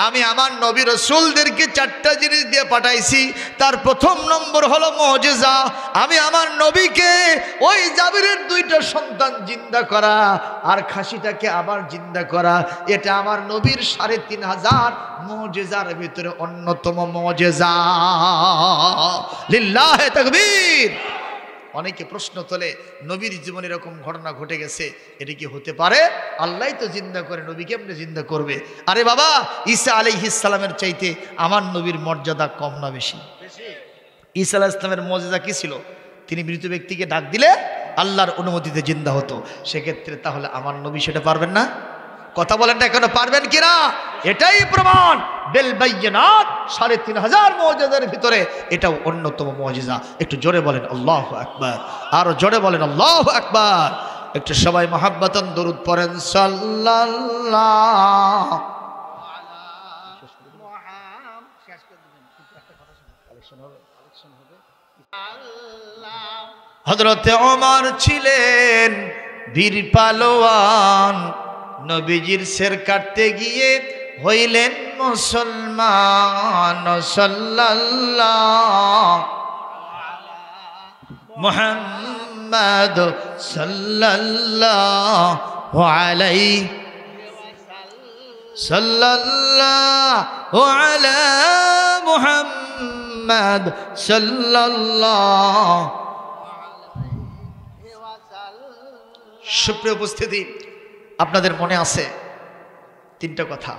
Speaker 1: আমি আমার নবী রাসূলদেরকে চারটা জিনিস দিয়ে পাঠাইছি। তার প্রথম নম্বর হলো মুজিজা। আমি আমার নবীকে ওই জাবিরের দুইটা সন্তান জিন্দা করা আর খাসিটাকে আবার জিন্দা করা, এটা আমার নবীর ৩৫০০ মুজিজার ভিতরে অন্যতম মুজিজা। লিল্লাহি তাকবীর। অনেকে প্রশ্ন তোলে, নবীর জীবনে এরকম ঘটনা ঘটে গেছে, এটা কি হতে পারে? আল্লাহ তো জিন্দা করে, নবী কেমনে জিন্দা করবে? আরে বাবা, ঈসা আলাইহিস সালামের চাইতে আমার নবীর মর্যাদা কম না বেশি? ঈসা আলাইহিস সালামের মুজিজা কি ছিল? তিনি মৃত ব্যক্তিকে ডাক দিলে আল্লাহর অনুমতিতে জিন্দা হতো। সেক্ষেত্রে তাহলে আমার নবী সেটা পারবেন না? কথা বলেন না কেন, পারবেন কিনা? এটাই প্রমাণ। বেল বাইয়িনাত ৩৫০০ মুজিজার ভিতরে এটাও অন্যতম মুজিজা। একটু জোরে বলেন আল্লাহু আকবার, আরো জোরে বলেন আল্লাহু আকবার। একটু সবাই মহাব্বতান দরুদ পড়েন সাল্লাল্লাহু হযরতে ওমর ছিলেন বীর পালোয়ান। নবীজির শের কাটতে গিয়ে হইলেন মুসলমান। সাল্লাল্লাহু মুহাম্মদ সাল্লাল্লাহু আলাইহি সাল্লাল্লাহু আলা মুহাম্মদ সাল্লাল্লাহু। সুপ্রিয় উপস্থিতি, আপনাদের মনে আছে তিনটা কথা।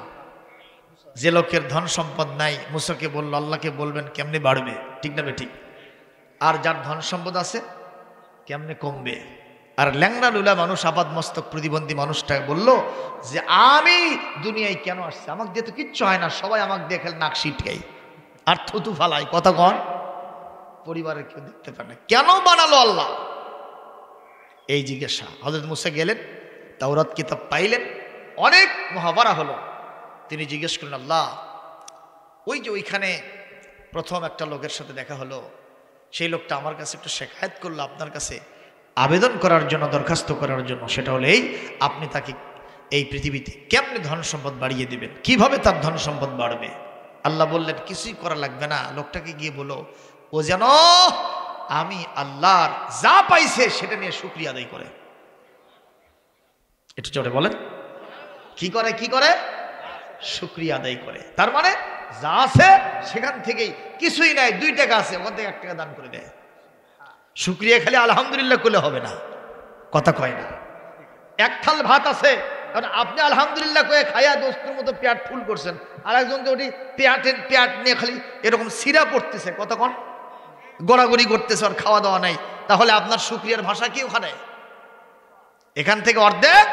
Speaker 1: যে লোকের ধন সম্পদ নাই, মুসাকে বলল আল্লাহকে বলবেন কেমনে বাড়বে, ঠিক না ঠিক? আর যার ধন সম্পদ আছে কেমনে কমবে। আর ল্যাংড়া লুলা মানুষ, আপাদ মস্তক প্রতিবন্ধী মানুষটা বলল যে আমি দুনিয়ায় কেন আসছি, আমাকে দিয়ে তো কিচ্ছু হয় না, সবাই আমাকে দিয়ে খেলে নাক ছিটকাই আর থুতু ফালাই, কথা কন, পরিবারের কেউ দেখতে পারে না, কেন বানালো আল্লাহ? এই জিজ্ঞাসা। হযরত মুসা গেলেন, তাওরাত কিতাব পাইলেন, অনেক মহাভারা হলো। তিনি জিজ্ঞেস করলেন, আল্লাহ, ওই যে ওইখানে প্রথম একটা লোকের সাথে দেখা হলো, সেই লোকটা আমার কাছে একটু শেখায়ত করলো আপনার কাছে আবেদন করার জন্য, দরখাস্ত করার জন্য। সেটা হলো এই, আপনি তাকে এই পৃথিবীতে কেমনে ধন সম্পদ বাড়িয়ে দিবেন, কিভাবে তার ধন সম্পদ বাড়বে? আল্লাহ বললেন কিছুই করা লাগবে না, লোকটাকে গিয়ে বলো ও যেন আমি আল্লাহর যা পাইছে সেটা নিয়ে শুকরিয়া আদায় করে। একটু জোরে বলেন, কি করে? কি করে? শুকরিয়া আদায় করে। তার মানে যা আছে সেখান থেকেই কিছুই নাই, 2 টাকা আছে ওখান থেকে 1 টাকা দান করে দেয়। শুকরিয়া খালি আলহামদুলিল্লাহ করলে হবে না, কথা কয় না। 1 থাল ভাত আছে, কারণ আপনি আলহামদুলিল্লাহ কয়ে খাইয়া দোস্তের মতো পেট ফুল করছেন, আর একজনকে ওটি পেট নিয়ে খালি এরকম সিরা পড়তেছে, কতক্ষণ গড়াগড়ি করতেছে, আর খাওয়া দাওয়া নাই, তাহলে আপনার শুকরিয়ার ভাষা কি ওখানে? এখান থেকে অর্ধেক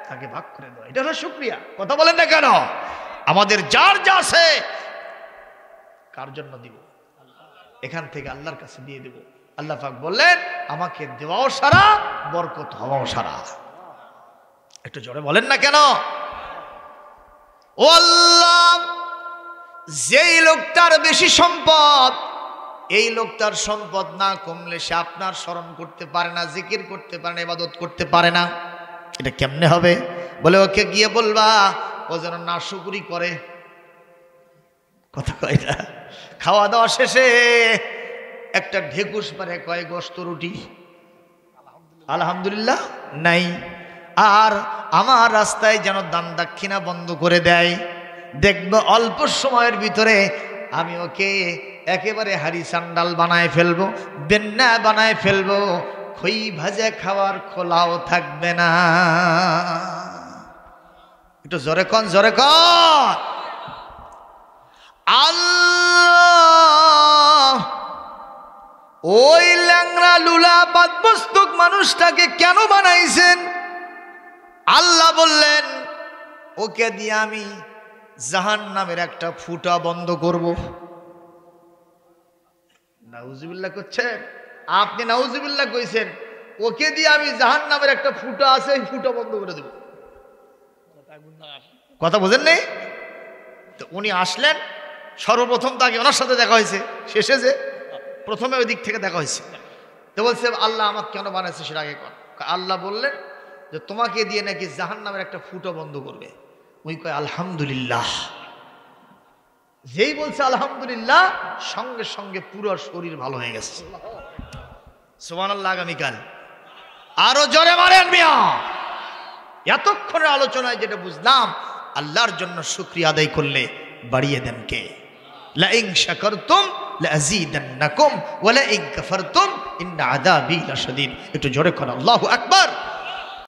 Speaker 1: তাকে ভাগ করে দেওয়া, এটা হলো শুকরিয়া। কথা বলেন না কেন? আমাদের যার যা আছে কার জন্য দিব? এখান থেকে আল্লাহর কাছে দিয়ে দেব। আল্লাহ পাক বললেন আমাকে দেওয়াও সারা, বরকত হওয়াও সারা। একটু জোরে বলেন না কেন? ও আল্লাহ, যেই লোকটার বেশি সম্পদ, এই লোকটার সম্পদ না কমলে সে আপনার স্মরণ করতে পারে না, জিকির করতে পারে না, ইবাদত করতে পারে না। এটা কেমনে হবে? বলে ওকে গিয়ে বলবা ও যেন নাশুকরি করে। কথা কয় না? খাওয়া দাওয়া শেষে একটা ঢেকুস পারে, কয় গোস্ত রুটি আলহামদুলিল্লাহ নাই, আর আমার রাস্তায় যেন দান দক্ষিণা বন্ধ করে দেয়। দেখব অল্প সময়ের ভিতরে আমি ওকে একেবারে হাড়ি সান্ডাল বানায় ফেলবো, বেন্না বানায় ফেলবো, খই ভাজা খাওয়ার খোলাও থাকবে না। একটু জোরে কন, জোরে কন। আল্লাহ ওই ল্যাংড়া লুলা বাদমস্তক মানুষটাকে কেন বানাইছেন? আল্লাহ বললেন ওকে দিয়ে আমি জাহান্নামের একটা ফুটা বন্ধ করব। নাউজুবিল্লাহ করছেন আপনি, নাউজুবিল্লাহ কইছেন, ওকে দিয়ে আমি জাহান্নামের একটা ফুটা আছে এই ফুটা বন্ধ করে দেব। কথা বোঝেন নেই তো? উনি আসলেন, সর্বপ্রথম তাকে ওনার সাথে দেখা হয়েছে, শেষে যে প্রথমে ওই দিক থেকে দেখা হয়েছে, তো বলছে আল্লাহ আমাকে কেন বানাইছে সেটা আগে কর। আল্লাহ বললেন যে তোমাকে দিয়ে নাকি জাহান্নামের একটা ফুটো বন্ধ করবে। ওই কয় আলহামদুলিল্লাহ। যেই বলছে আলহামদুলিল্লাহ, সঙ্গে সঙ্গে পুরো শরীর ভালো হয়ে গেছে। সুবহানাল্লাহ। আগামীকাল আরো জোরে মারেন মিয়া। এতক্ষণের আলোচনায় যেটা বুঝলাম, আল্লাহর জন্য শুকরিয়া আদায় করলে বাড়িয়ে দেন কে? লা ইন শাকারতুম লাযীদান্নাকুম ওয়া লা ইন কাফারতুম ইন্না আযাবি লাশাদীদ। একটু জোরে কর আল্লাহু আকবার।